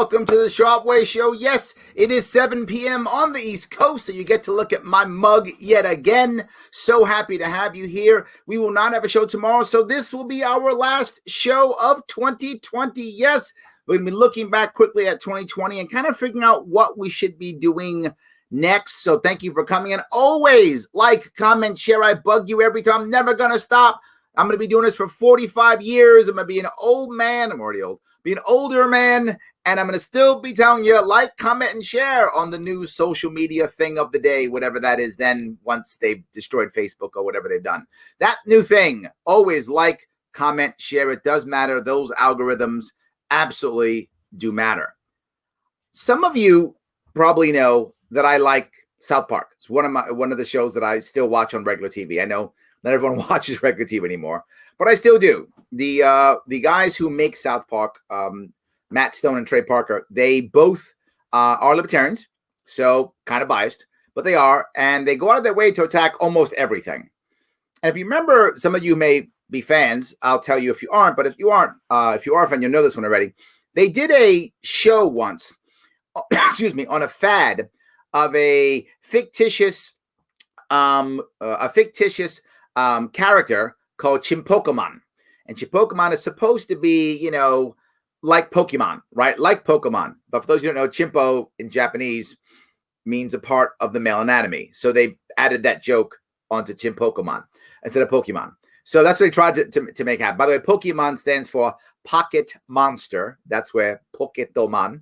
welcome to the Sharpe Way show. Yes, it is 7 p.m. on the East Coast, so you get to look at my mug yet again. So happy to have you here. We will not have a show tomorrow, so this will be our last show of 2020. Yes, we're going to be looking back quickly at 2020 and kind of figuring out what we should be doing next. So thank you for coming. And always like, comment, share. I bug you every time. I'm never going to stop. I'm going to be doing this for 45 years. I'm going to be an old man. I'm already old. Be an older man. And I'm going to still be telling you, like, comment, and share on the new social media thing of the day, whatever that is then once they've destroyed Facebook or whatever they've done. That new thing, always like, comment, share. It does matter. Those algorithms absolutely do matter. Some of you probably know that I like South Park. It's one of the shows that I still watch on regular TV. I know not everyone watches regular TV anymore, but I still do. The guys who make South Park, Matt Stone and Trey Parker, they both are libertarians, so kind of biased, but they are, and they go out of their way to attack almost everything. And if you remember, some of you may be fans. I'll tell you if you aren't, but if you are a fan, you'll know this one already. They did a show once, excuse me, on a fad of a fictitious character called Chimpokemon. And Chimpokemon is supposed to be, like Pokemon, right? Like Pokemon. But for those who don't know, Chimpo in Japanese means a part of the male anatomy. So they added that joke onto Chimpokemon instead of Pokemon. So that's what they tried to make happen. By the way, Pokemon stands for Pocket Monster. That's where Pokemon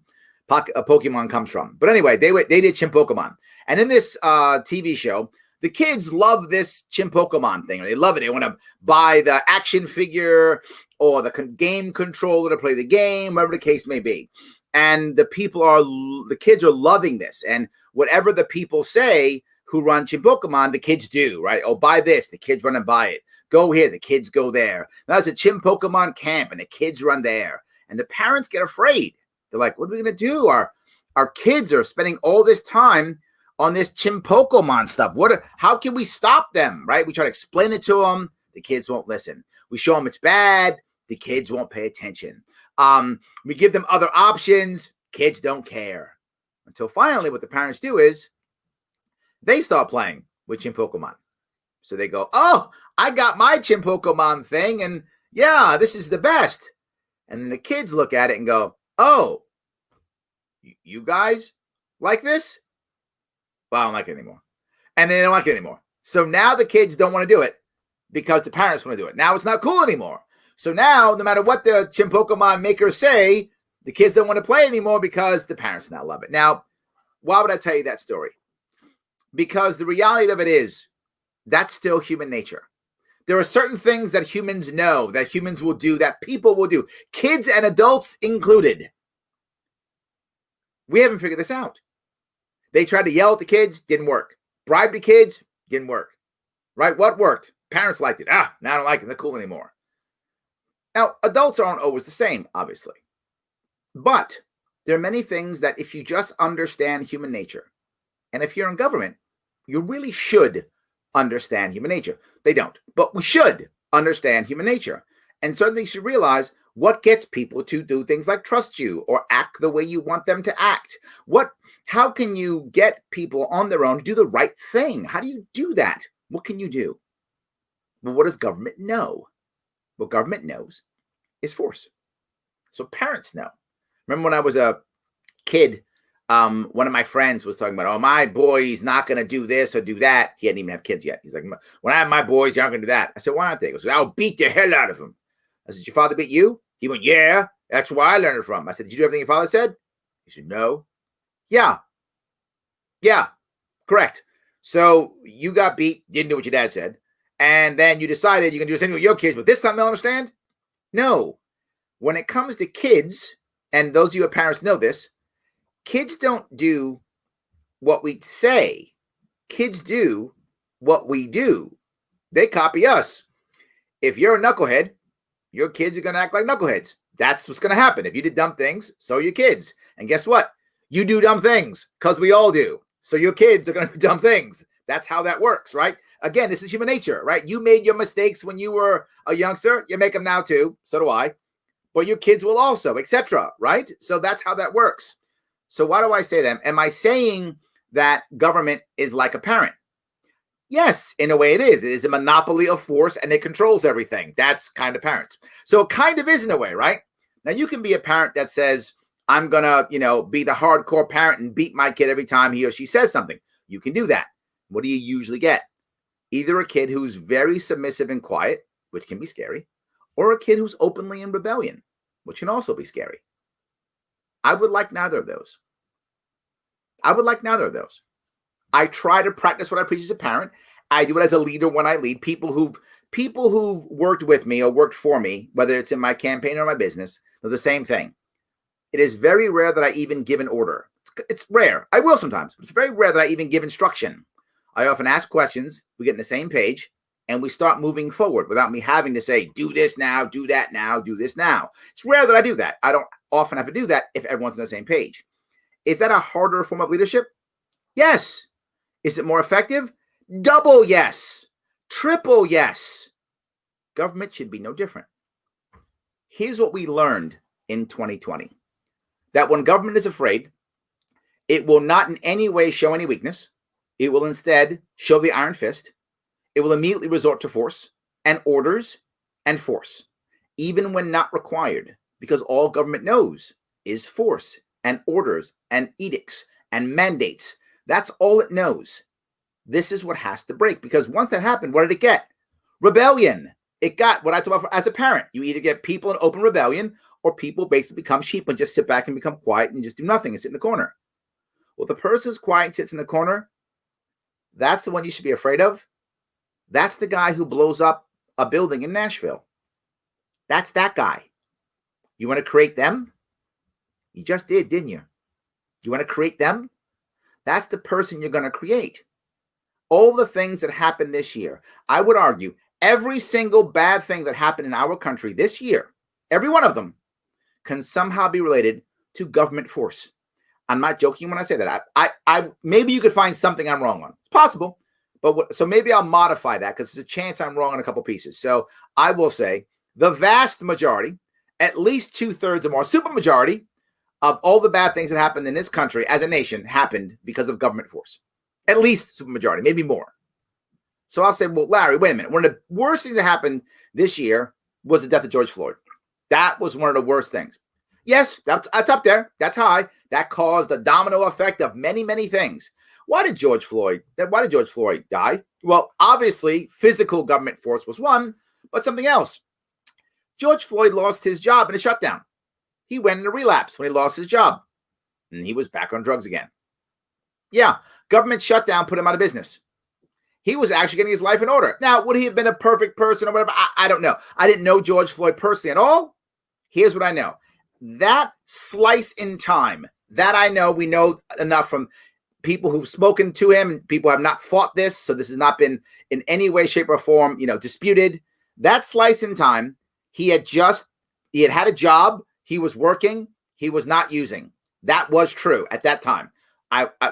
comes from. But anyway, they did Chimpokemon. And in this TV show, the kids love this Chimpokemon thing. They love it. They want to buy the action figure or the game controller to play the game, whatever the case may be. And the kids are loving this. And whatever the people say who run Chimpokemon, the kids do, right? Oh, buy this. The kids run and buy it. Go here. The kids go there. Now it's a Chimpokemon camp and the kids run there. And the parents get afraid. They're like, what are we going to do? Our kids are spending all this time on this Chimpokemon stuff. How can we stop them, right? We try to explain it to them. The kids won't listen. We show them it's bad. The kids won't pay attention. We give them other options. Kids don't care. Until finally what the parents do is they start playing with Chimpokemon. So they go, oh, I got my Chimpokemon thing, and yeah, this is the best. And then the kids look at it and go, oh, you guys like this? Well, I don't like it anymore. And they don't like it anymore. So now the kids don't want to do it because the parents want to do it. Now it's not cool anymore. So now, no matter what the Chimpokemon makers say, the kids don't want to play anymore because the parents now love it. Now, why would I tell you that story? Because the reality of it is that's still human nature. There are certain things that humans know, that humans will do, that people will do, kids and adults included. We haven't figured this out. They tried to yell at the kids, didn't work. Bribe the kids, didn't work. Right? What worked? Parents liked it. Now I don't like it. It's not cool anymore. Now, adults aren't always the same, obviously. But there are many things that if you just understand human nature, and if you're in government, you really should understand human nature. They don't. But we should understand human nature. And certainly you should realize what gets people to do things like trust you or act the way you want them to act. How can you get people on their own to do the right thing? How do you do that? What can you do? Well, what does government know? What government knows is force. So parents know. Remember when I was a kid, one of my friends was talking about, oh, my boy's not going to do this or do that. He hadn't even have kids yet. He's like, when I have my boys, they aren't going to do that. I said, why aren't they? He goes, I'll beat the hell out of them. I said, your father beat you? He went, yeah, that's where I learned it from. I said, did you do everything your father said? He said, no. Yeah, correct. So you got beat, didn't do what your dad said. And then you decided you're going to do the same thing with your kids, but this time they'll understand? No. When it comes to kids, and those of you who are parents know this, kids don't do what we say. Kids do what we do. They copy us. If you're a knucklehead, your kids are going to act like knuckleheads. That's what's going to happen. If you did dumb things, so are your kids. And guess what? You do dumb things because we all do. So your kids are going to do dumb things. That's how that works, right? Again, this is human nature, right? You made your mistakes when you were a youngster. You make them now too. So do I. but your kids will also, etc. Right? So that's how that works. So why do I say that? Am I saying that government is like a parent? Yes, in a way it is. It is a monopoly of force and it controls everything. That's kind of parents. So it kind of is in a way, right? Now you can be a parent that says, I'm going to, be the hardcore parent and beat my kid every time he or she says something. You can do that. What do you usually get? Either a kid who's very submissive and quiet, which can be scary, or a kid who's openly in rebellion, which can also be scary. I would like neither of those. I try to practice what I preach as a parent. I do it as a leader when I lead. People who've worked with me or worked for me, whether it's in my campaign or my business, they're the same thing. It is very rare that I even give an order. It's rare. I will sometimes, but it's very rare that I even give instruction. I often ask questions. We get on the same page and we start moving forward without me having to say, do this now, do that now, do this now. It's rare that I do that. I don't often have to do that if everyone's on the same page. Is that a harder form of leadership? Yes. Is it more effective? Double yes. Triple yes. Government should be no different. Here's what we learned in 2020. That when government is afraid, it will not in any way show any weakness. It will instead show the iron fist. It will immediately resort to force and orders and force, even when not required, because all government knows is force and orders and edicts and mandates. That's all it knows. This is what has to break, because once that happened, what did it get? Rebellion. It got what I talk about as a parent. You either get people in open rebellion or people basically become sheep and just sit back and become quiet and just do nothing and sit in the corner. Well, the person who's quiet and sits in the corner, that's the one you should be afraid of. That's the guy who blows up a building in Nashville. That's that guy. You want to create them? You just did, didn't you? You want to create them? That's the person you're going to create. All the things that happened this year, I would argue, every single bad thing that happened in our country this year, every one of them, can somehow be related to government force. I'm not joking when I say that. I maybe you could find something I'm wrong on. It's possible, but so maybe I'll modify that because there's a chance I'm wrong on a couple pieces. So I will say the vast majority, at least 2/3 or more, super majority of all the bad things that happened in this country as a nation happened because of government force. At least super majority, maybe more. So I'll say, well, Larry, wait a minute. One of the worst things that happened this year was the death of George Floyd. That was one of the worst things. Yes, that's up there. That's high. That caused the domino effect of many, many things. Why did George Floyd die? Well, obviously, physical government force was one, but something else. George Floyd lost his job in a shutdown. He went into relapse when he lost his job, and he was back on drugs again. Yeah, government shutdown put him out of business. He was actually getting his life in order. Now, would he have been a perfect person or whatever? I don't know. I didn't know George Floyd personally at all. Here's what I know. That slice in time, that I know, we know enough from people who've spoken to him, people have not fought this, so this has not been in any way, shape, or form, disputed. That slice in time, he had had a job, he was working, he was not using. That was true at that time.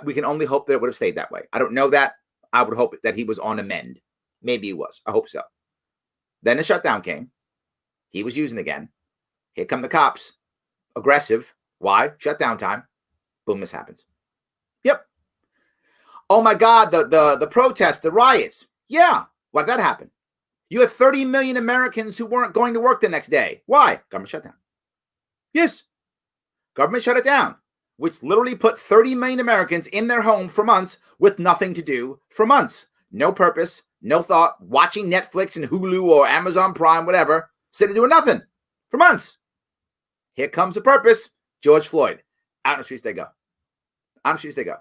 We can only hope that it would have stayed that way. I don't know that. I would hope that he was on a mend. Maybe he was. I hope so. Then the shutdown came. He was using again. Here come the cops. Aggressive. Why? Shutdown time. Boom, this happens. Yep. Oh my God, the protests, the riots. Yeah. Why did that happen? You had 30 million Americans who weren't going to work the next day. Why? Government shutdown. Yes. Government shut it down, which literally put 30 million Americans in their home for months with nothing to do for months. No purpose, no thought, watching Netflix and Hulu or Amazon Prime, whatever, sitting doing nothing for months. Here comes the purpose. George Floyd. Out in the streets they go. Out in the streets they go.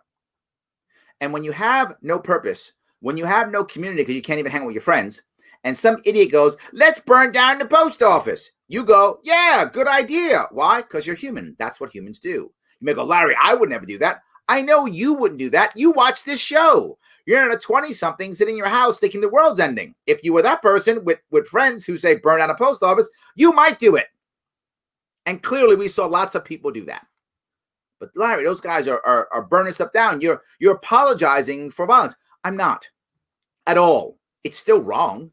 And when you have no purpose, when you have no community because you can't even hang out with your friends, and some idiot goes, let's burn down the post office. You go, yeah, good idea. Why? Because you're human. That's what humans do. You may go, Larry, I would never do that. I know you wouldn't do that. You watch this show. You're in a 20-something sitting in your house thinking the world's ending. If you were that person with friends who say burn down a post office, you might do it. And clearly we saw lots of people do that. But Larry, those guys are burning stuff down. You're apologizing for violence. I'm not at all. It's still wrong.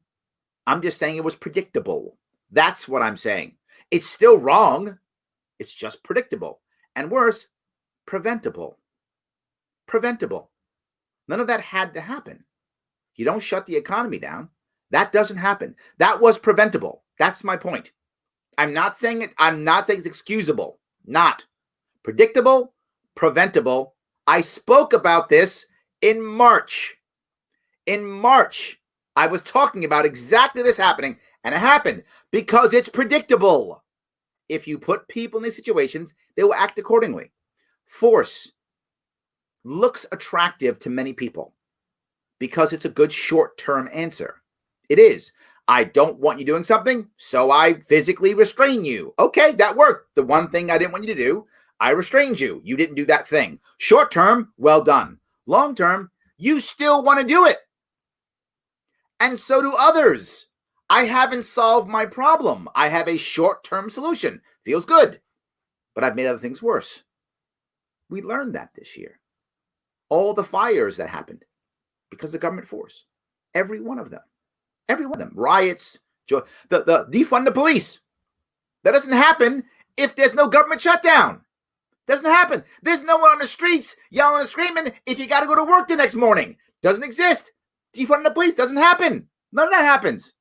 I'm just saying it was predictable. That's what I'm saying. It's still wrong. It's just predictable. And worse, preventable. Preventable. None of that had to happen. You don't shut the economy down. That doesn't happen. That was preventable. That's my point. I'm not saying it's excusable. Not. Predictable, preventable. I spoke about this in March. In March, I was talking about exactly this happening, and it happened because it's predictable. If you put people in these situations, they will act accordingly. Force looks attractive to many people because it's a good short-term answer. It is. I don't want you doing something, so I physically restrain you. Okay, that worked. The one thing I didn't want you to do, I restrained you. You didn't do that thing. Short term, well done. Long term, you still want to do it. And so do others. I haven't solved my problem. I have a short-term solution. Feels good. But I've made other things worse. We learned that this year. All the fires that happened because of government force. Every one of them. Every one of them. Riots. The defund the police. That doesn't happen if there's no government shutdown. Doesn't happen. There's no one on the streets yelling and screaming if you got to go to work the next morning. Doesn't exist. Defund the police doesn't happen. None of that happens.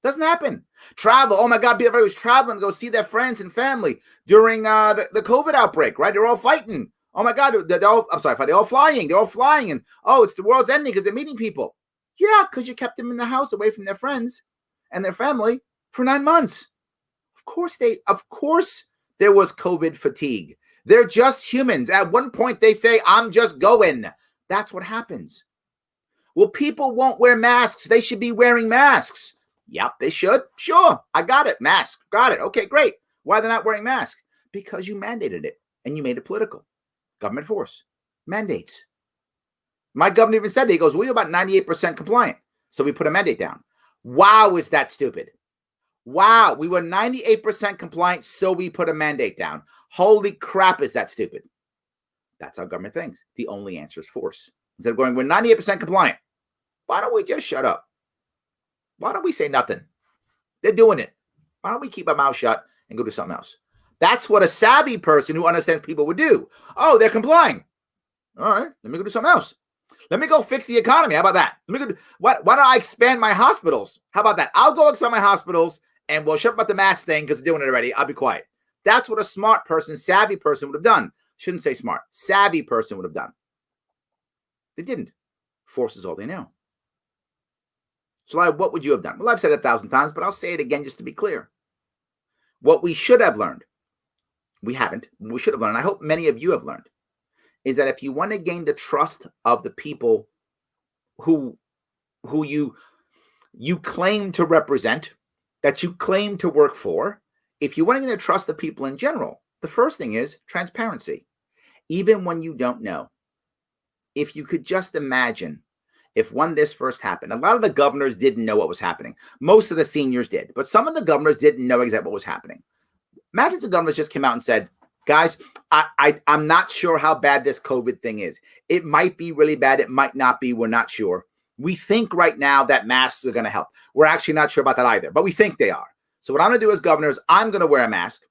Doesn't happen. Travel. Oh my God, everybody was traveling to go see their friends and family during the COVID outbreak, right? They're all fighting. Oh my God, they're all flying. They're all flying. And oh, it's the world's ending because they're meeting people. Yeah, because you kept them in the house away from their friends and their family for 9 months. Of course there was COVID fatigue. They're just humans. At one point they say, I'm just going. That's what happens. Well, people won't wear masks. They should be wearing masks. Yep, they should. Sure, I got it. Mask. Got it. Okay, great. Why are they not wearing masks? Because you mandated it and you made it political. Government force. Mandates. My governor even said it. He goes, we're about 98% compliant. So we put a mandate down. Wow, is that stupid? Wow, we were 98% compliant, so we put a mandate down. Holy crap, is that stupid? That's how government thinks. The only answer is force. Instead of going, we're 98% compliant. Why don't we just shut up? Why don't we say nothing? They're doing it. Why don't we keep our mouth shut and go do something else? That's what a savvy person who understands people would do. Oh, they're complying. All right, let me go do something else. Let me go fix the economy. How about that? Why don't I expand my hospitals? How about that? I'll go expand my hospitals and we'll shut up about the mask thing because they're doing it already. I'll be quiet. That's what a smart person, savvy person would have done. Shouldn't say smart. Savvy person would have done. They didn't. Force is all they know. So what would you have done? Well, I've said it 1,000 times, but I'll say it again just to be clear. What we should have learned, we haven't, we should have learned, I hope many of you have learned, is that if you want to gain the trust of the people who you claim to represent, that you claim to work for, if you want to gain the trust of people in general, the first thing is transparency. Even when you don't know. If you could just imagine if when this first happened, a lot of the governors didn't know what was happening. Most of the seniors did, but some of the governors didn't know exactly what was happening. Imagine if the governors just came out and said, guys, I'm not sure how bad this COVID thing is. It might be really bad. It might not be. We're not sure. We think right now that masks are going to help. We're actually not sure about that either, but we think they are. So what I'm going to do as governor is I'm going to wear a mask.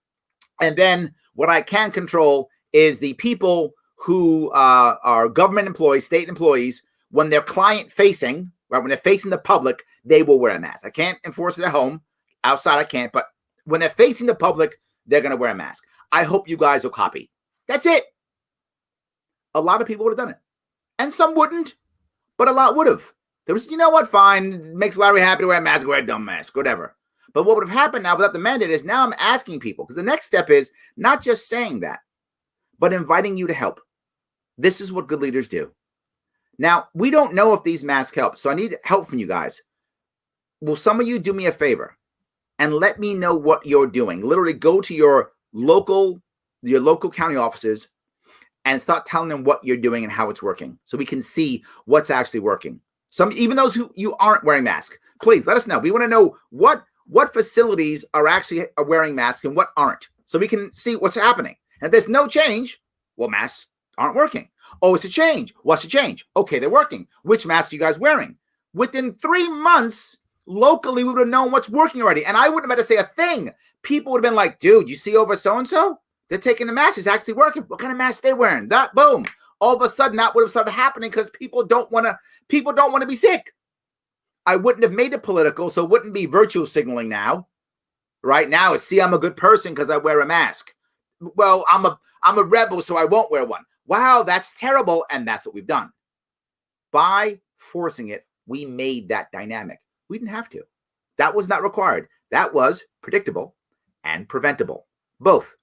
And then what I can control is the people who are government employees, state employees, when they're client facing, right, when they're facing the public, they will wear a mask. I can't enforce it at home. Outside I can't, but when they're facing the public, they're going to wear a mask. I hope you guys will copy. That's it. A lot of people would have done it. And some wouldn't, but a lot would have. There was, you know what, fine. It makes Larry happy to wear a mask, wear a dumb mask, whatever. But what would have happened now without the mandate is now I'm asking people, because the next step is not just saying that, but inviting you to help. This is what good leaders do. Now, we don't know if these masks help, so I need help from you guys. Will some of you do me a favor and let me know what you're doing? Literally go to your local county offices and start telling them what you're doing and how it's working so we can see what's actually working. Even those who you aren't wearing masks, please let us know. We want to know what facilities are actually wearing masks and what aren't, so we can see what's happening. And if there's no change, well, masks aren't working. Oh, it's a change. What's the change? Okay, they're working. Which masks are you guys wearing? Within 3 months, locally, we would have known what's working already. And I wouldn't have had to say a thing. People would have been like, dude, you see over so-and-so? They're taking the mask. It's actually working. What kind of mask they wearing? That, boom. All of a sudden, that would have started happening because people don't want to be sick. I wouldn't have made it political, so it wouldn't be virtue signaling now. Right now, it's, see, I'm a good person because I wear a mask. Well, I'm a rebel, so I won't wear one. Wow, that's terrible. And that's what we've done. By forcing it, we made that dynamic. We didn't have to. That was not required. That was predictable and preventable. Both.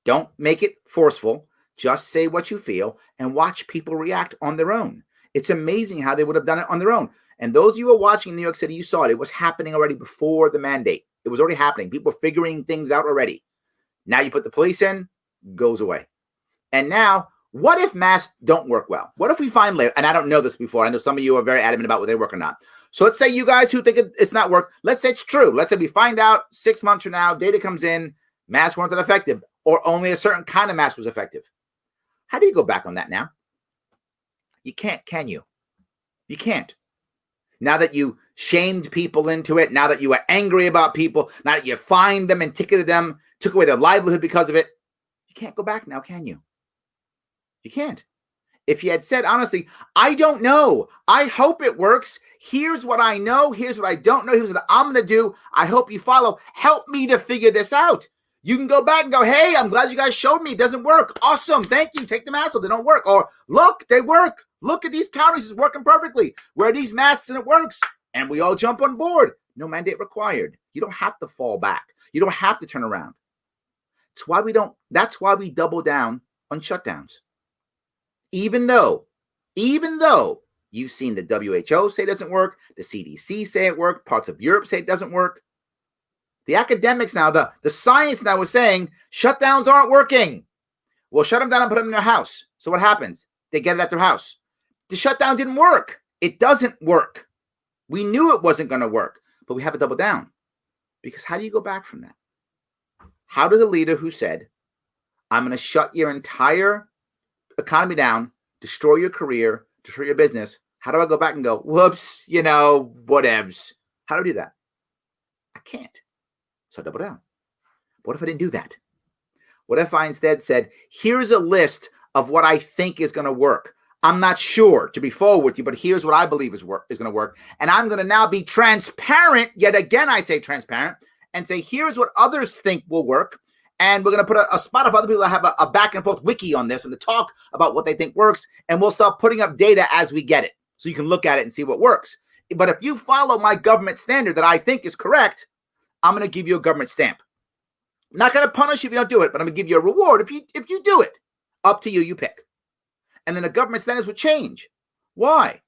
Don't make it forceful. Just say what you feel and watch people react on their own. It's amazing how they would have done it on their own. And those of you who are watching in New York City, you saw it. It was happening already before the mandate. It was already happening. People were figuring things out already. Now you put the police in, goes away. And now, what if masks don't work well? What if we find later, and I don't know this before, I know some of you are very adamant about whether they work or not. So let's say you guys who think it's not work, let's say it's true. Let's say we find out 6 months from now, data comes in, masks weren't effective, or only a certain kind of mask was effective. How do you go back on that now? You can't, can you? You can't. Now that you shamed people into it, now that you are angry about people, now that you fined them and ticketed them, took away their livelihood because of it, you can't go back now, can you? You can't. If you had said, honestly, I don't know. I hope it works. Here's what I know. Here's what I don't know. Here's what I'm going to do. I hope you follow. Help me to figure this out. You can go back and go, hey, I'm glad you guys showed me. It doesn't work. Awesome. Thank you. Take the masks off. They don't work. Or look, they work. Look at these counties. It's working perfectly. Wear these masks and it works. And we all jump on board. No mandate required. You don't have to fall back. You don't have to turn around. That's why we double down on shutdowns. Even though you've seen the WHO say it doesn't work, the CDC say it worked, parts of Europe say it doesn't work. The academics now, the science now is saying shutdowns aren't working. Well, shut them down and put them in their house. So what happens? They get it at their house. The shutdown didn't work. It doesn't work. We knew it wasn't going to work, but we have to double down. Because how do you go back from that? How does a leader who said, I'm going to shut your entire economy down, destroy your career, destroy your business, how do I go back and go, whoops, whatevs? How do I do that? I can't. So I double down. What if I didn't do that? What if I instead said, here's a list of what I think is going to work. I'm not sure to be forward with you, but here's what I believe is going to work. And I'm going to now be transparent. Yet again, I say transparent and say, here's what others think will work. And we're going to put a spot of other people that have a back and forth wiki on this and to talk about what they think works. And we'll start putting up data as we get it. So you can look at it and see what works. But if you follow my government standard that I think is correct, I'm going to give you a government stamp. I'm not going to punish you if you don't do it, but I'm going to give you a reward if you do it. Up to you, you pick. And then the government standards would change. Why?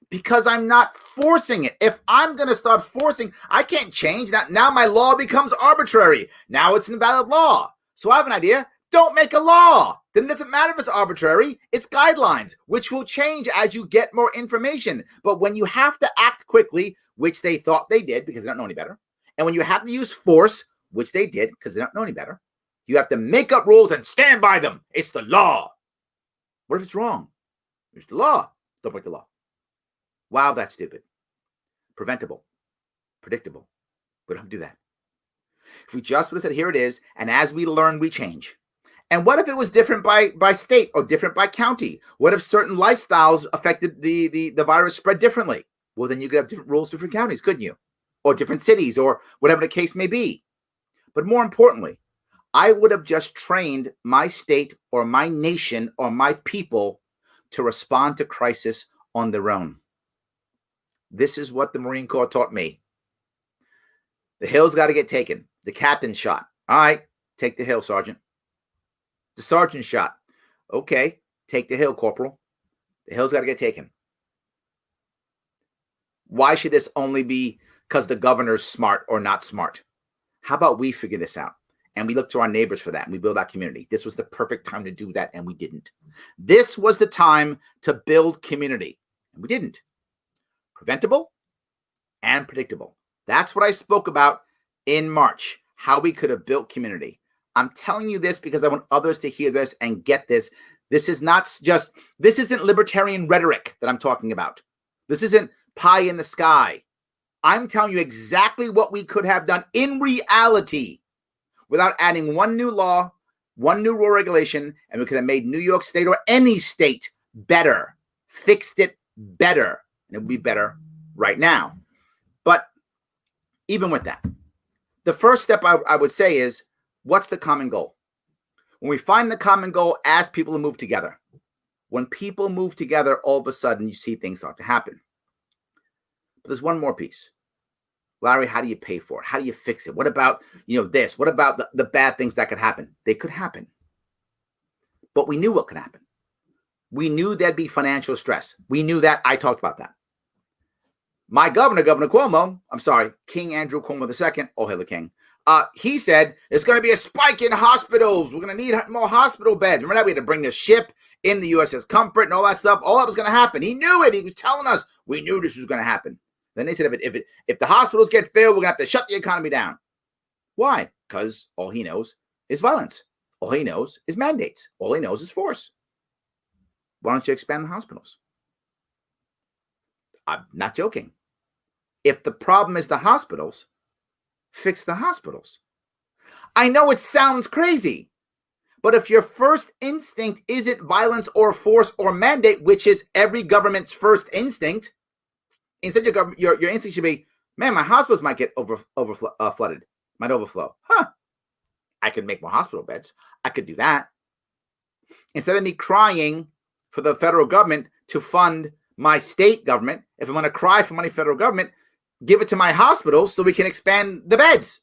Because I'm not forcing it. If I'm going to start forcing, I can't change. Now my law becomes arbitrary. Now it's an invalid law. So I have an idea. Don't make a law. Then it doesn't matter if it's arbitrary. It's guidelines, which will change as you get more information. But when you have to act quickly, which they thought they did because they don't know any better, and when you have to use force, which they did because they don't know any better, you have to make up rules and stand by them. It's the law. What if it's wrong? It's the law. Don't break the law. Wow, that's stupid. Preventable. Predictable. We don't have to do that. If we just would have said, here it is, and as we learn, we change. And what if it was different by state or different by county? What if certain lifestyles affected the virus spread differently? Well, then you could have different rules, different counties, couldn't you? Or different cities, or whatever the case may be. But more importantly, I would have just trained my state or my nation or my people to respond to crisis on their own. This is what the Marine Corps taught me. The hill's got to get taken. The captain shot. All right, take the hill, Sergeant. The sergeant shot. Okay, take the hill, Corporal. The hill's got to get taken. Why should this only be because the governor's smart or not smart? How about we figure this out? And we look to our neighbors for that, and we build that community. This was the perfect time to do that, and we didn't. This was the time to build community, and we didn't. Preventable and predictable. That's what I spoke about in March, how we could have built community. I'm telling you this because I want others to hear this and get this. This isn't libertarian rhetoric that I'm talking about. This isn't pie in the sky. I'm telling you exactly what we could have done in reality without adding one new law, one new rule regulation, and we could have made New York State or any state better, fixed it better, and it would be better right now. But even with that, the first step I would say is, what's the common goal? When we find the common goal, ask people to move together. When people move together, all of a sudden you see things start to happen. But there's one more piece. Larry, how do you pay for it? How do you fix it? What about, this? What about the bad things that could happen? They could happen. But we knew what could happen. We knew there'd be financial stress. We knew that. I talked about that. My Governor Cuomo, King Andrew Cuomo II, oh, hail the king, he said there's going to be a spike in hospitals. We're going to need more hospital beds. Remember that? We had to bring the ship in the USS Comfort and all that stuff. All that was going to happen. He knew it. He was telling us we knew this was going to happen. Then they said if the hospitals get filled, we're going to have to shut the economy down. Why? Because all he knows is violence. All he knows is mandates. All he knows is force. Why don't you expand the hospitals? I'm not joking. If the problem is the hospitals, fix the hospitals. I know it sounds crazy, but if your first instinct isn't violence or force or mandate, which is every government's first instinct, instead your instinct should be, man, my hospitals might get flooded, might overflow. I could make more hospital beds. I could do that. Instead of me crying for the federal government to fund my state government, if I'm going to cry for money, federal government, give it to my hospitals so we can expand the beds.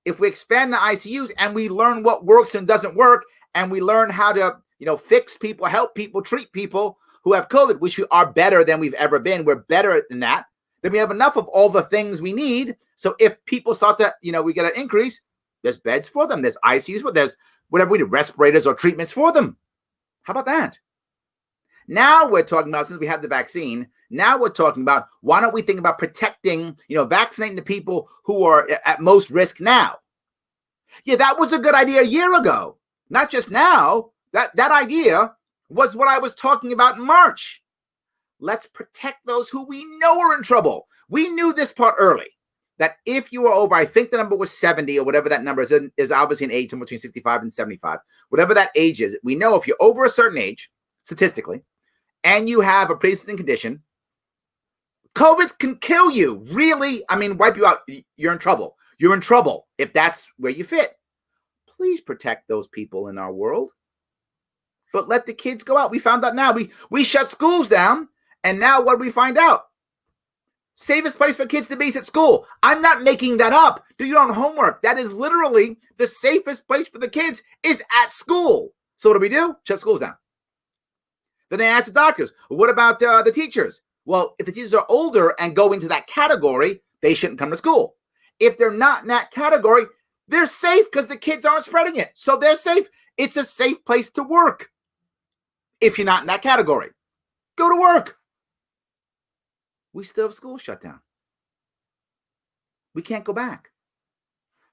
If we expand the ICUs and we learn what works and doesn't work, and we learn how to, fix people, help people, treat people who have COVID, which we are better than we've ever been. We're better than that. Then we have enough of all the things we need. So if people start to, we get an increase, there's beds for them. There's ICUs for them. There's whatever we need, respirators or treatments for them. How about that? Now we're talking about, since we have the vaccine, now we're talking about, why don't we think about protecting, vaccinating the people who are at most risk now? Yeah, that was a good idea a year ago. Not just now. That idea was what I was talking about in March. Let's protect those who we know are in trouble. We knew this part early, that if you were over, I think the number was 70 or whatever that number is obviously an age somewhere between 65 and 75. Whatever that age is, we know if you're over a certain age, statistically, and you have a pre-existing condition, COVID can kill you. Really, wipe you out. You're in trouble. You're in trouble if that's where you fit. Please protect those people in our world. But let the kids go out. We found out now. We shut schools down, and now what do we find out? Safest place for kids to be is at school. I'm not making that up. Do your own homework. That is literally the safest place for the kids is at school. So what do? Shut schools down. Then they ask the doctors, what about the teachers? Well, if the teachers are older and go into that category, they shouldn't come to school. If they're not in that category, they're safe because the kids aren't spreading it. So they're safe. It's a safe place to work. If you're not in that category, go to work. We still have schools shut down. We can't go back.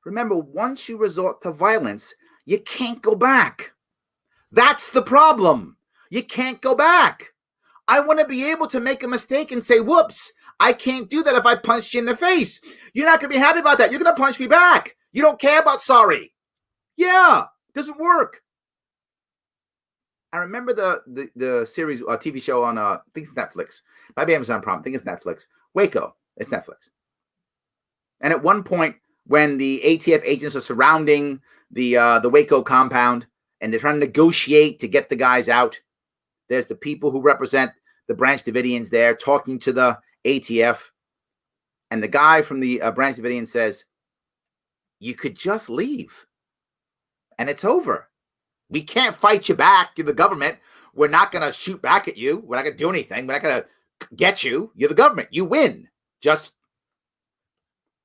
Remember, once you resort to violence, you can't go back. That's the problem. You can't go back. I want to be able to make a mistake and say, whoops, I can't do that if I punched you in the face. You're not going to be happy about that. You're going to punch me back. You don't care about sorry. Yeah, it doesn't work. I remember the series, TV show on, I think it's Netflix. Maybe Amazon Prime. I think it's Netflix. Waco. It's Netflix. And at one point, when the ATF agents are surrounding the Waco compound and they're trying to negotiate to get the guys out, there's the people who represent the Branch Davidians there talking to the ATF. And the guy from the Branch Davidians says, you could just leave. And it's over. We can't fight you back. You're the government. We're not going to shoot back at you. We're not going to do anything. We're not going to get you. You're the government. You win. Just,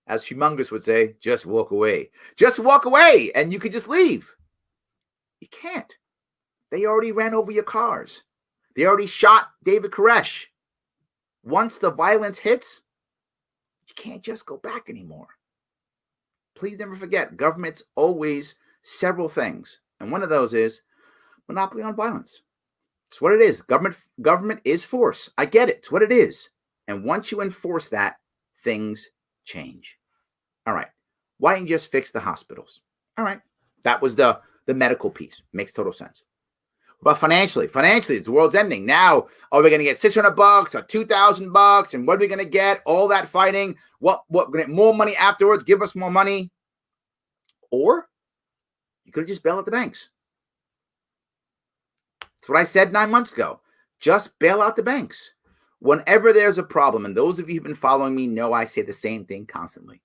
as Humongous would say, just walk away. Just walk away and you could just leave. You can't. They already ran over your cars. They already shot David Koresh. Once the violence hits, you can't just go back anymore. Please never forget, government's always several things. And one of those is monopoly on violence. It's what it is. Government is force. I get it. It's what it is. And once you enforce that, things change. All right. Why didn't you just fix the hospitals? All right. That was the medical piece. Makes total sense. But financially, the world's ending. Now, are we going to get $600 or $2,000? And what are we going to get? All that fighting. What? We're going to get more money afterwards. Give us more money. Or you could have just bailed out the banks. That's what I said 9 months ago. Just bail out the banks. Whenever there's a problem, and those of you who've been following me know I say the same thing constantly.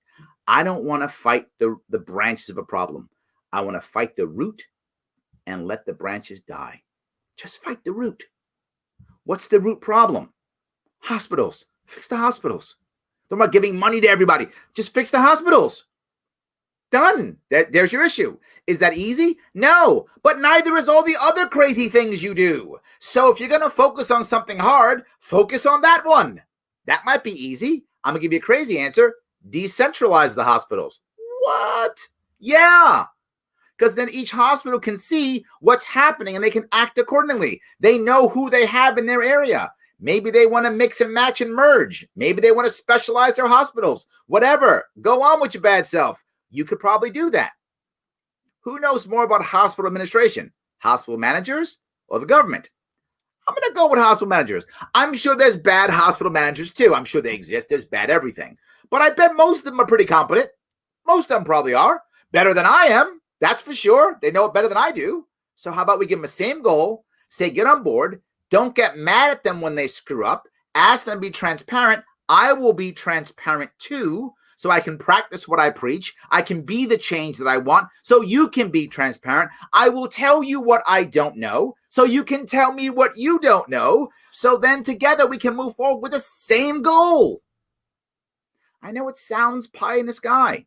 I don't want to fight the branches of a problem. I want to fight the root and let the branches die. Just fight the root. What's the root problem? Hospitals. Fix the hospitals. Don't about giving money to everybody. Just fix the hospitals. Done. There's your issue. Is that easy? No, but neither is all the other crazy things you do. So if you're going to focus on something hard, focus on that one. That might be easy. I'm going to give you a crazy answer. Decentralize the hospitals. What? Yeah. Because then each hospital can see what's happening and they can act accordingly. They know who they have in their area. Maybe they want to mix and match and merge. Maybe they want to specialize their hospitals. Whatever. Go on with your bad self. You could probably do that. Who knows more about hospital administration? Hospital managers or the government? I'm going to go with hospital managers. I'm sure there's bad hospital managers too. I'm sure they exist. There's bad everything. But I bet most of them are pretty competent. Most of them probably are. Better than I am. That's for sure. They know it better than I do. So how about we give them the same goal, say get on board, don't get mad at them when they screw up, ask them to be transparent. I will be transparent too, so I can practice what I preach. I can be the change that I want, so you can be transparent. I will tell you what I don't know, so you can tell me what you don't know. So then together we can move forward with the same goal. I know it sounds pie in the sky,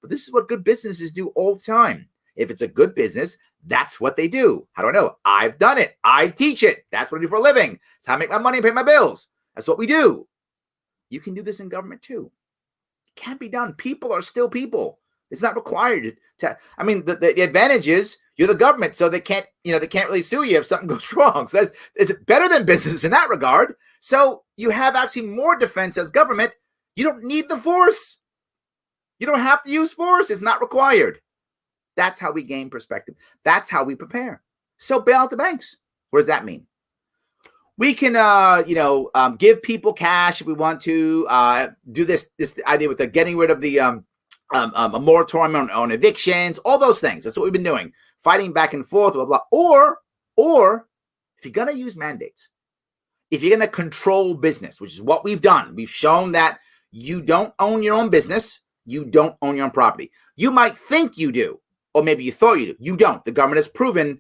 but this is what good businesses do all the time. If it's a good business, that's what they do. How do I know? I've done it. I teach it. That's what I do for a living. It's how I make my money and pay my bills. That's what we do. You can do this in government too. It can't be done. People are still people. It's not required to. I mean, the advantage is you're the government, so they can't really sue you if something goes wrong. So it's better than business in that regard. So you have actually more defense as government. You don't need the force. You don't have to use force. It's not required. That's how we gain perspective. That's how we prepare. So bail out the banks. What does that mean? We can, give people cash if we want to. Do this idea with the getting rid of the a moratorium on evictions. All those things. That's what we've been doing. Fighting back and forth, blah blah. Or if you're gonna use mandates, if you're gonna control business, which is what we've done, we've shown that you don't own your own business. You don't own your own property. You might think you do, or maybe you thought you do. You don't. The government has proven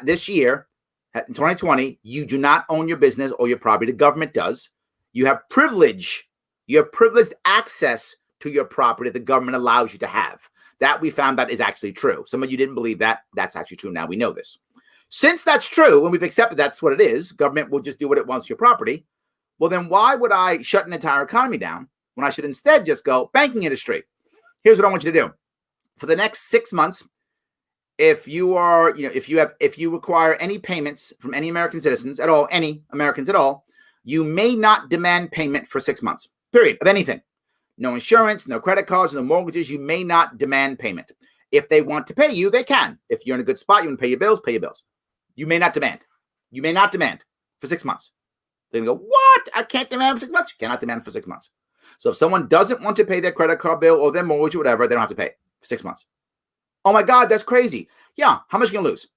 this year, in 2020, you do not own your business or your property. The government does. You have privilege. You have privileged access to your property the government allows you to have. That we found that is actually true. Some of you didn't believe that. That's actually true. Now we know this. Since that's true, and we've accepted that's what it is, government will just do what it wants to your property. Well, then why would I shut an entire economy down when I should instead just go banking industry? Here's what I want you to do. For the next 6 months, if you require any payments from any American citizens at all, any Americans at all, you may not demand payment for 6 months, period, of anything. No insurance, no credit cards, no mortgages. You may not demand payment. If they want to pay you, they can. If you're in a good spot, you want to pay your bills, pay your bills. You may not demand. You may not demand for 6 months. They're going to go, what? I can't demand for 6 months? You cannot demand for 6 months. So if someone doesn't want to pay their credit card bill or their mortgage or whatever, they don't have to pay for 6 months. Oh my God, that's crazy. Yeah, how much are you going to lose?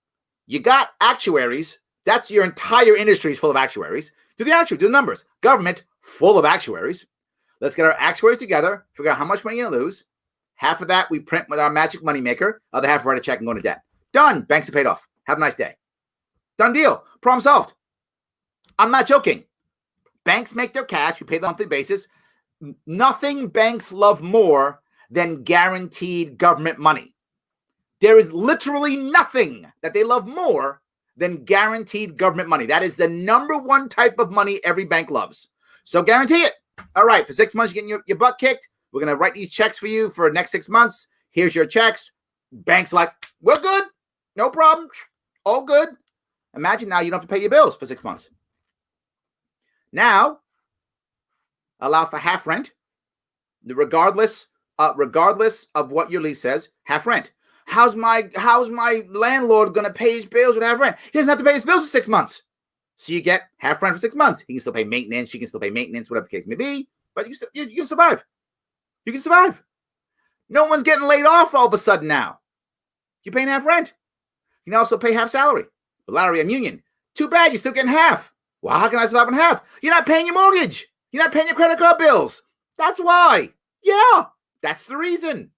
You got actuaries. That's your entire industry is full of actuaries. Do the numbers. Government, full of actuaries. Let's get our actuaries together, figure out how much money you're going to lose. Half of that we print with our magic money maker. Other half write a check and go into debt. Done. Banks are paid off. Have a nice day. Done deal. Problem solved. I'm not joking. Banks make their cash. We pay them on a monthly basis. Nothing banks love more than guaranteed government money. There is literally nothing that they love more than guaranteed government money. That is the number one type of money every bank loves. So guarantee it. All right, for 6 months, you're getting your butt kicked. We're going to write these checks for you for the next 6 months. Here's your checks. Bank's like, we're good. No problem. All good. Imagine now you don't have to pay your bills for 6 months. Now, allow for half rent. regardless of what your lease says, half rent. How's my landlord going to pay his bills with half rent? He doesn't have to pay his bills for 6 months. So you get half rent for 6 months. He can still pay maintenance. She can still pay maintenance, whatever the case may be. But you can survive. You can survive. No one's getting laid off all of a sudden now. You're paying half rent. You can also pay half salary. But Larry, I'm union. Too bad, you're still getting half. Well, how can I survive on half? You're not paying your mortgage. You're not paying your credit card bills. That's why. Yeah, that's the reason.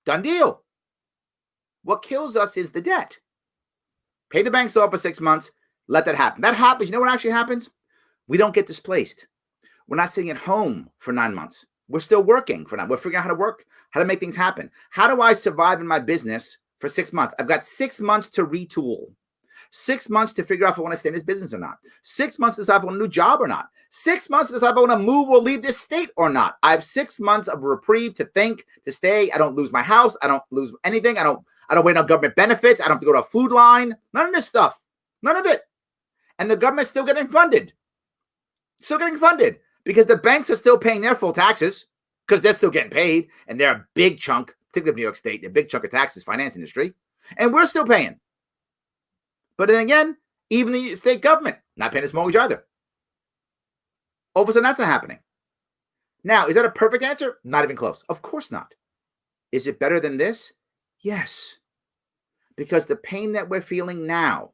Done deal. What kills us is the debt. Pay the banks off for 6 months. Let that happen. That happens. You know what actually happens? We don't get displaced. We're not sitting at home for 9 months. We're still working for now. We're figuring out how to work, how to make things happen. How do I survive in my business for 6 months? I've got 6 months to retool. 6 months to figure out if I want to stay in this business or not. 6 months to decide if I want a new job or not. 6 months to decide if I want to move or leave this state or not. I have 6 months of reprieve to think, to stay. I don't lose my house. I don't lose anything. I don't wait on government benefits. I don't have to go to a food line. None of this stuff. None of it. And the government's still getting funded. Still getting funded. Because the banks are still paying their full taxes because they're still getting paid. And they're a big chunk, particularly of New York State, a big chunk of taxes, finance industry. And we're still paying. But then again, even the state government not paying its mortgage either. All of a sudden, that's not happening. Now, is that a perfect answer? Not even close. Of course not. Is it better than this? Yes. Because the pain that we're feeling now,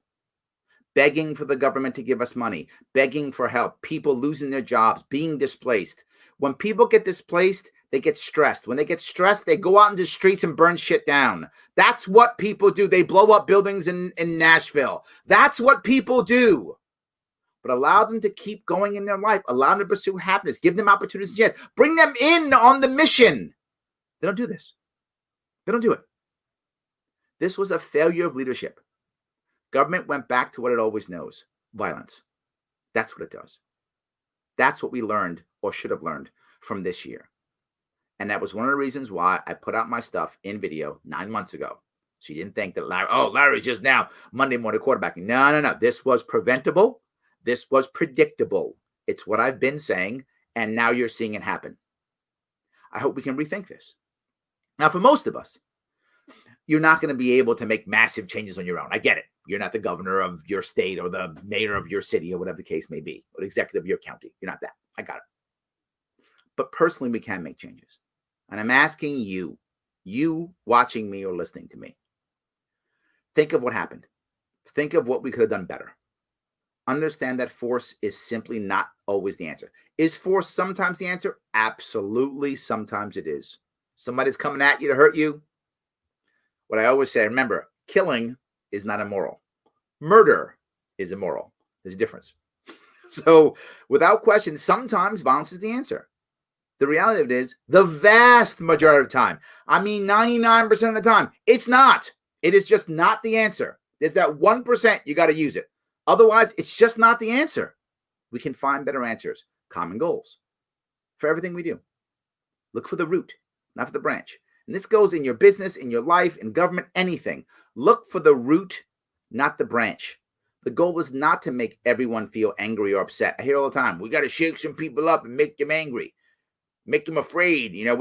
begging for the government to give us money, begging for help, people losing their jobs, being displaced. When people get displaced, they get stressed. When they get stressed, they go out into the streets and burn shit down. That's what people do. They blow up buildings in Nashville. That's what people do. But allow them to keep going in their life. Allow them to pursue happiness. Give them opportunities and chance. Bring them in on the mission. They don't do this. They don't do it. This was a failure of leadership. Government went back to what it always knows, violence. That's what it does. That's what we learned or should have learned from this year. And that was one of the reasons why I put out my stuff in video 9 months ago. So you didn't think that Larry's just now Monday morning quarterbacking. No. This was preventable. This was predictable. It's what I've been saying, and now you're seeing it happen. I hope we can rethink this. Now, for most of us, you're not going to be able to make massive changes on your own. I get it. You're not the governor of your state or the mayor of your city or whatever the case may be, or the executive of your county. You're not that. I got it. But personally, we can make changes. And I'm asking you watching me or listening to me, think of what happened. Think of what we could have done better. Understand that force is simply not always the answer. Is force sometimes the answer? Absolutely. Sometimes it is. Somebody's coming at you to hurt you. What I always say, remember, killing is not immoral. Murder is immoral. There's a difference. So without question, sometimes violence is the answer. The reality of it is the vast majority of the time, I mean 99% of the time, it's not. It is just not the answer. There's that 1% you got to use it. Otherwise, it's just not the answer. We can find better answers, common goals for everything we do. Look for the root, not for the branch. And this goes in your business, in your life, in government, anything. Look for the root, not the branch. The goal is not to make everyone feel angry or upset. I hear all the time, we got to shake some people up and make them angry. Make them afraid. You know,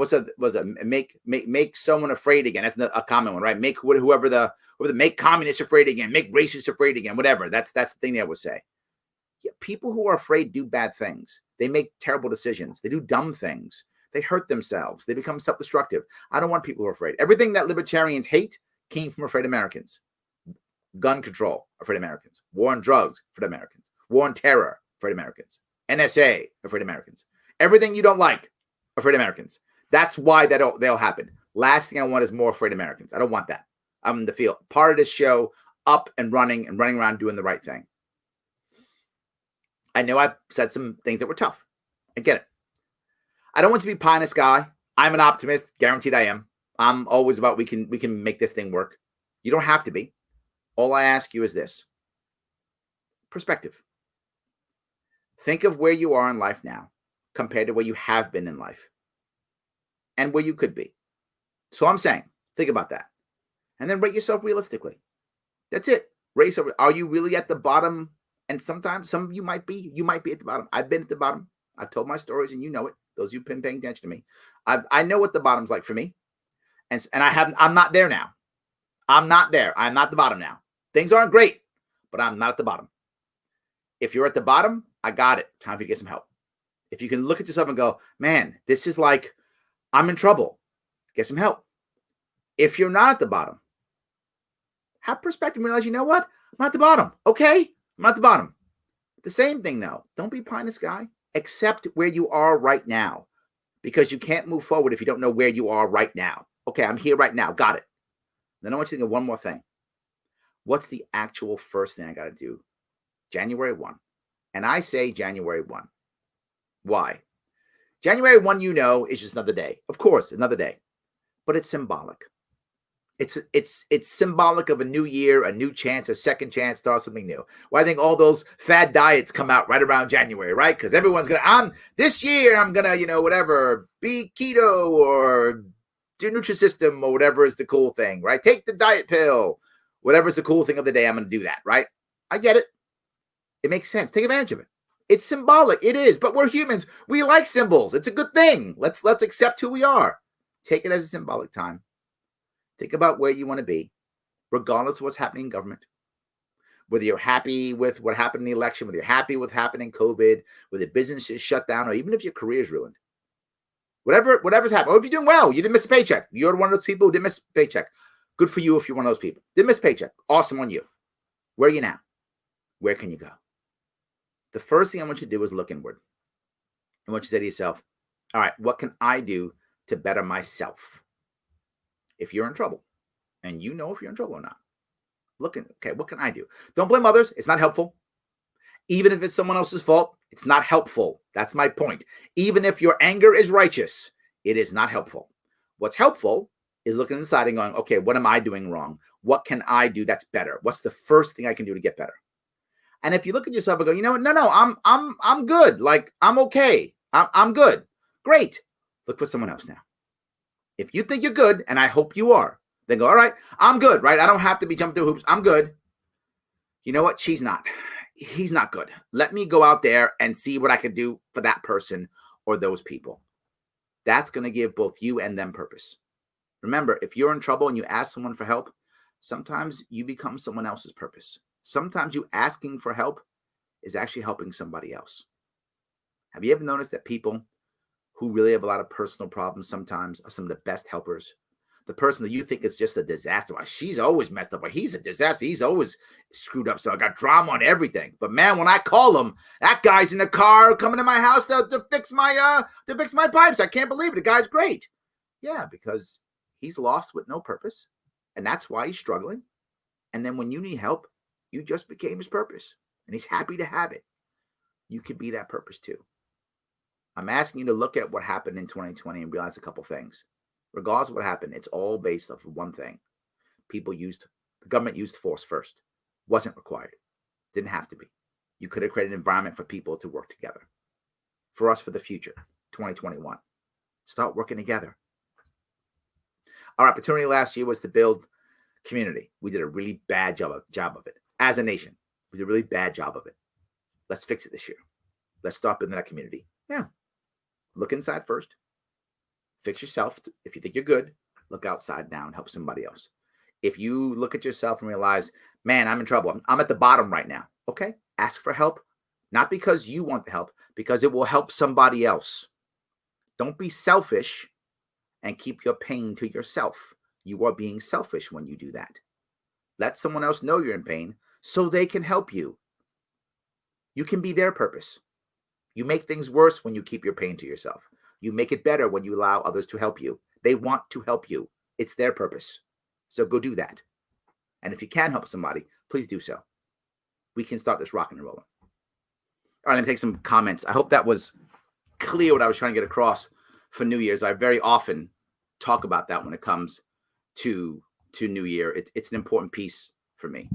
make someone afraid again. That's a common one, right? Make make communists afraid again, make racists afraid again, whatever. That's the thing they would say. Yeah, people who are afraid do bad things. They make terrible decisions. They do dumb things. They hurt themselves. They become self-destructive. I don't want people who are afraid. Everything that libertarians hate came from afraid Americans. Gun control, afraid Americans. War on drugs, afraid Americans. War on terror, afraid Americans. NSA, afraid Americans. Everything you don't like, afraid Americans. That's why they'll happen. Last thing I want is more afraid Americans. I don't want that. I'm the feel part of this show up and running around doing the right thing. I know I said some things that were tough. I get it. I don't want to be pie in the sky. I'm an optimist. Guaranteed I am. I'm always about we can make this thing work. You don't have to be. All I ask you is this. Perspective. Think of where you are in life now compared to where you have been in life and where you could be. So I'm saying, think about that. And then rate yourself realistically. That's it. Rate yourself. Are you really at the bottom? And sometimes some of you might be at the bottom. I've been at the bottom. I've told my stories and you know it. Those of you been paying attention to me, I know what the bottom's like for me, and I'm not there now. I'm not there. I'm not the bottom now. Things aren't great, but I'm not at the bottom. If you're at the bottom, I got it. Time for you to get some help. If you can look at yourself and go, man, this is like, I'm in trouble. Get some help. If you're not at the bottom, have perspective and realize, you know what? I'm at the bottom. Okay? I'm at the bottom. The same thing, though. Don't be pie in the sky. Accept where you are right now, because you can't move forward if you don't know where you are right now. Okay, I'm here right now. Got it. Then I want you to think of one more thing. What's the actual first thing I got to do? January 1. And I say January 1. Why? January 1, is just another day. Of course, another day. But it's symbolic. It's symbolic of a new year, a new chance, a second chance, start something new. Well, I think all those fad diets come out right around January, right? Because everyone's this year I'm gonna, whatever, be keto or do Nutrisystem or whatever is the cool thing, right? Take the diet pill, whatever's the cool thing of the day, I'm gonna do that, right? I get it. It makes sense. Take advantage of it. It's symbolic. It is, but we're humans. We like symbols. It's a good thing. Let's accept who we are. Take it as a symbolic time. Think about where you want to be, regardless of what's happening in government. Whether you're happy with what happened in the election, whether you're happy with happening in COVID, whether business is shut down, or even if your career is ruined. Whatever's happened. Or if you're doing well, you didn't miss a paycheck. You're one of those people who didn't miss a paycheck. Good for you if you're one of those people. Didn't miss a paycheck. Awesome on you. Where are you now? Where can you go? The first thing I want you to do is look inward. I want you to say to yourself, all right, what can I do to better myself? If you're in trouble, and you know if you're in trouble or not, okay, what can I do? Don't blame others. It's not helpful. Even if it's someone else's fault, it's not helpful. That's my point. Even if your anger is righteous, it is not helpful. What's helpful is looking inside and going, okay, what am I doing wrong? What can I do that's better? What's the first thing I can do to get better? And if you look at yourself and go, you know what? No, I'm good. Like, I'm okay. I'm good. Great. Look for someone else now. If you think you're good, and I hope you are, then go, all right, I'm good, right? I don't have to be jumping through hoops. I'm good. You know what? She's not. He's not good. Let me go out there and see what I can do for that person or those people. That's going to give both you and them purpose. Remember, if you're in trouble and you ask someone for help, sometimes you become someone else's purpose. Sometimes you asking for help is actually helping somebody else. Have you ever noticed that people who really have a lot of personal problems sometimes are some of the best helpers? The person that you think is just a disaster. Well, she's always messed up. Well, he's a disaster. He's always screwed up. So I got drama on everything. But man, when I call him, that guy's in the car coming to my house to fix my pipes. I can't believe it. The guy's great. Yeah, because he's lost with no purpose. And that's why he's struggling. And then when you need help, you just became his purpose. And he's happy to have it. You could be that purpose too. I'm asking you to look at what happened in 2020 and realize a couple things. Regardless of what happened, it's all based off of one thing. The government used force first. Wasn't required. Didn't have to be. You could have created an environment for people to work together. For us, for the future, 2021. Start working together. Our opportunity last year was to build community. We did a really bad job of it. As a nation, we did a really bad job of it. Let's fix it this year. Let's start building that community. Yeah. Look inside first. Fix yourself. If you think you're good, look outside now and help somebody else. If you look at yourself and realize, man, I'm in trouble. I'm at the bottom right now. Okay. Ask for help. Not because you want the help, because it will help somebody else. Don't be selfish and keep your pain to yourself. You are being selfish when you do that. Let someone else know you're in pain so they can help you. You can be their purpose. You make things worse when you keep your pain to yourself. You make it better when you allow others to help you. They want to help you. It's their purpose. So go do that. And if you can help somebody, please do so. We can start this rocking and rolling. All right, let me take some comments. I hope that was clear what I was trying to get across for New Year's. I very often talk about that when it comes to New Year. It's an important piece for me.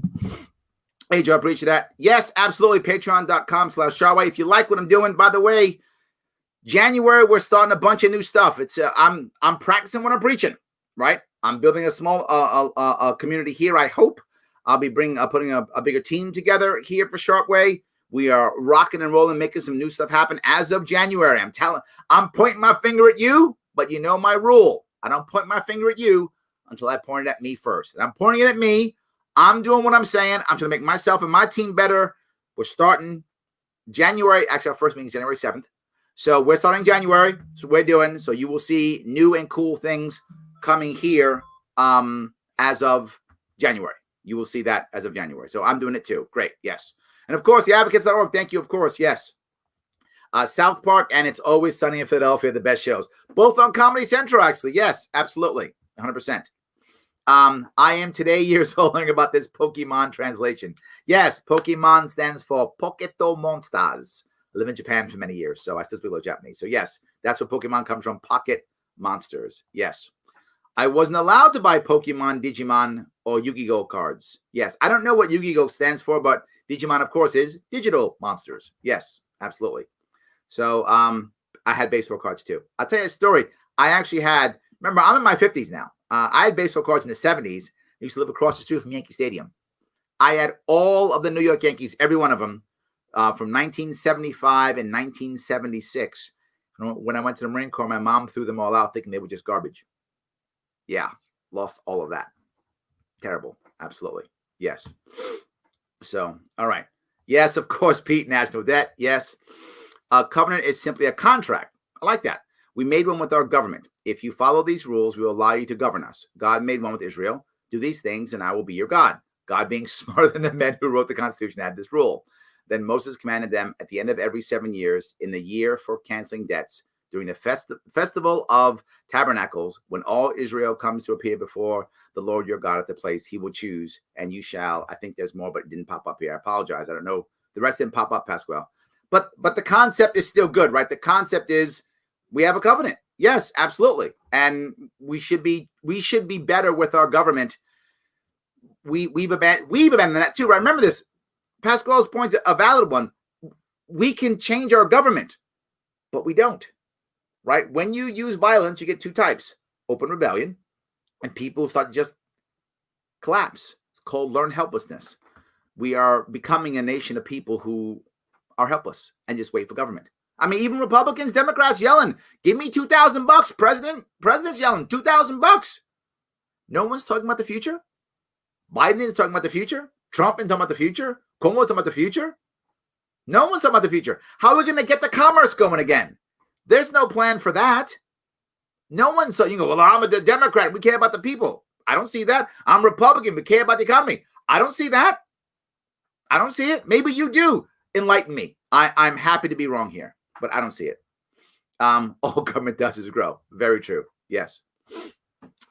Hey, Joe, I appreciate that. Yes, absolutely. Patreon.com/Sharpe Way. If you like what I'm doing, by the way, January, we're starting a bunch of new stuff. It's I'm practicing what I'm preaching, right? I'm building a small community here. I hope I'll be putting a bigger team together here for Sharpe Way. We are rocking and rolling, making some new stuff happen as of January. I'm pointing my finger at you, but you know my rule. I don't point my finger at you until I point it at me first. And I'm pointing it at me. I'm doing what I'm saying. I'm trying to make myself and my team better. We're starting January. Actually, our first meeting is January 7th. So we're starting January. So we're doing. So you will see new and cool things coming here as of January. You will see that as of January. So I'm doing it too. Great. Yes. And of course, theadvocates.org. Thank you. Of course. Yes. South Park and It's Always Sunny in Philadelphia, the best shows. Both on Comedy Central, actually. Yes, absolutely. 100%. I am today years old learning about this Pokemon translation. Yes, Pokemon stands for Poketo Monsters. I lived in Japan for many years, so I still speak a little Japanese. So yes, that's where Pokemon comes from, pocket monsters. Yes. I wasn't allowed to buy Pokemon, Digimon, or Yu-Gi-Oh cards. Yes, I don't know what Yu-Gi-Oh stands for, but Digimon, of course, is digital monsters. Yes, absolutely. So I had baseball cards too. I'll tell you a story. I actually had, remember, I'm in my 50s now. I had baseball cards in the 70s. I used to live across the street from Yankee Stadium. I had all of the New York Yankees, every one of them, from 1975 and 1976. When I went to the Marine Corps, my mom threw them all out thinking they were just garbage. Yeah, lost all of that. Terrible. Absolutely. Yes. So, all right. Yes, of course, Pete, national debt. Yes. A covenant is simply a contract. I like that. We made one with our government. If you follow these rules, we will allow you to govern us. God made one with Israel. Do these things, and I will be your God. God, being smarter than the men who wrote the Constitution, had this rule. Then Moses commanded them at the end of every 7 years, in the year for canceling debts, during the festival of tabernacles, when all Israel comes to appear before the Lord your God at the place he will choose, and you shall. I think there's more, but it didn't pop up here. I apologize. I don't know. The rest didn't pop up, Pasquale. But the concept is still good, right? The concept is we have a covenant. Yes, absolutely. And we should be better with our government. We've abandoned that too, right? Remember this. Pasquale's point's a valid one. We can change our government, but we don't. Right? When you use violence, you get two types: open rebellion, and people start to just collapse. It's called learned helplessness. We are becoming a nation of people who are helpless and just wait for government. I mean, even Republicans, Democrats yelling, "Give me $2,000, President." President's yelling, $2,000. No one's talking about the future. Biden is talking about the future. Trump is talking about the future. Cuomo's talking about the future. No one's talking about the future. How are we going to get the commerce going again? There's no plan for that. No one. So you go, well, I'm a Democrat. We care about the people. I don't see that. I'm Republican. We care about the economy. I don't see that. I don't see it. Maybe you do. Enlighten me. I'm happy to be wrong here, but I don't see it. All government does is grow. Very true. Yes.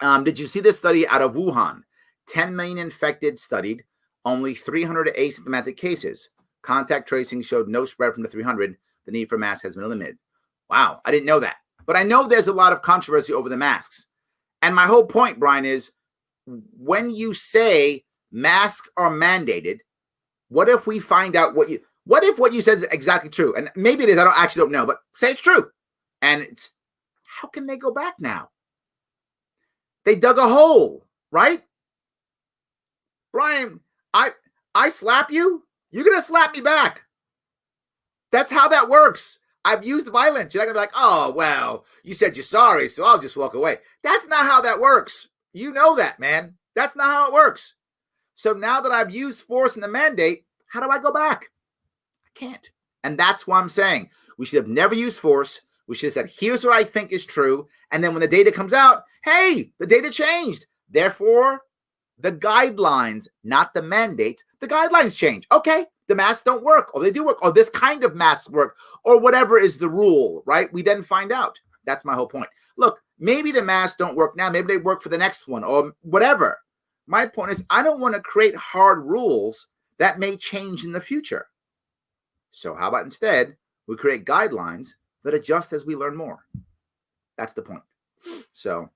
Did you see this study out of Wuhan? 10 million infected studied, only 300 asymptomatic cases. Contact tracing showed no spread from the 300. The need for masks has been eliminated. Wow, I didn't know that. But I know there's a lot of controversy over the masks. And my whole point, Brian, is when you say masks are mandated, what if we find out what if what you said is exactly true? And maybe it is, I actually don't know, but say it's true. And how can they go back now? They dug a hole, right? Brian, I slap you, you're going to slap me back. That's how that works. I've used violence. You're not going to be like, oh, well, you said you're sorry, so I'll just walk away. That's not how that works. You know that, man. That's not how it works. So now that I've used force in the mandate, how do I go back? I can't. And that's why I'm saying we should have never used force. We should have said, here's what I think is true. And then when the data comes out, hey, the data changed. Therefore, the guidelines, not the mandate, the guidelines change. Okay. The masks don't work, or they do work, or this kind of masks work, or whatever is the rule, right? We then find out. That's my whole point. Look, maybe the masks don't work now. Maybe they work for the next one, or whatever. My point is, I don't want to create hard rules that may change in the future. So how about instead, we create guidelines that adjust as we learn more? That's the point. So,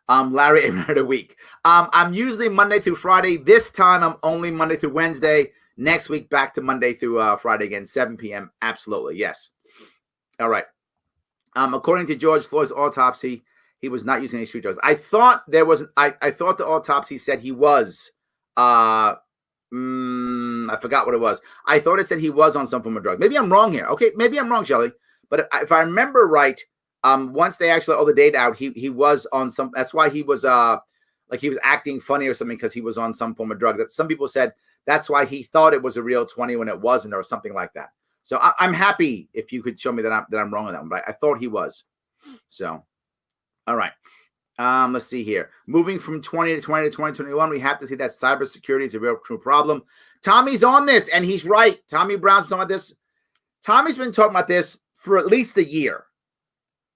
Larry, a week. I'm usually Monday through Friday. This time, I'm only Monday through Wednesday. Next week, back to Monday through Friday again, 7 p.m. Absolutely, yes. All right. According to George Floyd's autopsy, he was not using any street drugs. I thought there was. I thought the autopsy said he was I forgot what it was. I thought it said he was on some form of drug. Maybe I'm wrong here. Okay, maybe I'm wrong, Shelley. But if I remember right, once they actually let all the data out, he was on some. That's why he was like he was acting funny or something, because he was on some form of drug. That some people said that's why he thought it was a real 20 when it wasn't, or something like that. So I'm happy if you could show me that I'm wrong on that one. But I thought he was. So, all right. Let's see here. Moving from 2020 to 2021, we have to see that cybersecurity is a real true problem. Tommy's on this, and he's right. Tommy Brown's talking about this. Tommy's been talking about this for at least a year,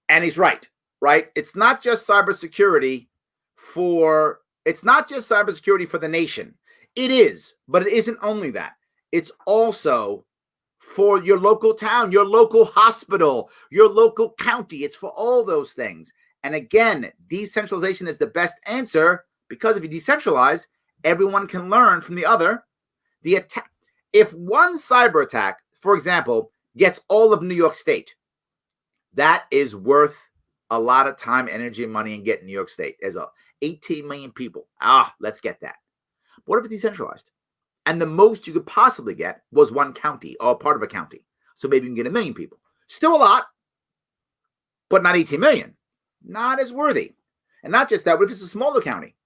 and he's right. Right? It's not just cybersecurity for the nation. It is, but it isn't only that. It's also for your local town, your local hospital, your local county. It's for all those things. And again, decentralization is the best answer, because if you decentralize, everyone can learn from the other. The attack, if one cyber attack, for example, gets all of New York State, that is worth a lot of time, energy, and money in getting New York State. There's 18 million people. Let's get that. What if it's decentralized? And the most you could possibly get was one county or part of a county. So maybe you can get 1 million people. Still a lot, but not 18 million. Not as worthy. And not just that, what if it's a smaller county?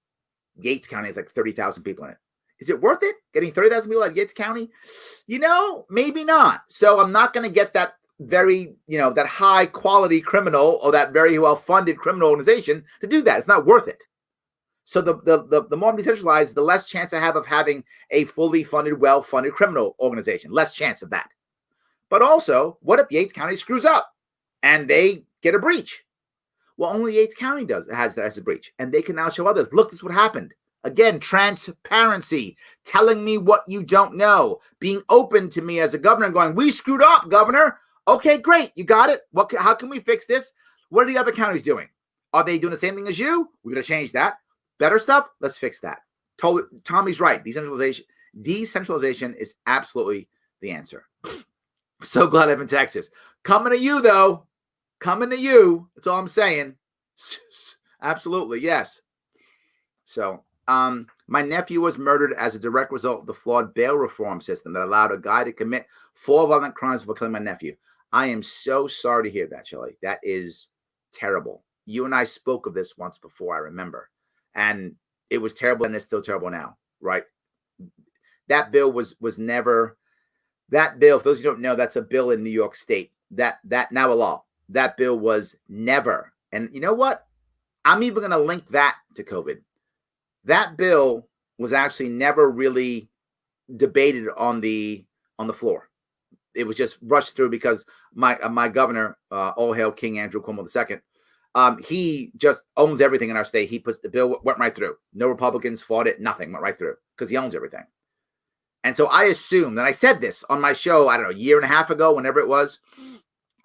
Yates County has like 30,000 people in it. Is it worth it? Getting 30,000 people at Yates County? Maybe not. So I'm not going to get that very, that high quality criminal or that very well-funded criminal organization to do that. It's not worth it. So the more I'm decentralized, the less chance I have of having a fully funded, well-funded criminal organization. Less chance of that. But also, what if Yates County screws up and they get a breach? Well, only Yates County has a breach, and they can now show others. Look, this is what happened. Again, transparency, telling me what you don't know, being open to me as a governor, going, "We screwed up, governor." Okay, great, you got it. How can we fix this? What are the other counties doing? Are they doing the same thing as you? We're going to change that. Better stuff. Let's fix that. Tommy's right. Decentralization is absolutely the answer. So glad I'm in Texas. Coming to you, though. Coming to you. That's all I'm saying. Absolutely. Yes. So, my nephew was murdered as a direct result of the flawed bail reform system that allowed a guy to commit 4 violent crimes for killing my nephew. I am so sorry to hear that, Shelley. That is terrible. You and I spoke of this once before, I remember. And it was terrible, and it's still terrible now, right? That bill was never, that bill, for those who don't know, that's a bill in New York State. That now a law. That bill was never, and you know what? I'm even going to link that to COVID. That bill was actually never really debated on the floor. It was just rushed through because my governor, all hail King Andrew Cuomo II, he just owns everything in our state. The bill went right through. No Republicans fought it. Nothing went right through because he owns everything. And so I assume that I said this on my show, I don't know, a year and a half ago, whenever it was.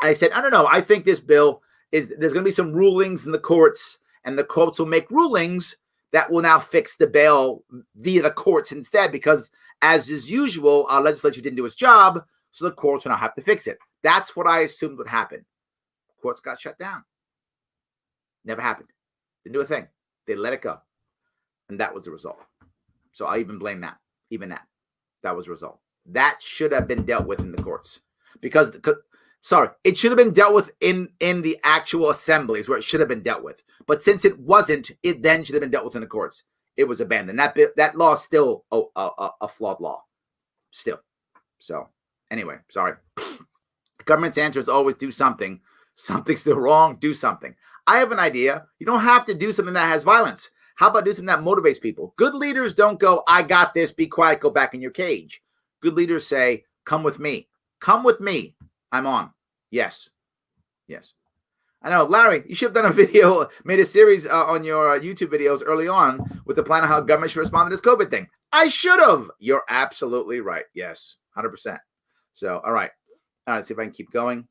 I said, I don't know. I think this bill there's going to be some rulings in the courts, and the courts will make rulings that will now fix the bail via the courts instead, because as is usual, our legislature didn't do its job, so the courts will now have to fix it. That's what I assumed would happen. Courts got shut down. Never happened. Didn't do a thing. They let it go. And that was the result. So I even blame that. Even that. That was the result. That should have been dealt with in the courts. It should have been dealt with in the actual assemblies where it should have been dealt with. But since it wasn't, it then should have been dealt with in the courts. It was abandoned. That law is still a flawed law. Still. So anyway, sorry. Government's answer is always do something. Something's still wrong, do something. I have an idea. You don't have to do something that has violence. How about do something that motivates people? Good leaders don't go, I got this, be quiet, go back in your cage. Good leaders say, come with me. Come with me. I'm on. Yes. Yes. I know, Larry, you should have done a video, made a series on your YouTube videos early on with the plan of how government should respond to this COVID thing. I should have. You're absolutely right. Yes, 100%. So, all right. Let's see if I can keep going.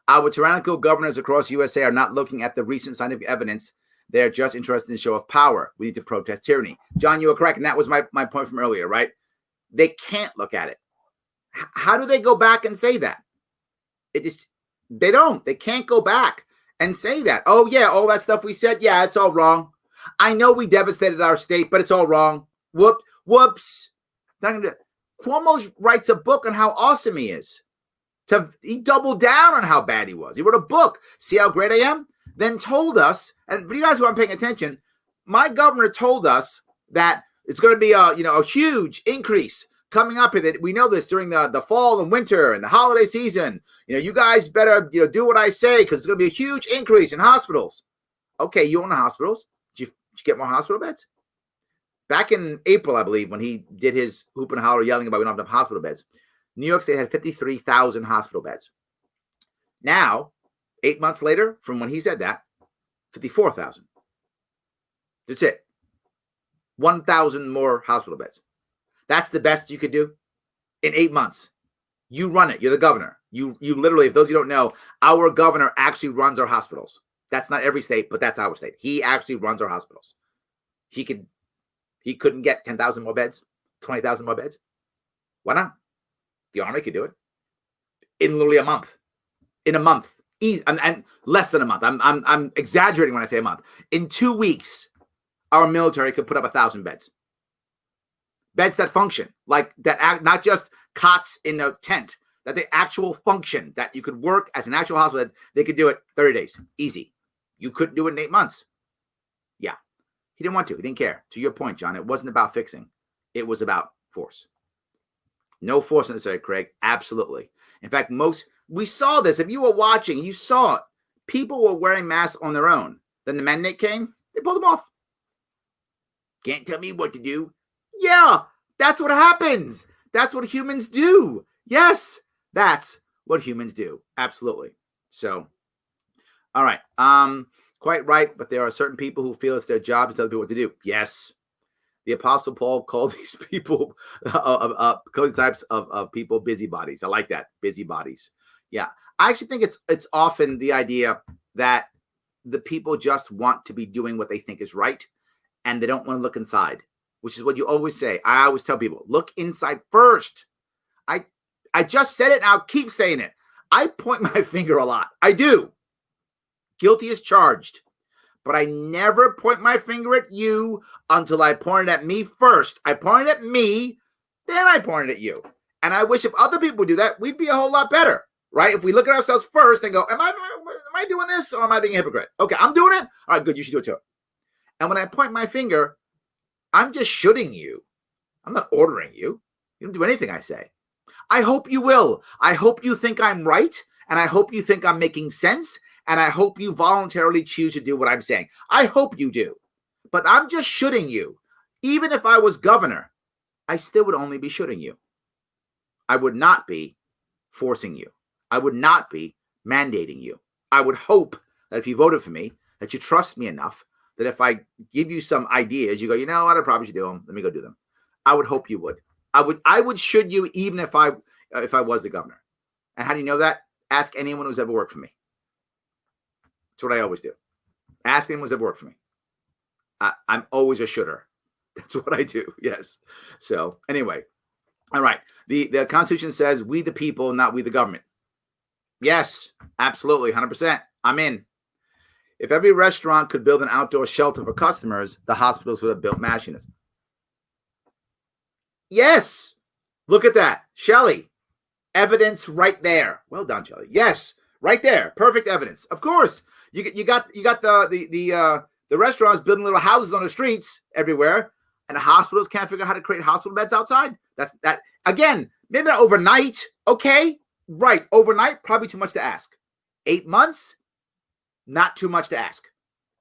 Our tyrannical governors across USA are not looking at the recent scientific evidence. They're just interested in show of power. We need to protest tyranny. John, you were correct. And that was my point from earlier, right? They can't look at it. How do they go back and say that? They don't. They can't go back and say that. Oh, yeah, all that stuff we said, yeah, it's all wrong. I know we devastated our state, but it's all wrong. Whoop. Whoops. Not gonna do it. Cuomo writes a book on how awesome he is. He doubled down on how bad he was. He wrote a book, See How Great I Am? Then told us, and for you guys who aren't paying attention, my governor told us that it's going to be a huge increase coming up. That we know this during the fall and winter and the holiday season. You guys better do what I say because it's going to be a huge increase in hospitals. Okay, you own the hospitals. Did you get more hospital beds? Back in April, I believe, when he did his hoop and holler yelling about we don't have enough hospital beds, New York State had 53,000 hospital beds. Now, 8 months later, from when he said that, 54,000. That's it. 1,000 more hospital beds. That's the best you could do in 8 months. You run it. You're the governor. You literally, if those of you don't know, our governor actually runs our hospitals. That's not every state, but that's our state. He actually runs our hospitals. He couldn't get 10,000 more beds, 20,000 more beds. Why not? The Army could do it in literally a month. In a month, and less than a month. I'm exaggerating when I say a month. In 2 weeks, our military could put up 1,000 beds. Beds that function, like that, not just cots in a tent, that the actual function, that you could work as an actual hospital. They could do it 30 days, easy. You couldn't do it in 8 months. Yeah. He didn't want to. He didn't care. To your point, John, it wasn't about fixing. It was about force. No force necessary, Craig. Absolutely. In fact, we saw this. If you were watching, you saw it. People were wearing masks on their own. Then the mandate came. They pulled them off. Can't tell me what to do. Yeah, that's what happens. That's what humans do. Yes, that's what humans do. Absolutely. So, all right. Quite right, but there are certain people who feel it's their job to tell people what to do. Yes. The Apostle Paul called these people, these types of people, busybodies. I like that, busybodies. Yeah. I actually think it's often the idea that the people just want to be doing what they think is right, and they don't want to look inside, which is what you always say. I always tell people, look inside first. I just said it, and I'll keep saying it. I point my finger a lot. I do. Guilty as charged. But I never point my finger at you until I pointed at me first. I pointed at me, then I pointed at you. And I wish if other people would do that, we'd be a whole lot better, right? If we look at ourselves first and go, am I doing this or am I being a hypocrite? Okay, I'm doing it. All right, good. You should do it too. And when I point my finger, I'm just shooting you. I'm not ordering you. You don't do anything I say. I hope you will. I hope you think I'm right. And I hope you think I'm making sense. And I hope you voluntarily choose to do what I'm saying. I hope you do. But I'm just shooting you. Even if I was governor, I still would only be shooting you. I would not be forcing you. I would not be mandating you. I would hope that if you voted for me, that you trust me enough that if I give you some ideas, you go, you know what, I probably should do them. Let me go do them. I would hope you would. I would should you even if I was the governor. And how do you know that? Ask anyone who's ever worked for me. That's what I always do. Ask anyone who's ever worked for me. I'm always a shooter. That's what I do. Yes. So anyway, all right. The Constitution says we the people, not we the government. Yes, absolutely. 100%. I'm in. If every restaurant could build an outdoor shelter for customers, the hospitals would have built mass units. Yes. Look at that. Shelley. Evidence right there. Well done, Shelley. Yes. Right there. Perfect evidence. Of course. You got the restaurants building little houses on the streets everywhere, and the hospitals can't figure out how to create hospital beds outside. That's that. Again, maybe not overnight. Okay. Right. Overnight, probably too much to ask. 8 months, not too much to ask.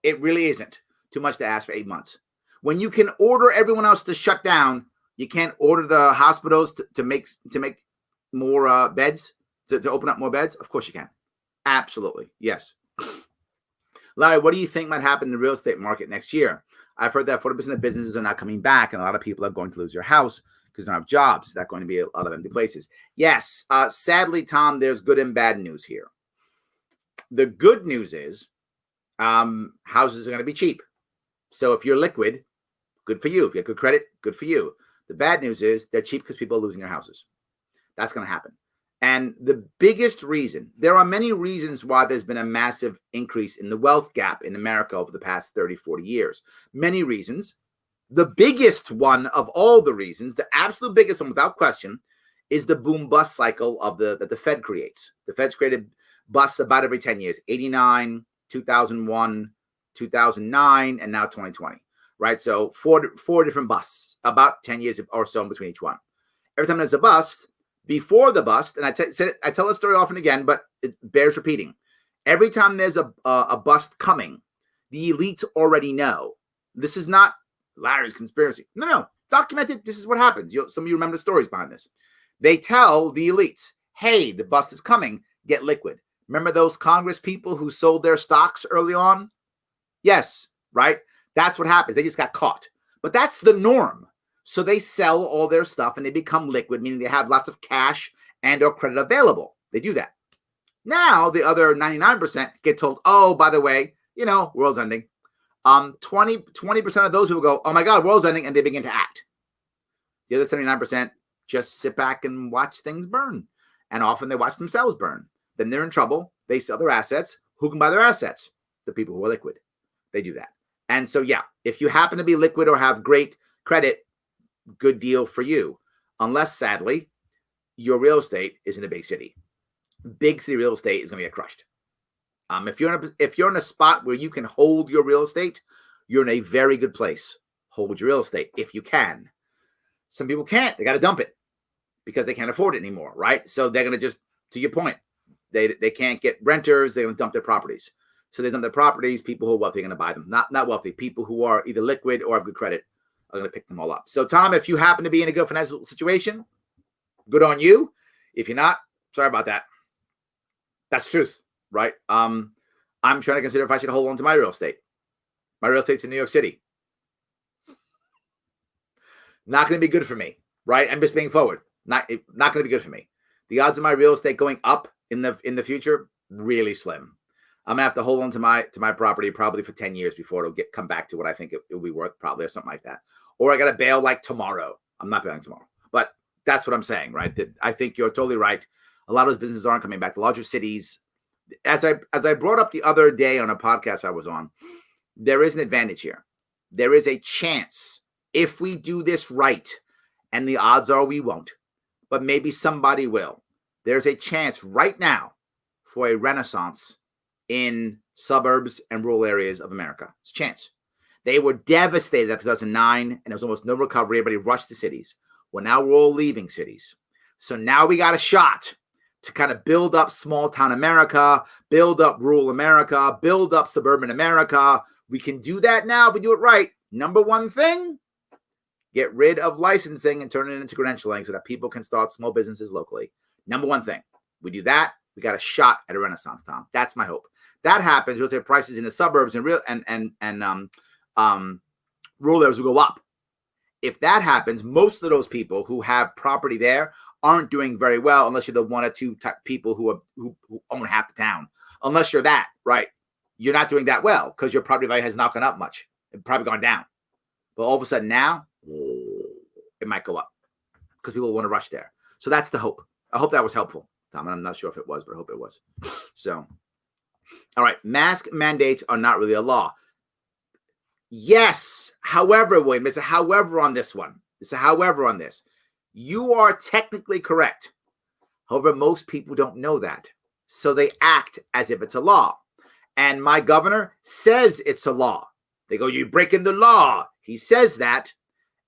It really isn't too much to ask for 8 months. When you can order everyone else to shut down, you can't order the hospitals to make more beds, to open up more beds. Of course you can. Absolutely. Yes. Larry, what do you think might happen in the real estate market next year? I've heard that 40% of businesses are not coming back, and a lot of people are going to lose their house because they don't have jobs. That's going to be a lot of empty places. Yes. Sadly, Tom, there's good and bad news here. The good news is houses are going to be cheap. So if you're liquid, good for you. If you have good credit, good for you. The bad news is they're cheap because people are losing their houses. That's going to happen. And the biggest reason, there are many reasons why there's been a massive increase in the wealth gap in America over the past 30, 40 years. Many reasons. The biggest one of all the reasons, the absolute biggest one without question, is the boom bust cycle that the Fed creates. The Fed's created busts about every 10 years, 89, 2001, 2009, and now 2020, right? So four different busts, about 10 years or so in between each one. Every time there's a bust, before the bust, and I tell the story often again, but it bears repeating. Every time there's a bust coming, the elites already know. This is not Larry's conspiracy. No. Documented, this is what happens. Some of you remember the stories behind this. They tell the elites, hey, the bust is coming, get liquid. Remember those Congress people who sold their stocks early on? Yes, right? That's what happens. They just got caught. But that's the norm. So they sell all their stuff and they become liquid, meaning they have lots of cash and or credit available. They do that. Now the other 99% get told, oh, by the way, world's ending. 20% of those people go, oh my God, world's ending, and they begin to act. The other 79% just sit back and watch things burn. And often they watch themselves burn. Then they're in trouble. They sell their assets. Who can buy their assets? The people who are liquid. They do that. And so, yeah, if you happen to be liquid or have great credit, good deal for you. Unless, sadly, your real estate is in a big city. Big city real estate is going to get crushed. If you're in a spot where you can hold your real estate, you're in a very good place. Hold your real estate if you can. Some people can't. They got to dump it because they can't afford it anymore, right? So they're going to just, to your point, they can't get renters. They're going to dump their properties. So they dump their properties. People who are wealthy are going to buy them. Not wealthy. People who are either liquid or have good credit are going to pick them all up. So, Tom, if you happen to be in a good financial situation, good on you. If you're not, sorry about that. That's the truth, right? I'm trying to consider if I should hold on to my real estate. My real estate's in New York City. Not going to be good for me, right? I'm just being forward. Not going to be good for me. The odds of my real estate going up in the future, really slim. I'm gonna have to hold on to my property probably for 10 years before it'll come back to what I think it will be worth, probably, or something like that. Or I got to bail like tomorrow. I'm not bailing tomorrow, but that's what I'm saying, right? I think you're totally right. A lot of those businesses aren't coming back. The larger cities, as I brought up the other day on a podcast I was on, there is an advantage here. There is a chance if we do this right, and the odds are we won't, but maybe somebody will. There's a chance right now for a renaissance in suburbs and rural areas of America. It's a chance. They were devastated after 2009, and there was almost no recovery. Everybody rushed to cities. Well, now we're all leaving cities. So now we got a shot to kind of build up small town America, build up rural America, build up suburban America. We can do that now if we do it right. Number one thing, get rid of licensing and turn it into credentialing so that people can start small businesses locally. Number one thing. We do that, we got a shot at a renaissance, Tom. That's my hope. That happens, real estate prices in the suburbs and rural areas will go up. If that happens, most of those people who have property there aren't doing very well unless you're the one or two type people who own half the town. Unless you're that, right? You're not doing that well because your property value has not gone up much. It's probably gone down. But all of a sudden now, it might go up because people want to rush there. So that's the hope. I hope that was helpful, Tom. I'm not sure if it was, but I hope it was. So, all right. Mask mandates are not really a law. Yes. However, William, there's a however on this one. There's a however on this. You are technically correct. However, most people don't know that. So they act as if it's a law. And my governor says it's a law. They go, you're breaking the law. He says that.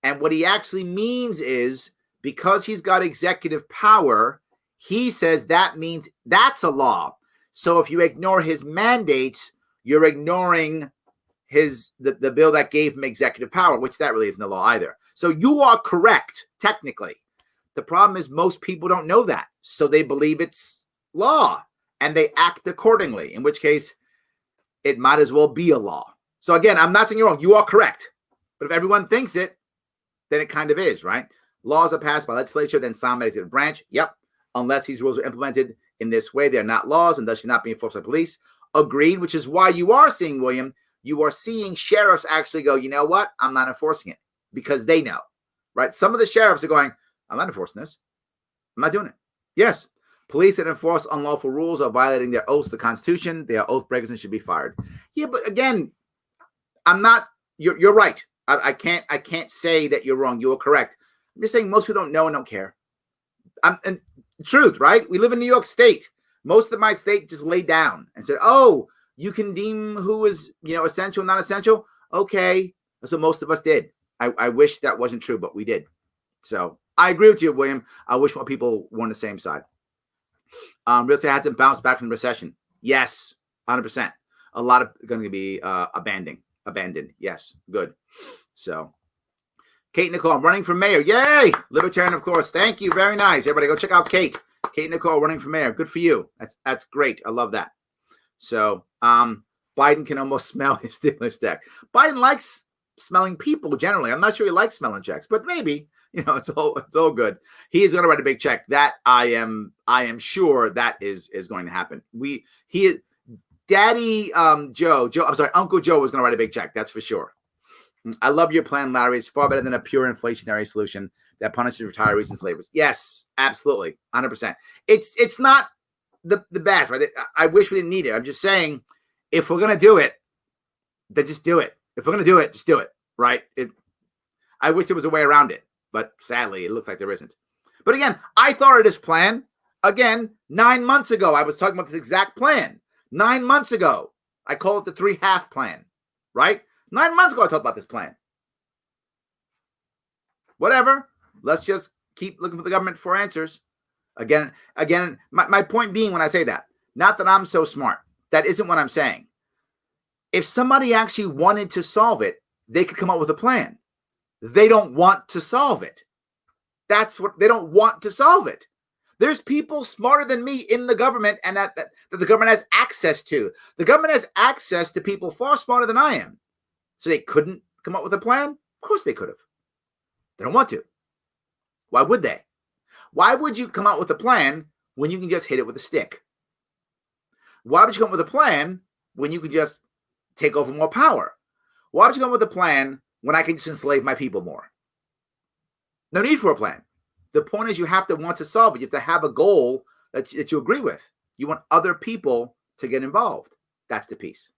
And what he actually means is because he's got executive power, he says that means that's a law. So if you ignore his mandates, you're ignoring the bill that gave him executive power, which that really isn't a law either. So you are correct, technically. The problem is most people don't know that. So they believe it's law and they act accordingly, in which case it might as well be a law. So again, I'm not saying you're wrong. You are correct. But if everyone thinks it, then it kind of is, right? Laws are passed by legislature, then signed by the executive branch. Yep. Unless these rules are implemented in this way, they're not laws and thus should not be enforced by police. Agreed, which is why you are seeing, William, you are seeing sheriffs actually go, you know what? I'm not enforcing it because they know, right? Some of the sheriffs are going, I'm not enforcing this. I'm not doing it. Yes. Police that enforce unlawful rules are violating their oaths to the Constitution. They are oath breakers and should be fired. Yeah, but again, you're right. I can't say that you're wrong. You are correct. I'm just saying most people don't know and don't care. And truth, right? We live in New York State. Most of my state just laid down and said, "Oh, you can deem who is, essential, not essential." Okay, that's what most of us did. I wish that wasn't true, but we did. So I agree with you, William. I wish more people were on the same side. Real estate hasn't bounced back from the recession. Yes, 100%. A lot of going to be abandoned. Yes, good. So, Kate Nicole, I'm running for mayor. Yay! Libertarian, of course. Thank you. Very nice. Everybody go check out Kate. Kate Nicole running for mayor. Good for you. That's great. I love that. So, Biden can almost smell his stimulus check. Biden likes smelling people generally. I'm not sure he likes smelling checks, but maybe, it's all good. He is going to write a big check. That I am sure that is going to happen. Daddy Uncle Joe was going to write a big check. That's for sure. I love your plan, Larry. It's far better than a pure inflationary solution that punishes retirees and slavers. Yes, absolutely. 100%. It's not the best, right? I wish we didn't need it. I'm just saying, if we're going to do it, then just do it. If we're going to do it, just do it, right? I wish there was a way around it, but sadly, it looks like there isn't. But again, I thought of this plan, 9 months ago. I was talking about this exact plan. 9 months ago. I call it the 3-half plan, right? 9 months ago, I talked about this plan. Whatever. Let's just keep looking for the government for answers. Again, my point being when I say that, not that I'm so smart. That isn't what I'm saying. If somebody actually wanted to solve it, they could come up with a plan. They don't want to solve it. That's what they don't want to solve it. There's people smarter than me in the government and that the government has access to. The government has access to people far smarter than I am. So they couldn't come up with a plan? Of course they could have. They don't want to. Why would they? Why would you come out with a plan when you can just hit it with a stick? Why would you come up with a plan when you can just take over more power? Why would you come up with a plan when I can just enslave my people more? No need for a plan. The point is you have to want to solve it. You have to have a goal that you agree with. You want other people to get involved. That's the piece.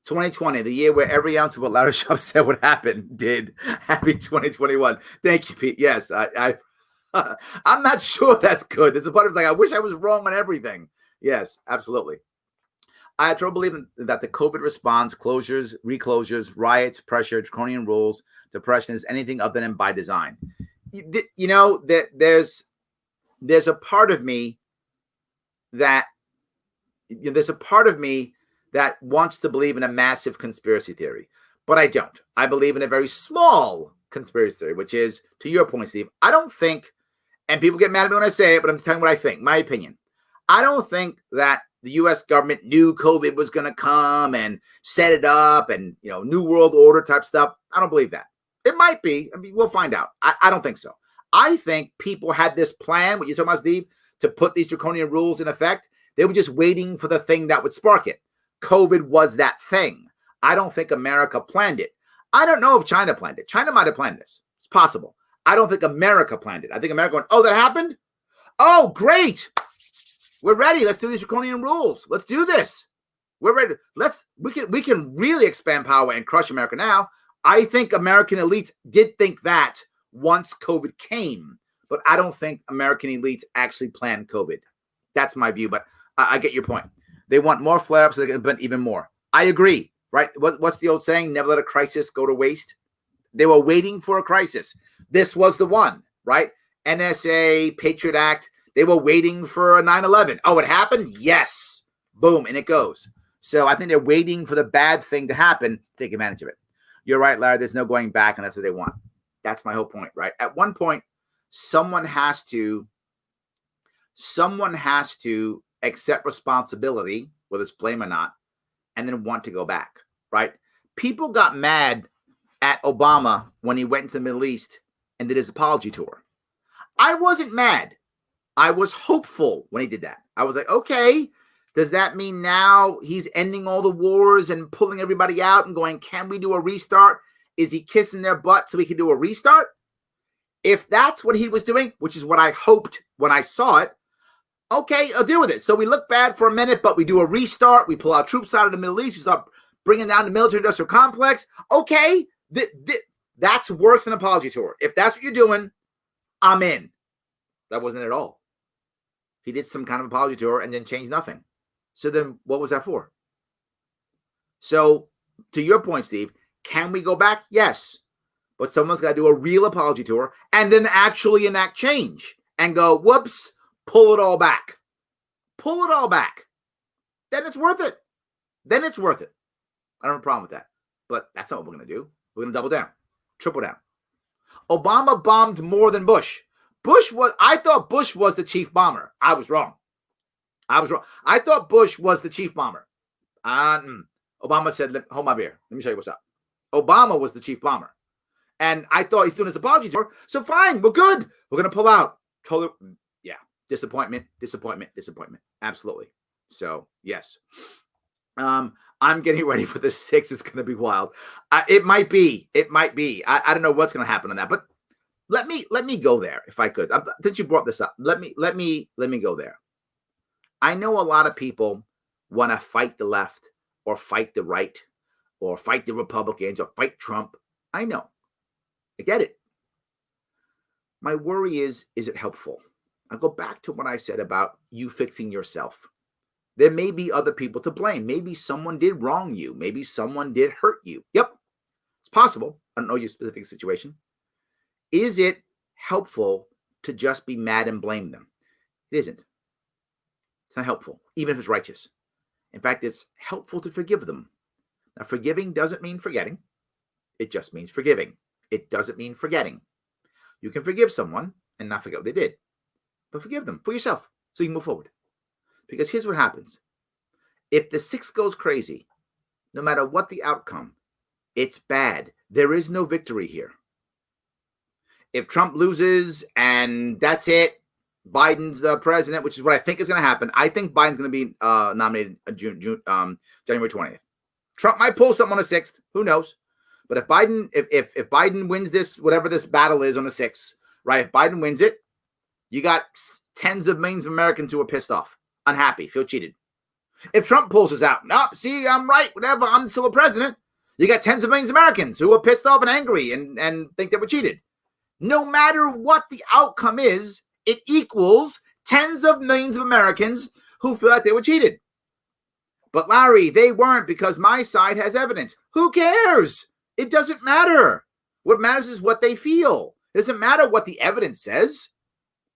2020, the year where every ounce of what Larry Sharpe said would happen did. Happy 2021. Thank you, Pete. Yes, I'm not sure that's good. There's a part of I wish I was wrong on everything. Yes, absolutely. I have trouble believing that the COVID response, closures, reclosures, riots, pressure, draconian rules, depression is anything other than by design. There's a part of me that wants to believe in a massive conspiracy theory, but I don't. I believe in a very small conspiracy theory, which is, to your point, Steve, I don't think, and people get mad at me when I say it, but I'm telling you what I think, my opinion. I don't think that the U.S. government knew COVID was going to come and set it up and, New World Order type stuff. I don't believe that. It might be. I mean, we'll find out. I don't think so. I think people had this plan, what you're talking about, Steve, to put these draconian rules in effect. They were just waiting for the thing that would spark it. COVID was that thing. I don't think America planned it. I don't know if China planned it. China might have planned this. It's possible. I don't think America planned it. I think America went, oh, that happened? Oh, great. We're ready. Let's do these draconian rules. Let's do this. We're ready. We can really expand power and crush America now. I think American elites did think that once COVID came, but I don't think American elites actually planned COVID. That's my view, but I get your point. They want more flare-ups, so they can invent even more. I agree, right? What's the old saying? Never let a crisis go to waste. They were waiting for a crisis. This was the one, right? NSA, Patriot Act. They were waiting for a 9/11. Oh, it happened? Yes. Boom, and it goes. So I think they're waiting for the bad thing to happen, take advantage of it. You're right, Larry. There's no going back, and that's what they want. That's my whole point, right? At one point, someone has to accept responsibility, whether it's blame or not, and then want to go back, right? People got mad at Obama when he went to the Middle East and did his apology tour. I wasn't mad. I was hopeful when he did that. I was like, okay, does that mean now he's ending all the wars and pulling everybody out and going, can we do a restart? Is he kissing their butt so we can do a restart? If that's what he was doing, which is what I hoped when I saw it, okay, I'll deal with it. So we look bad for a minute, but we do a restart. We pull our troops out of the Middle East. We start bringing down the military-industrial complex. Okay, that's worth an apology tour. If that's what you're doing, I'm in. That wasn't it at all. He did some kind of apology tour and then changed nothing. So then what was that for? So to your point, Steve, can we go back? Yes. But someone's got to do a real apology tour and then actually enact change and go, whoops, pull it all back. Pull it all back. Then it's worth it. Then it's worth it. I don't have a problem with that. But that's not what we're going to do. We're going to double down, triple down. Obama bombed more than Bush. I thought Bush was the chief bomber. I was wrong. I thought Bush was the chief bomber. Obama said, hold my beer. Let me show you what's up. Obama was the chief bomber. And I thought he's doing his apology tour. So fine, we're good. We're going to pull out. Yeah. Disappointment. Absolutely. So, yes. I'm getting ready for the 6. It's going to be wild. It might be. I don't know what's going to happen on that. But let me go there if I could. Since you brought this up, let me go there. I know a lot of people want to fight the left or fight the right or fight the Republicans or fight Trump. I know. I get it. My worry is it helpful? I'll go back to what I said about you fixing yourself. There may be other people to blame. Maybe someone did wrong you. Maybe someone did hurt you. Yep, it's possible. I don't know your specific situation. Is it helpful to just be mad and blame them? It isn't. It's not helpful, even if it's righteous. In fact, it's helpful to forgive them. Now, forgiving doesn't mean forgetting. It just means forgiving. It doesn't mean forgetting. You can forgive someone and not forget what they did. But forgive them for yourself so you can move forward. Because here's what happens. If the 6 goes crazy, no matter what the outcome, it's bad. There is no victory here. If Trump loses and that's it, Biden's the president, which is what I think is going to happen. I think Biden's going to be nominated January 20th. Trump might pull something on the 6th. Who knows? But if Biden wins this, whatever this battle is on the 6th, right? If Biden wins it, you got tens of millions of Americans who are pissed off, unhappy, feel cheated. If Trump pulls us out, no, see, I'm right, whatever, I'm still a president. You got tens of millions of Americans who are pissed off and angry and think that we're cheated. No matter what the outcome is, it equals tens of millions of Americans who feel like they were cheated. But Larry, they weren't because my side has evidence. Who cares? It doesn't matter. What matters is what they feel. It doesn't matter what the evidence says.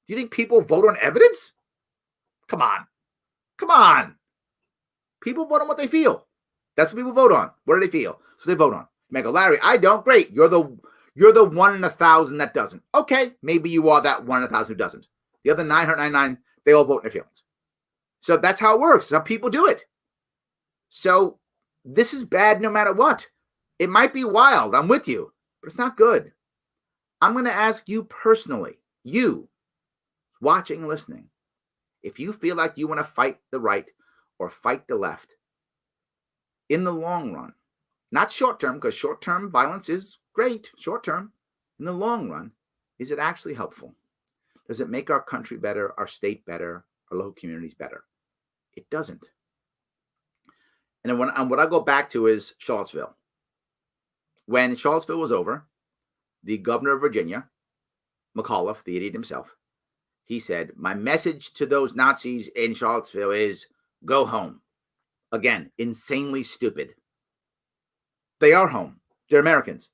Do you think people vote on evidence? Come on. People vote on what they feel. That's what people vote on. What do they feel? So they vote on. You may go, Larry, I don't. Great. You're the 1 in 1,000 that doesn't. Okay, maybe you are that 1 in 1,000 who doesn't. The other 999, they all vote in their feelings. So that's how it works. That's how people do it. So this is bad no matter what. It might be wild. I'm with you, but it's not good. I'm going to ask you personally, you watching and listening, if you feel like you want to fight the right or fight the left in the long run, not short term, because short term violence is great, short term. In the long run, is it actually helpful? Does it make our country better, our state better, our local communities better? It doesn't. And then what I go back to is Charlottesville. When Charlottesville was over, the governor of Virginia, McAuliffe, the idiot himself, he said, my message to those Nazis in Charlottesville is go home. Again, insanely stupid. They are home. They're Americans.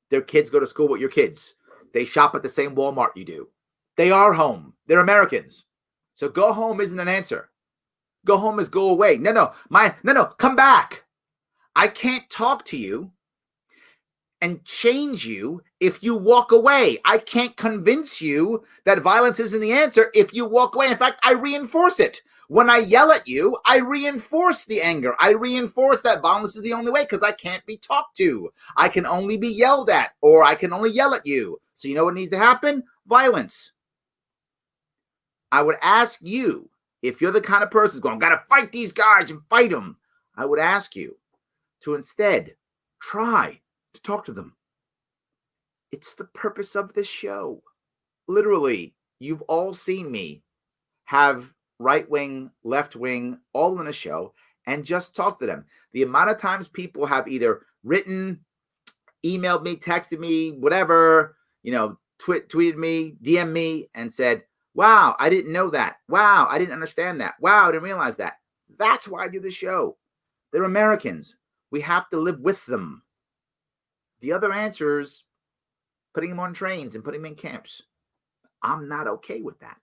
Their kids go to school with your kids. They shop at the same Walmart you do. They are home. They're Americans. So go home isn't an answer. Go home is go away. No, come back. I can't talk to you and change you if you walk away. I can't convince you that violence isn't the answer if you walk away. In fact, I reinforce it. When I yell at you, I reinforce the anger. I reinforce that violence is the only way because I can't be talked to. I can only be yelled at, or I can only yell at you. So you know what needs to happen? Violence. I would ask you, if you're the kind of person who's going, gotta fight these guys and fight them, I would ask you to instead try to talk to them. It's the purpose of this show. Literally, you've all seen me have right wing, left wing, all in a show, and just talk to them. The amount of times people have either written, emailed me, texted me, whatever, tweeted me, DM me, and said, wow, I didn't know that. Wow, I didn't understand that. Wow, I didn't realize that. That's why I do the show. They're Americans. We have to live with them. The other answers, putting them on trains and putting them in camps. I'm not okay with that.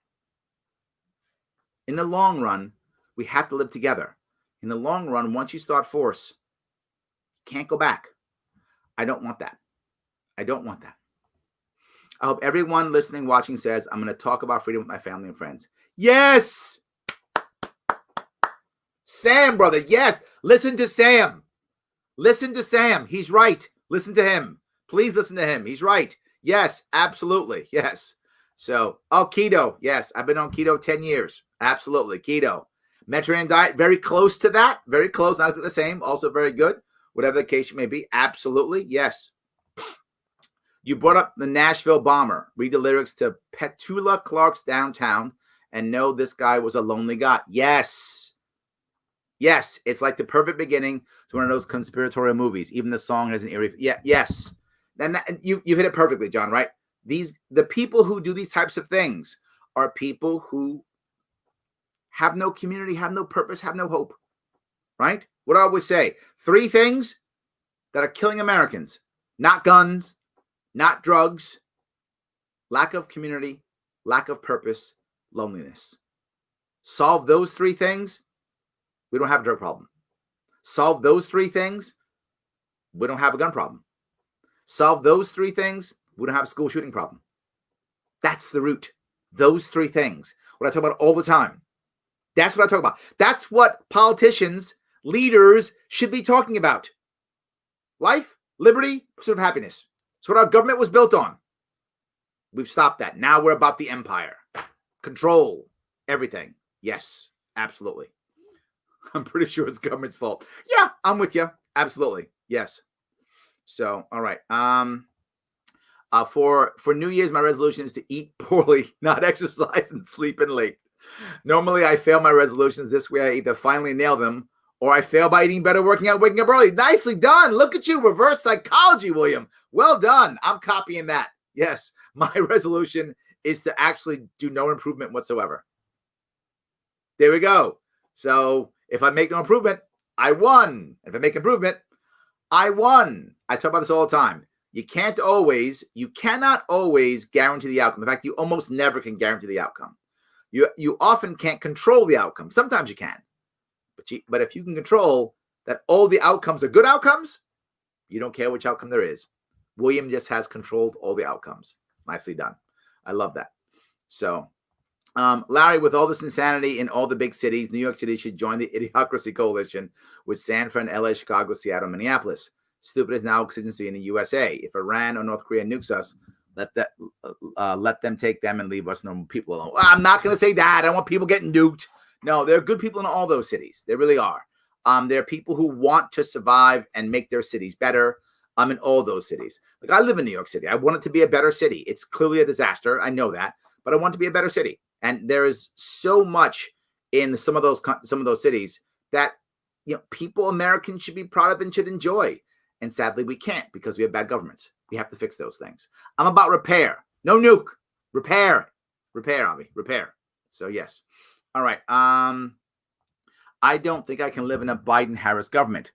In the long run, we have to live together. In the long run, once you start force, you can't go back. I don't want that. I don't want that. I hope everyone listening, watching says, I'm going to talk about freedom with my family and friends. Yes! Sam, brother, yes. Listen to Sam. Listen to Sam. He's right. Listen to him. Please listen to him. He's right. Yes, absolutely. Yes. So, keto. Yes, I've been on keto 10 years. Absolutely. Keto. Mediterranean diet, very close to that. Very close. Not the same. Also very good. Whatever the case may be. Absolutely. Yes. You brought up the Nashville bomber. Read the lyrics to Petula Clark's Downtown and know this guy was a lonely guy. Yes. Yes. It's like the perfect beginning to one of those conspiratorial movies. Even the song has an eerie. Yeah. Yes. Then you hit it perfectly, John, right? The people who do these types of things are people who have no community, have no purpose, have no hope, right? What do I always say? 3 things that are killing Americans: not guns, not drugs, lack of community, lack of purpose, loneliness. Solve those 3 things, we don't have a drug problem. Solve those 3 things, we don't have a gun problem. Solve those 3 things, we don't have a school shooting problem. That's the root. Those 3 things. What I talk about all the time. That's what I talk about. That's what politicians, leaders should be talking about. Life, liberty, pursuit of happiness. It's what our government was built on. We've stopped that. Now we're about the empire. Control everything. Yes, absolutely. I'm pretty sure it's government's fault. Yeah, I'm with you. Absolutely. Yes. So, all right. For New Year's, my resolution is to eat poorly, not exercise, and sleep in late. Normally, I fail my resolutions. This way, I either finally nail them or I fail by eating better, working out, waking up early. Nicely done. Look at you. Reverse psychology, William. Well done. I'm copying that. Yes. My resolution is to actually do no improvement whatsoever. There we go. So if I make no improvement, I won. If I make improvement, I won. I talk about this all the time. You cannot always guarantee the outcome. In fact, you almost never can guarantee the outcome. You often can't control the outcome. Sometimes you can. But if you can control that all the outcomes are good outcomes, you don't care which outcome there is. William just has controlled all the outcomes. Nicely done. I love that. So, Larry, with all this insanity in all the big cities, New York City should join the Idiocracy Coalition with San Fran, LA, Chicago, Seattle, Minneapolis. Stupid is now exigency in the USA. If Iran or North Korea nukes us, let them take them and leave us normal people alone. Well, I'm not going to say that. I don't want people getting nuked. No, there are good people in all those cities. There really are. There are people who want to survive and make their cities better. In all those cities. Like, I live in New York City. I want it to be a better city. It's clearly a disaster. I know that, but I want it to be a better city. And there is so much in some of those cities that Americans should be proud of and should enjoy. And sadly, we can't because we have bad governments. We have to fix those things. I'm about repair. No nuke. Repair, Avi. Repair. So yes. All right. I don't think I can live in a Biden-Harris government.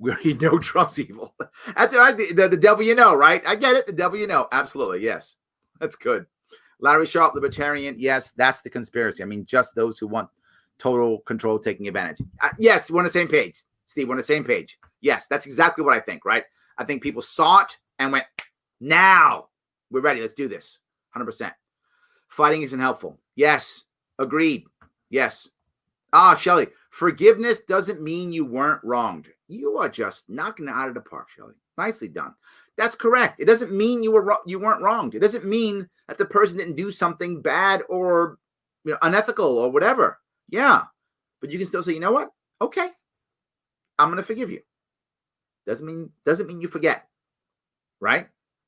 We already know Trump's evil. That's all right. The devil you know, right? I get it. The devil you know. Absolutely. Yes. That's good. Larry Sharpe, libertarian. Yes, that's the conspiracy. I mean, just those who want total control, taking advantage. Yes, we're on the same page. Steve, we're on the same page. Yes, that's exactly what I think, right? I think people saw it and went, now we're ready. Let's do this. 100%. Fighting isn't helpful. Yes. Agreed. Yes. Shelley, forgiveness doesn't mean you weren't wronged. You are just knocking it out of the park, Shelley. Nicely done. That's correct. It doesn't mean you weren't wronged. It doesn't mean that the person didn't do something bad or unethical or whatever. Yeah. But you can still say, you know what? Okay. I'm going to forgive you. Doesn't mean you forget. Right?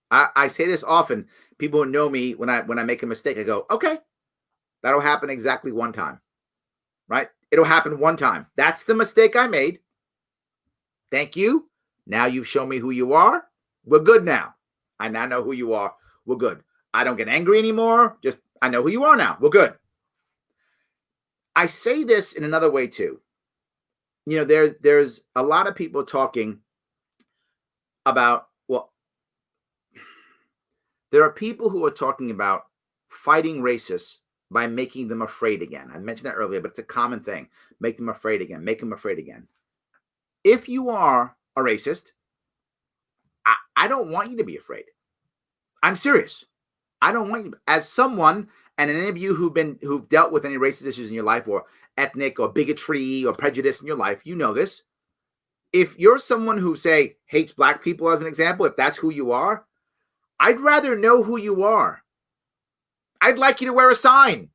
I say this often. People who know me, when I make a mistake, I go, okay, that'll happen exactly one time. Right? It'll happen one time. That's the mistake I made. Thank you. Now you've shown me who you are. We're good now. I now know who you are. We're good. I don't get angry anymore. Just, I know who you are now. We're good. I say this in another way too. You know, there's a lot of people talking about, well, there are people who are talking about fighting racists by making them afraid again. I mentioned that earlier, but it's a common thing. Make them afraid again. Make them afraid again. If you are a racist, I don't want you to be afraid. I'm serious. I don't want you, as someone, and any of you who've dealt with any racist issues in your life, or ethnic or bigotry or prejudice in your life, you know this. If you're someone who, say, hates black people, as an example, if that's who you are, I'd rather know who you are. I'd like you to wear a sign,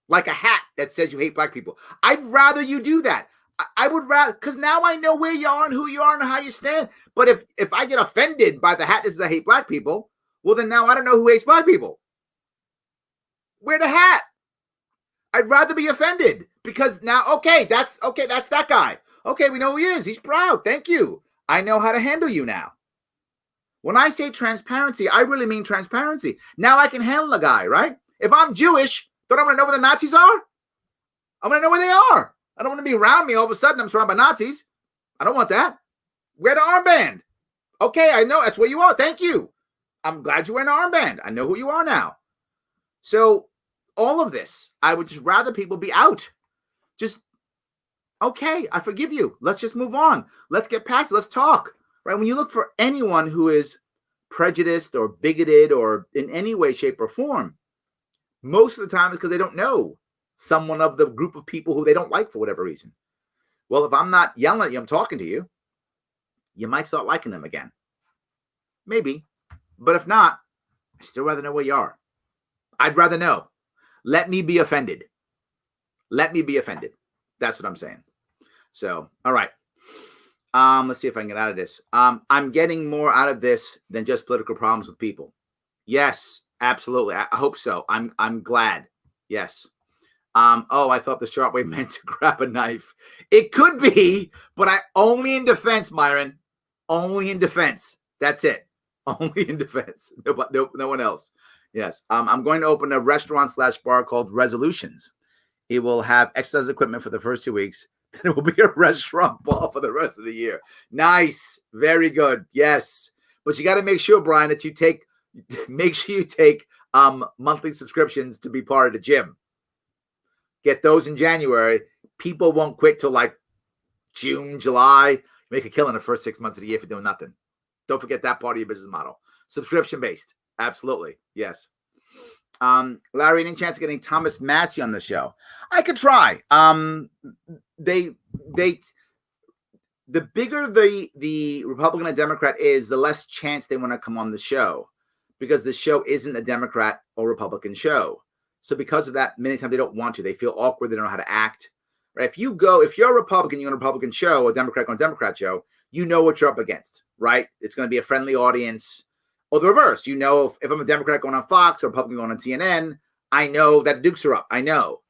like a hat that says you hate black people. I'd rather you do that. I would rather, because now I know where you are and who you are and how you stand. But if I get offended by the hat that says I hate black people, well, then now I don't know who hates black people. Wear the hat. I'd rather be offended, because now, okay, that's that guy. Okay, we know who he is. He's proud. Thank you. I know how to handle you now. When I say transparency, I really mean transparency. Now I can handle a guy, right? If I'm Jewish, don't I want to know where the Nazis are? I want to know where they are. I don't want to be around me. All of a sudden, I'm surrounded by Nazis. I don't want that. Wear the armband. Okay, I know that's where you are. Thank you. I'm glad you're wearing an armband. I know who you are now. So all of this, I would just rather people be out. Just, okay, I forgive you. Let's just move on. Let's get past it. Let's talk. Right? When you look for anyone who is prejudiced or bigoted or in any way, shape, or form, most of the time it's because they don't know someone of the group of people who they don't like for whatever reason. Well, if I'm not yelling at you, I'm talking to you, you might start liking them again. Maybe. But if not, I still rather know where you are. I'd rather know. Let me be offended. Let me be offended. That's what I'm saying. So, all right. Let's see if I can get out of this. I'm getting more out of this than just political problems with people. Yes, absolutely. I hope so. I'm glad. Yes. I thought the Sharpe Way meant to grab a knife. It could be, but only in defense, Myron. Only in defense. That's it. Only in defense. No one else. Yes. I'm going to open a restaurant/bar called Resolutions. It will have exercise equipment for the first 2 weeks. Then it will be a restaurant bar for the rest of the year. Nice. Very good. Yes. But you got to make sure, Brian, that you take monthly subscriptions to be part of the gym. Get those in January. People won't quit till like June, July. Make a killing the first 6 months of the year for doing nothing. Don't forget that part of your business model. Subscription-based. Absolutely. Yes. Larry, any chance of getting Thomas Massey on the show? I could try. The bigger the Republican and Democrat is, the less chance they want to come on the show, because the show isn't a Democrat or Republican show. So because of that, many times they don't want to. They feel awkward. They don't know how to act. Right? If you're a Republican, you're on a Republican show, a Democrat on a Democrat show, you know what you're up against, right? It's going to be a friendly audience. Or the reverse. You know, if I'm a Democrat going on Fox or a Republican going on CNN, I know that the Dukes are up. I know.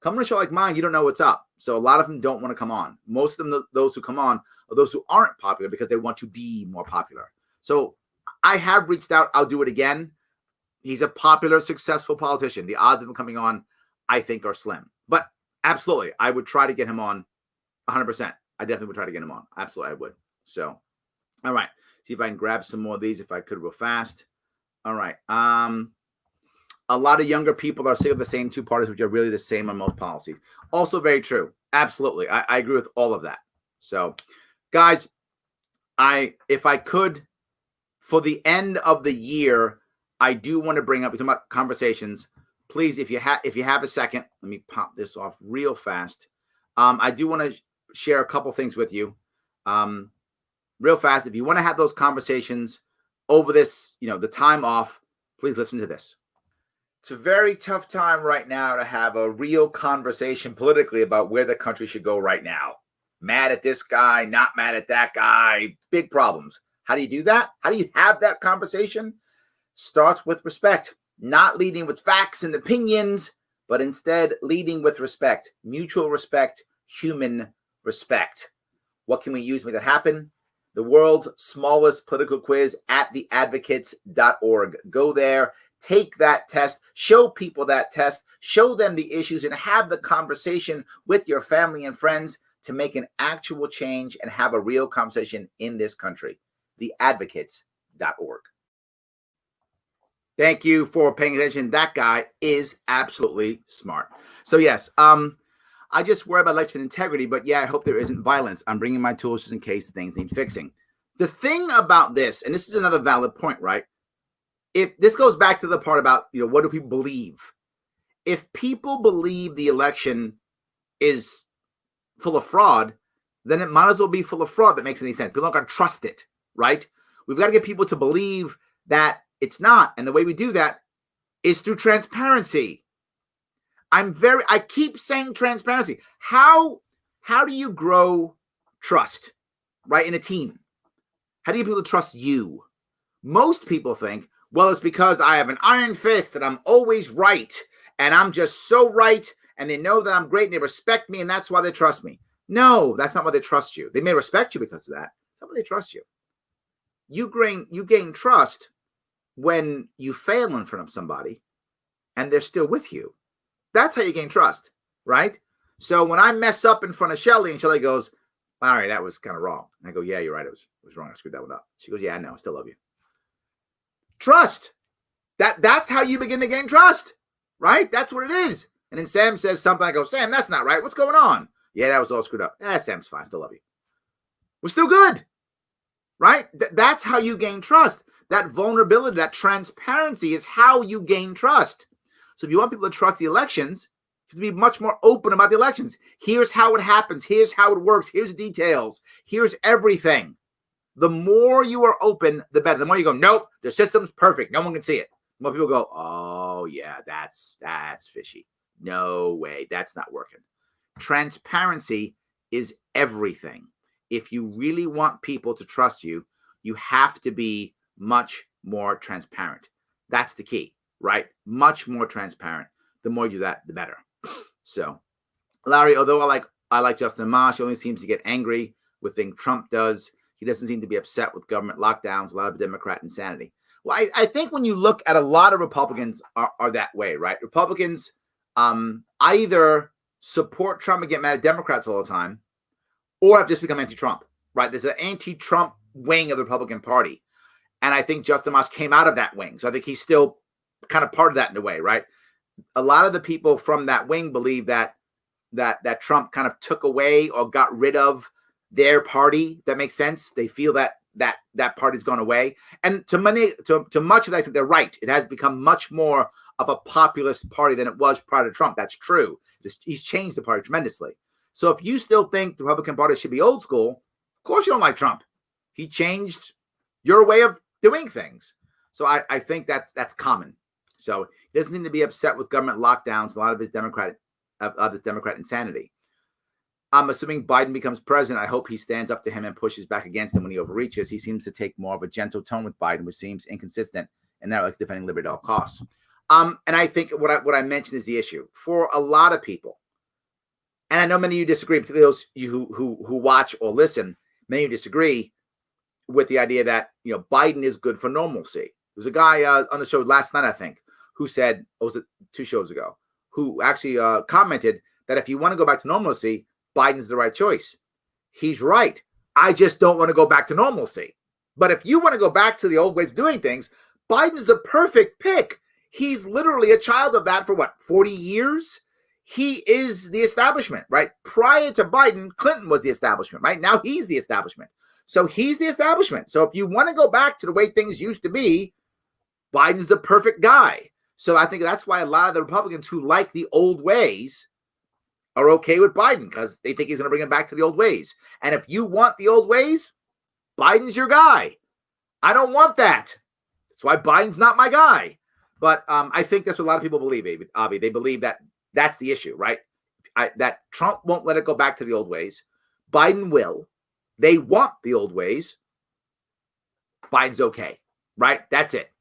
Come on a show like mine, you don't know what's up. So a lot of them don't want to come on. Most of them, those who come on, are those who aren't popular because they want to be more popular. So I have reached out. I'll do it again. He's a popular, successful politician. The odds of him coming on, I think, are slim. But absolutely, I would try to get him on 100%. I definitely would try to get him on. Absolutely, I would. So, all right. See if I can grab some more of these if I could real fast. All right. A lot of younger people are sick of the same two parties, which are really the same on most policies. Also very true. Absolutely. I agree with all of that. So, guys, if I could, for the end of the year, I do want to bring up, we're talking about conversations. Please, if you have a second, let me pop this off real fast. I do want to share a couple things with you. Real fast, if you want to have those conversations over this, the time off, please listen to this. It's a very tough time right now to have a real conversation politically about where the country should go right now. Mad at this guy, not mad at that guy, big problems. How do you do that? How do you have that conversation? Starts with respect, not leading with facts and opinions, but instead leading with respect, mutual respect, human respect. What can we use to make that happen? The world's smallest political quiz at theadvocates.org. Go there, take that test, show people that test, show them the issues, and have the conversation with your family and friends to make an actual change and have a real conversation in this country. Theadvocates.org. Thank you for paying attention. That guy is absolutely smart. So yes, I just worry about election integrity, but yeah, I hope there isn't violence. I'm bringing my tools just in case things need fixing. The thing about this, and this is another valid point, right? If this goes back to the part about, what do people believe? If people believe the election is full of fraud, then it might as well be full of fraud. That makes any sense. People aren't going to trust it, right? We've got to get people to believe that it's not. And the way we do that is through transparency. I keep saying transparency. How do you grow trust, right, in a team? How do you get people to trust you? Most people think, well, it's because I have an iron fist and I'm always right. And I'm just so right. And they know that I'm great and they respect me. And that's why they trust me. No, that's not why they trust you. They may respect you because of that. That's not why they trust you. You gain trust when you fail in front of somebody and they're still with you. That's how you gain trust, right? So when I mess up in front of Shelly and Shelly goes, Larry, that was kind of wrong. And I go, yeah, you're right. It was wrong. I screwed that one up. She goes, yeah, I know. I still love you. Trust. That's how you begin to gain trust, right? That's what it is. And then Sam says something. I go, Sam, that's not right. What's going on? Yeah, that was all screwed up. Sam's fine. I still love you. We're still good, right? That's how you gain trust. That vulnerability, that transparency is how you gain trust. So if you want people to trust the elections, you have to be much more open about the elections. Here's how it happens. Here's how it works. Here's the details. Here's everything. The more you are open, the better. The more you go, nope, the system's perfect. No one can see it. The more people go, oh, yeah, that's fishy. No way. That's not working. Transparency is everything. If you really want people to trust you, you have to be much more transparent. That's the key, right? Much more transparent. The more you do that, the better. So, Larry, although I like Justin Amash, he only seems to get angry with things Trump does. He doesn't seem to be upset with government lockdowns, a lot of Democrat insanity. Well, I think when you look at a lot of Republicans are that way, right? Republicans either support Trump and get mad at Democrats all the time, or have just become anti-Trump, right? There's an anti-Trump wing of the Republican Party. And I think Justin Amash came out of that wing. So I think he's still kind of part of that in a way, right? A lot of the people from that wing believe that Trump kind of took away or got rid of their party. That makes sense. They feel that party's gone away. And to much of that, I think they're right. It has become much more of a populist party than it was prior to Trump. That's true. He's changed the party tremendously. So if you still think the Republican Party should be old school, of course you don't like Trump. He changed your way of doing things. So I think that's common. So he doesn't seem to be upset with government lockdowns, a lot of his Democrat insanity. I'm assuming Biden becomes president. I hope he stands up to him and pushes back against him when he overreaches. He seems to take more of a gentle tone with Biden, which seems inconsistent and not like defending liberty at all costs. And I think what I mentioned is the issue for a lot of people. And I know many of you disagree, particularly those you who watch or listen. Many of you disagree with the idea that Biden is good for normalcy. There was a guy on the show last night, I think, who said, or was it 2 shows ago, who actually commented that if you want to go back to normalcy, Biden's the right choice. He's right. I just don't want to go back to normalcy. But if you want to go back to the old ways of doing things, Biden's the perfect pick. He's literally a child of that for 40 years? He is the establishment, right? Prior to Biden, Clinton was the establishment, right? Now he's the establishment. So he's the establishment. So if you want to go back to the way things used to be, Biden's the perfect guy. So I think that's why a lot of the Republicans who like the old ways are okay with Biden because they think he's going to bring them back to the old ways. And if you want the old ways, Biden's your guy. I don't want that. That's why Biden's not my guy. But I think that's what a lot of people believe, Avi. They believe that that's the issue, right? That Trump won't let it go back to the old ways. Biden will. They want the old ways. Biden's okay, right? That's it.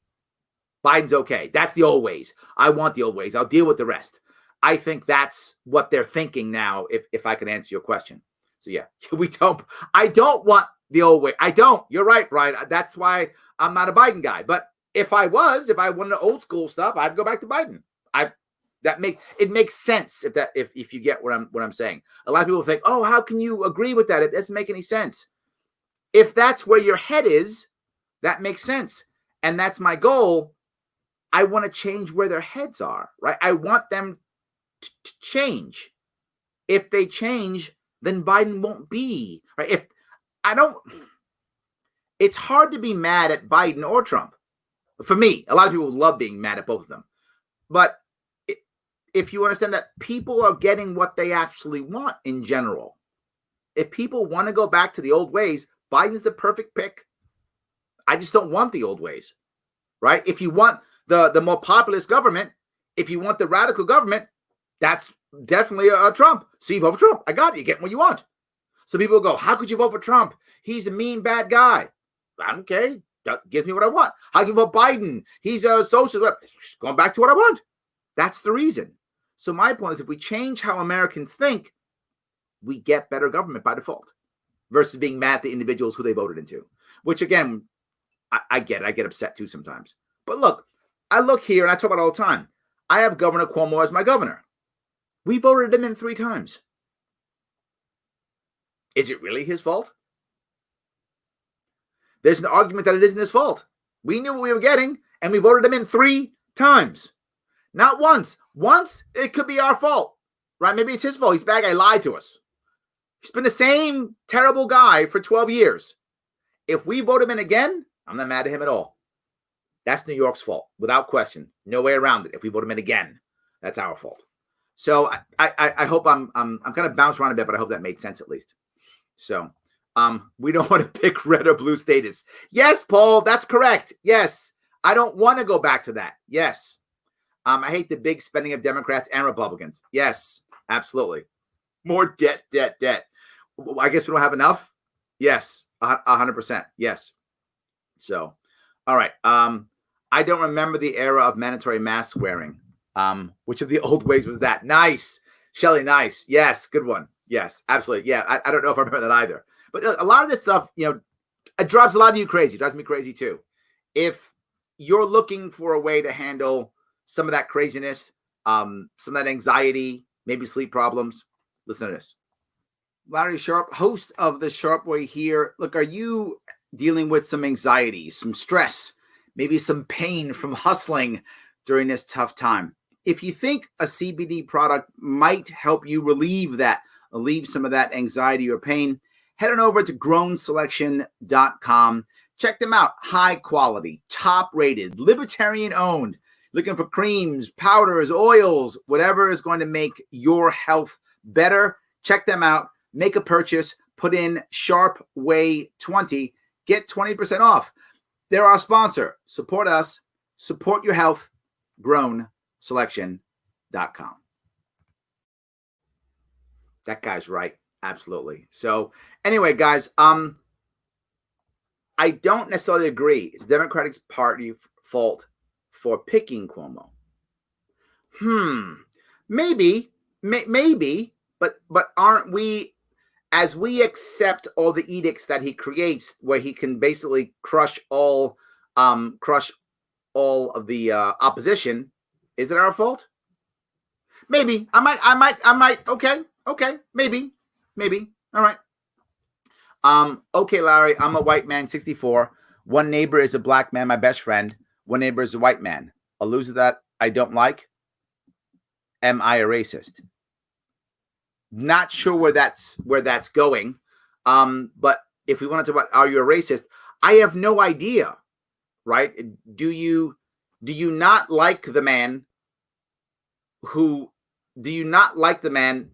Biden's okay. That's the old ways. I want the old ways. I'll deal with the rest. I think that's what they're thinking now, if I can answer your question. So yeah, I don't want the old way. I don't. You're right, Brian. That's why I'm not a Biden guy. But if I wanted old school stuff, I'd go back to Biden. It makes sense if you get what I'm saying. A lot of people think, oh, how can you agree with that? It doesn't make any sense. If that's where your head is, that makes sense. And that's my goal. I want to change where their heads are, right? I want them to change. If they change, then Biden won't be, right? It's hard to be mad at Biden or Trump. For me, a lot of people love being mad at both of them. But if you understand that people are getting what they actually want in general, if people want to go back to the old ways, Biden's the perfect pick. I just don't want the old ways, right? If you want the more populist government, if you want the radical government, that's definitely a Trump. So you vote for Trump. I got it. You get what you want. So people go, how could you vote for Trump? He's a mean, bad guy. I don't care. That gives me what I want. How can you vote Biden? He's a socialist. Going back to what I want. That's the reason. So my point is, if we change how Americans think, we get better government by default versus being mad at the individuals who they voted into, which again, I get upset too sometimes. But look, I look here and I talk about it all the time. I have Governor Cuomo as my governor. We voted him in 3 times. Is it really his fault? There's an argument that it isn't his fault. We knew what we were getting, and we voted him in 3 times. Not once. Once, it could be our fault, right? Maybe it's his fault. He's a bad guy, lied to us. He's been the same terrible guy for 12 years. If we vote him in again, I'm not mad at him at all. That's New York's fault, without question. No way around it. If we vote him in again, that's our fault. So I hope I'm kind of bouncing around a bit, but I hope that made sense at least. So we don't want to pick red or blue status. Yes, Paul, that's correct. Yes, I don't want to go back to that. Yes. I hate the big spending of Democrats and Republicans. Yes, absolutely. More debt. I guess we don't have enough. Yes, 100%. Yes. So, all right. I don't remember the era of mandatory mask wearing. Which of the old ways was that? Nice. Shelley, nice. Yes, good one. Yes, absolutely. Yeah, I don't know if I remember that either. But a lot of this stuff, it drives a lot of you crazy. It drives me crazy too. If you're looking for a way to handle some of that craziness, some of that anxiety, maybe sleep problems, listen to this. Larry Sharpe, host of the Sharpe Way here. Look, are you dealing with some anxiety, some stress, maybe some pain from hustling during this tough time? If you think a CBD product might help you relieve some of that anxiety or pain, head on over to grownselection.com. Check them out. High quality, top rated, libertarian owned. Looking for creams, powders, oils, whatever is going to make your health better. Check them out. Make a purchase. Put in Sharpe Way 20. Get 20% off. They're our sponsor. Support us. Support your health. GrownSelection.com. That guy's right. Absolutely. So anyway, guys, I don't necessarily agree. It's the Democratic Party's fault for picking Cuomo. Maybe, but aren't we, as we accept all the edicts that he creates, where he can basically crush all of the opposition, is it our fault? Maybe. I might. Okay. Maybe. All right. Okay, Larry, I'm a white man, 64. One neighbor is a black man, my best friend. One neighbor is a white man. A loser that I don't like. Am I a racist? Not sure where that's going. But if we want to talk about, are you a racist? I have no idea, right? Do you not like the man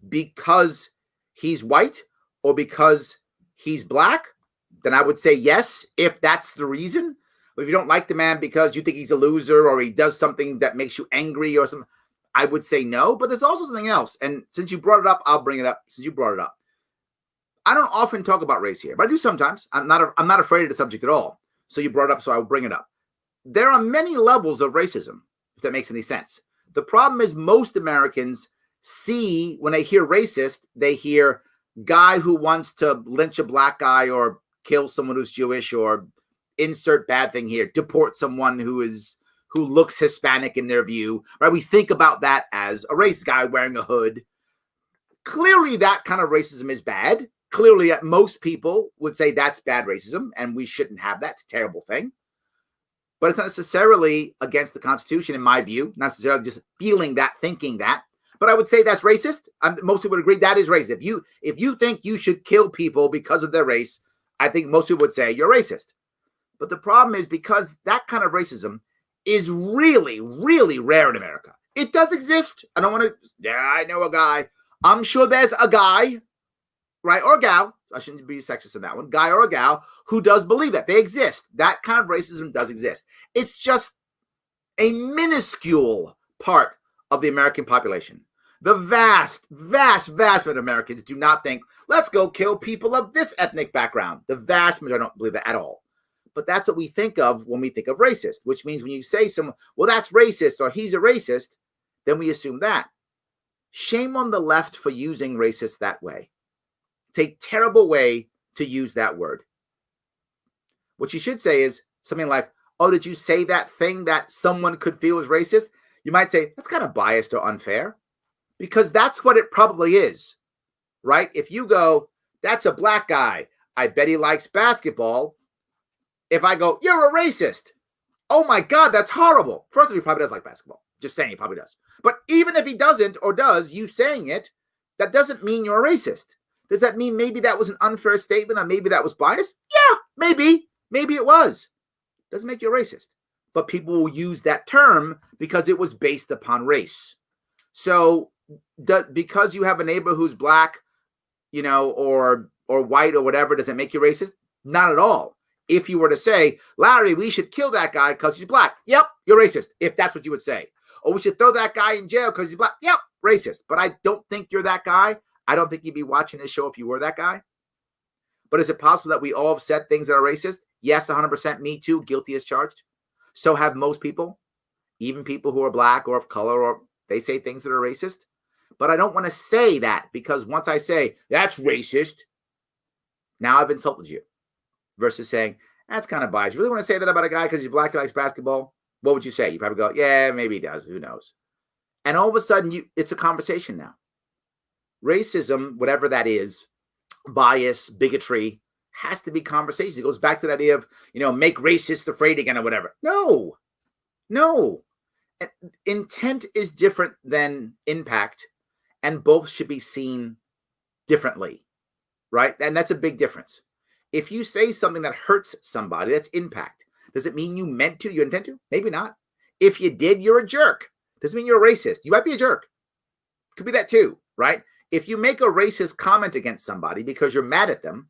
because he's white or because he's black? Then I would say yes, if that's the reason. But if you don't like the man because you think he's a loser or he does something that makes you angry or something, I would say no. But there's also something else. And since you brought it up, I'll bring it up. Since you brought it up, I don't often talk about race here, but I do sometimes. I'm not afraid of the subject at all. So you brought it up, so I will bring it up. There are many levels of racism, if that makes any sense. The problem is most Americans see, when they hear racist, they hear guy who wants to lynch a black guy or kill someone who's Jewish or insert bad thing here, deport someone who looks Hispanic in their view, right? We think about that as a racist guy wearing a hood. Clearly, that kind of racism is bad. Clearly, most people would say that's bad racism, and we shouldn't have that. It's a terrible thing. But it's not necessarily against the Constitution, in my view, not necessarily just feeling that, thinking that. But I would say that's racist. Most people would agree that is racist. If you think you should kill people because of their race, I think most people would say you're racist. But the problem is because that kind of racism is really, really rare in America. It does exist. I don't want to, I know a guy. I'm sure there's a guy, right, or a gal, I shouldn't be sexist in that one, guy or a gal who does believe that. They exist. That kind of racism does exist. It's just a minuscule part of the American population. The vast, vast, vast majority of Americans do not think, let's go kill people of this ethnic background. The vast majority don't believe that at all. But that's what we think of when we think of racist, which means when you say someone, well, that's racist or he's a racist, then we assume that. Shame on the left for using racist that way. It's a terrible way to use that word. What you should say is something like, oh, did you say that thing that someone could feel was racist? You might say, that's kind of biased or unfair, because that's what it probably is, right? If you go, that's a black guy, I bet he likes basketball. If I go, you're a racist. Oh my God, that's horrible. First of all, he probably does like basketball. Just saying he probably does. But even if he doesn't or does, you saying it, that doesn't mean you're a racist. Does that mean maybe that was an unfair statement or maybe that was biased? Yeah, maybe. Maybe it was. Doesn't make you a racist. But people will use that term because it was based upon race. So because you have a neighbor who's black, or white or whatever, does it make you racist? Not at all. If you were to say, Larry, we should kill that guy because he's black. Yep, you're racist, if that's what you would say. Or we should throw that guy in jail because he's black. Yep, racist. But I don't think you're that guy. I don't think you'd be watching this show if you were that guy. But is it possible that we all have said things that are racist? Yes, 100%. Me too. Guilty as charged. So have most people, even people who are black or of color, or they say things that are racist. But I don't want to say that, because once I say, that's racist, now I've insulted you. Versus saying, that's kind of biased. You really want to say that about a guy because he's black and likes basketball? What would you say? You probably go, yeah, maybe he does. Who knows? And all of a sudden, it's a conversation now. Racism, whatever that is, bias, bigotry, has to be conversation. It goes back to the idea of, make racists afraid again or whatever. No. Intent is different than impact, and both should be seen differently, right? And that's a big difference. If you say something that hurts somebody, that's impact. Does it mean you meant to, you intend to? Maybe not. If you did, you're a jerk. Doesn't mean you're a racist. You might be a jerk. Could be that too, right? If you make a racist comment against somebody because you're mad at them,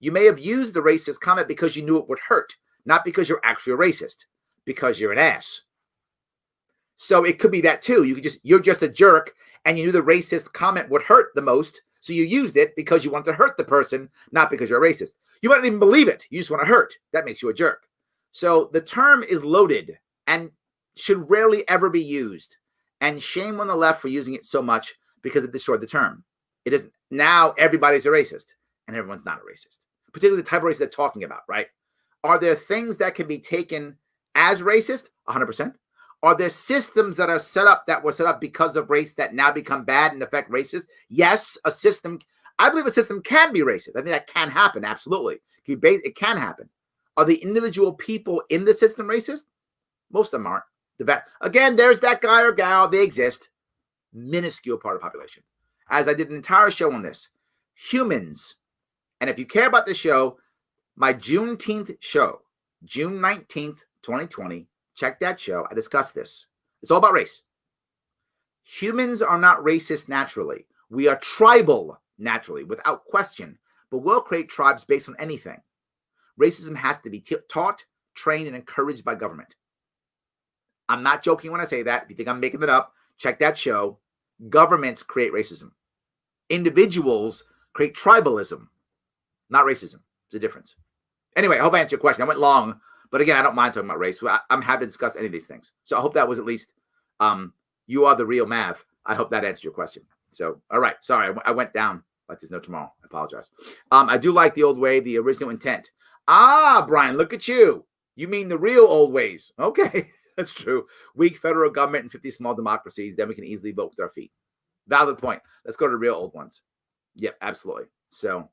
you may have used the racist comment because you knew it would hurt, not because you're actually a racist, because you're an ass. So it could be that too. You're just a jerk, and you knew the racist comment would hurt the most, so you used it because you want to hurt the person, not because you're a racist. You might not even believe it. You just want to hurt. That makes you a jerk. So the term is loaded and should rarely ever be used. And shame on the left for using it so much, because it destroyed the term. It isn't. Now everybody's a racist, and everyone's not a racist. Particularly the type of racist they're talking about, right? Are there things that can be taken as racist? 100%. Are there systems that were set up because of race that now become bad and affect racist? Yes, I believe a system can be racist. I think that can happen, absolutely. It can happen. Are the individual people in the system racist? Most of them aren't. Again, there's that guy or gal. They exist. Minuscule part of the population. As I did an entire show on this. Humans. And if you care about this show, my Juneteenth show, June 19th, 2020, check that show. I discussed this. It's all about race. Humans are not racist naturally. We are tribal naturally, without question. But we'll create tribes based on anything. Racism has to be taught, trained, and encouraged by government. I'm not joking when I say that. If you think I'm making it up, check that show. Governments create racism. Individuals create tribalism, not racism. There's a difference. Anyway, I hope I answered your question. I went long, but again, I don't mind talking about race. I'm happy to discuss any of these things. So I hope that was at least, you are the real Mav. I hope that answered your question. So, all right. Sorry, I went down like there's no tomorrow. I apologize. I do like the old way, the original intent. Brian, look at you. You mean the real old ways. Okay, that's true. Weak federal government and 50 small democracies, then we can easily vote with our feet. Valid point. Let's go to the real old ones. Yep, absolutely. So,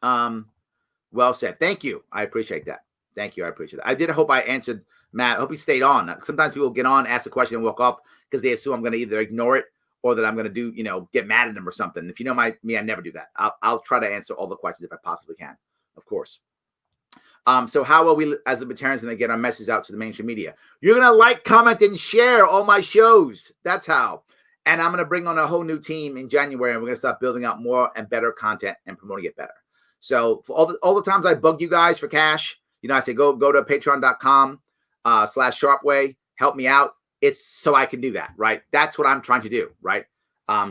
well said. Thank you. I appreciate that. Thank you. I appreciate that. I did hope I answered Matt. I hope he stayed on. Sometimes people get on, ask a question, and walk off because they assume I'm going to either ignore it or that I'm going to do, get mad at them or something. If you know me, I never do that. I'll try to answer all the questions if I possibly can, of course. So how are we as libertarians going to get our message out to the mainstream media? You're going to like, comment, and share all my shows. That's how. And I'm going to bring on a whole new team in January, and we're going to start building out more and better content and promoting it better. So for all the times I bug you guys for cash, I say go to patreon.com/Sharpe Way, help me out. It's so I can do that, right? That's what I'm trying to do, right?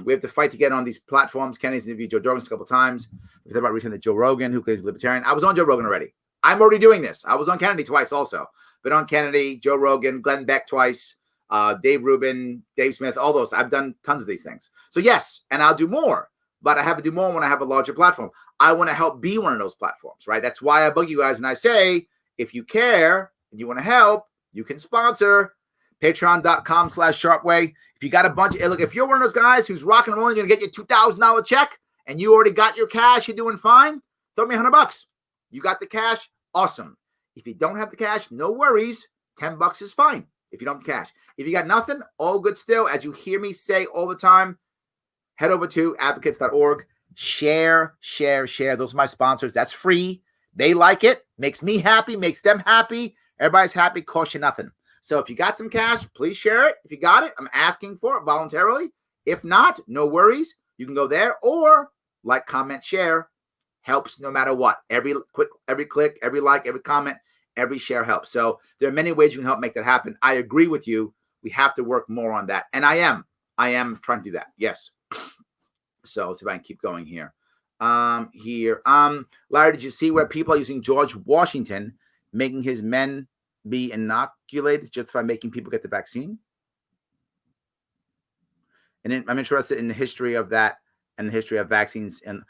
We have to fight to get on these platforms. Kenny's interviewed Joe Rogan a couple of times. We thought about reaching to Joe Rogan, who claims libertarian. I was on Joe Rogan already. I'm already doing this. I was on Kennedy twice also. Been on Kennedy, Joe Rogan, Glenn Beck twice, Dave Rubin, Dave Smith, all those. I've done tons of these things. So yes, and I'll do more. But I have to do more when I have a larger platform. I want to help be one of those platforms, right? That's why I bug you guys and I say, if you care and you want to help, you can sponsor patreon.com/Sharpe Way. If you got a bunch of, look, if you're one of those guys who's rocking and rolling, going to get your $2,000 check and you already got your cash, you're doing fine, throw me $100. You got the cash, awesome. If you don't have the cash, no worries. $10 is fine if you don't have the cash. If you got nothing, all good still. As you hear me say all the time, head over to advocates.org. Share. Those are my sponsors. That's free. They like it. Makes me happy. Makes them happy. Everybody's happy. Costs you nothing. So if you got some cash, please share it. If you got it, I'm asking for it voluntarily. If not, no worries. You can go there or like, comment, share. Helps no matter what. Every click, every like, every comment, every share helps. So there are many ways you can help make that happen. I agree with you. We have to work more on that. And I am trying to do that. Yes. So let's see if I can keep going here. Larry, did you see where people are using George Washington, making his men be inoculated just by making people get the vaccine? And then I'm interested in the history of that and the history of vaccines. And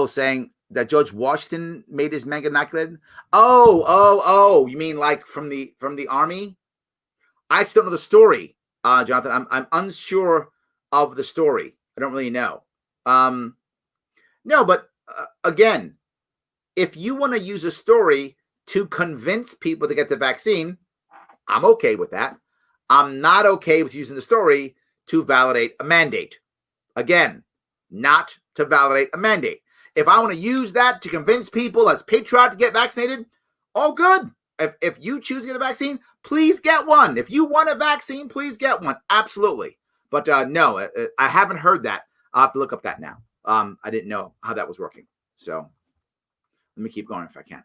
saying that George Washington made his men get inoculated. You mean like from the army? I actually don't know the story, Jonathan. I'm unsure of the story. I don't really know. No, but again, if you want to use a story to convince people to get the vaccine, I'm okay with that. I'm not okay with using the story to validate a mandate. Again, not to validate a mandate. If I want to use that to convince people as patriotic to get vaccinated, all good. If you choose to get a vaccine, please get one. If you want a vaccine, please get one. Absolutely. But no, I haven't heard that. I'll have to look up that now. I didn't know how that was working. So let me keep going if I can.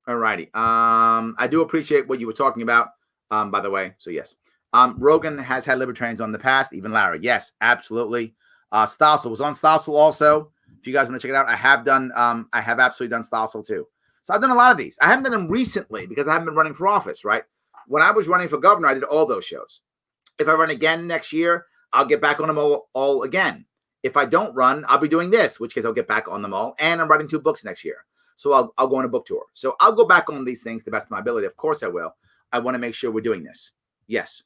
All righty. I do appreciate what you were talking about, by the way. So yes. Rogan has had libertarians on in the past, even Larry. Yes, absolutely. Stossel was on Stossel also. If you guys want to check it out, I have absolutely done Stossel too. So I've done a lot of these. I haven't done them recently because I haven't been running for office, right? When I was running for governor, I did all those shows. If I run again next year, I'll get back on them all again. If I don't run, I'll be doing this, which case I'll get back on them all. And I'm writing 2 books next year. So I'll go on a book tour. So I'll go back on these things to the best of my ability. Of course I will. I want to make sure we're doing this. Yes.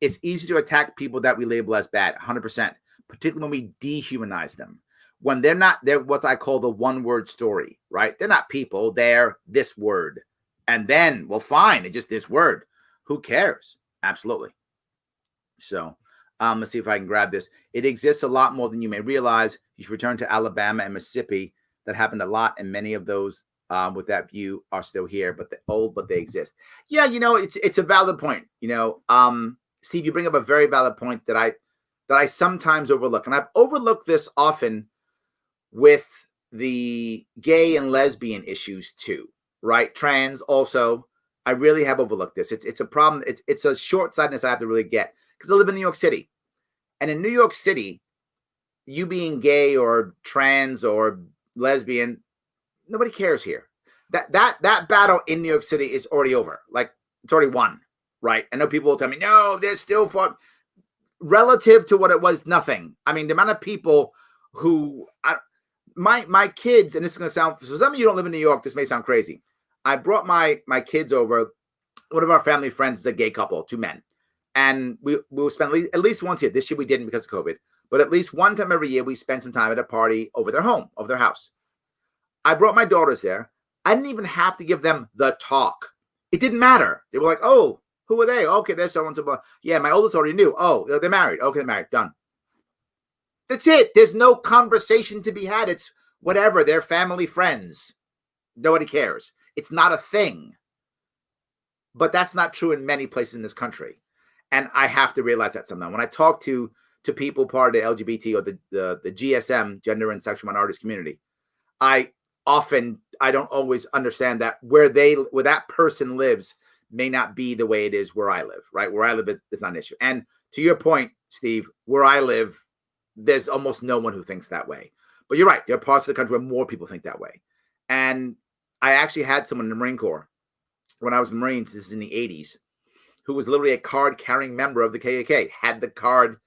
It's easy to attack people that we label as bad, 100%, particularly when we dehumanize them. When they're what I call the one-word story, right? They're not people. They're this word. And then, well, fine. It's just this word. Who cares? Absolutely. So let's see if I can grab this. It exists a lot more than you may realize. You should return to Alabama and Mississippi. That happened a lot, and many of those with that view are still here, but they exist. Yeah, it's a valid point. Steve, you bring up a very valid point that I sometimes overlook, and I've overlooked this often with the gay and lesbian issues too, right? Trans also. I really have overlooked this. It's a problem. It's a short-sightedness I have to really get because I live in New York City, and in New York City, you being gay or trans or lesbian, nobody cares here. That battle in New York City is already over. Like, it's already won, right? I know people will tell me, no, there's still fun. relative to what it was, nothing. I mean, the amount of people who my kids, and this is going to sound, for some of you don't live in New York, this may sound crazy. I brought my kids over. One of our family friends is a gay couple, 2 men. And we will spend at least once a year. This year we didn't because of COVID, but at least one time every year we spend some time at a party over their home, over their house. I brought my daughters there. I didn't even have to give them the talk. It didn't matter. They were like, oh, who are they? Okay, they're so-and-so. Yeah, my oldest already knew. Oh, they're married. Okay, they're married. Done. That's it. There's no conversation to be had. It's whatever. They're family friends. Nobody cares. It's not a thing. But that's not true in many places in this country. And I have to realize that sometimes. When I talk to people part of the LGBT or the GSM, gender and sexual minorities community, I don't always understand that where that person lives may not be the way it is where I live, right? Where I live, it's not an issue. And to your point, Steve, where I live, there's almost no one who thinks that way. But you're right. There are parts of the country where more people think that way. And I actually had someone in the Marine Corps when I was in the Marines, this is in the 80s, who was literally a card-carrying member of the KKK, had the card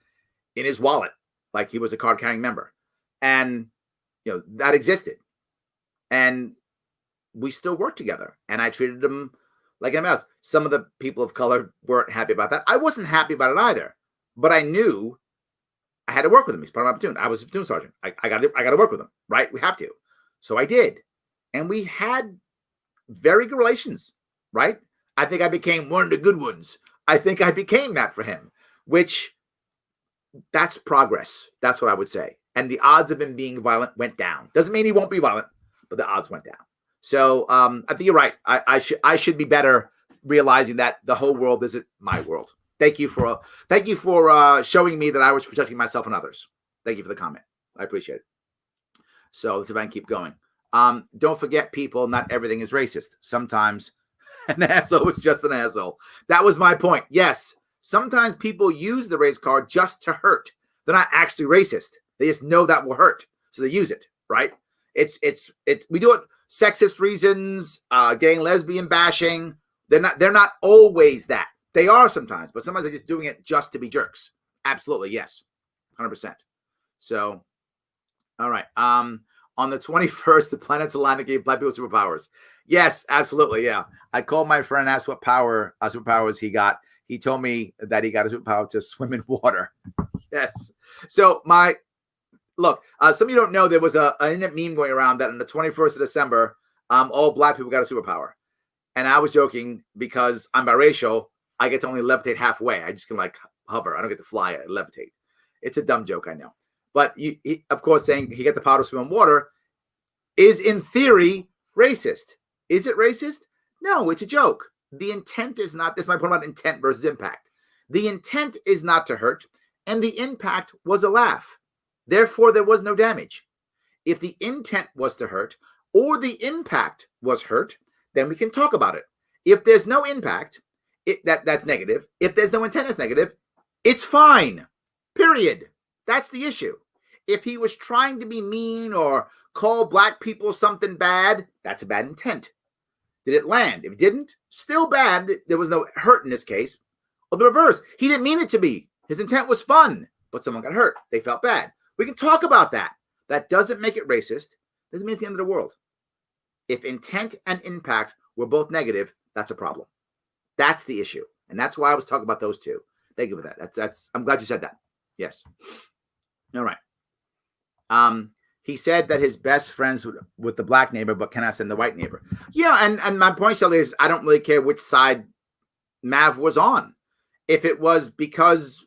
in his wallet, like he was a card-carrying member. And, that existed. And we still worked together. And I treated him like anyone else. Some of the people of color weren't happy about that. I wasn't happy about it either. But I knew I had to work with him. He's part of my platoon. I was a platoon sergeant. I got to work with him, right? We have to. So I did. And we had very good relations, right? I think I became one of the good ones. I think I became that for him, which that's progress. That's what I would say. And the odds of him being violent went down. Doesn't mean he won't be violent, but the odds went down. So I think you're right. I should be better realizing that the whole world isn't my world. Thank you for showing me that I was protecting myself and others. Thank you for the comment. I appreciate it. So let's see if I can keep going. Don't forget, people, not everything is racist. Sometimes an asshole is just an asshole. That was my point. Yes, sometimes people use the race card just to hurt. They're not actually racist. They just know that will hurt, so they use it. Right? It's we do it sexist reasons, gay and lesbian bashing. They're not always that. They are sometimes, but sometimes they're just doing it just to be jerks. Absolutely, yes, 100%. So, all right. On the 21st, the planets aligned that gave black people superpowers. Yes, absolutely. Yeah. I called my friend and asked what superpowers he got. He told me that he got a superpower to swim in water. Yes. So look, some of you don't know, there was an internet meme going around that on the 21st of December, all black people got a superpower. And I was joking because I'm biracial. I get to only levitate halfway. I just can hover. I don't get to fly. I levitate. It's a dumb joke, I know. But he, of course, saying he got the power to swim in water is in theory racist. Is it racist? No, it's a joke. The intent is not, this is my point about intent versus impact. The intent is not to hurt, and the impact was a laugh. Therefore, there was no damage. If the intent was to hurt or the impact was hurt, then we can talk about it. If there's no impact, that's negative. If there's no intent, it's negative. It's fine. Period. That's the issue. If he was trying to be mean or call black people something bad, that's a bad intent. Did it land? If it didn't, still bad. There was no hurt in this case. Or the reverse. He didn't mean it to be. His intent was fun, but someone got hurt. They felt bad. We can talk about that. That doesn't make it racist. Doesn't mean it's the end of the world. If intent and impact were both negative, that's a problem. That's the issue. And that's why I was talking about those two. Thank you for that. That's I'm glad you said that. Yes. All right. He said that his best friends with the black neighbor, but cannot send the white neighbor. Yeah, and my point, Shelly, is I don't really care which side Mav was on. If it was because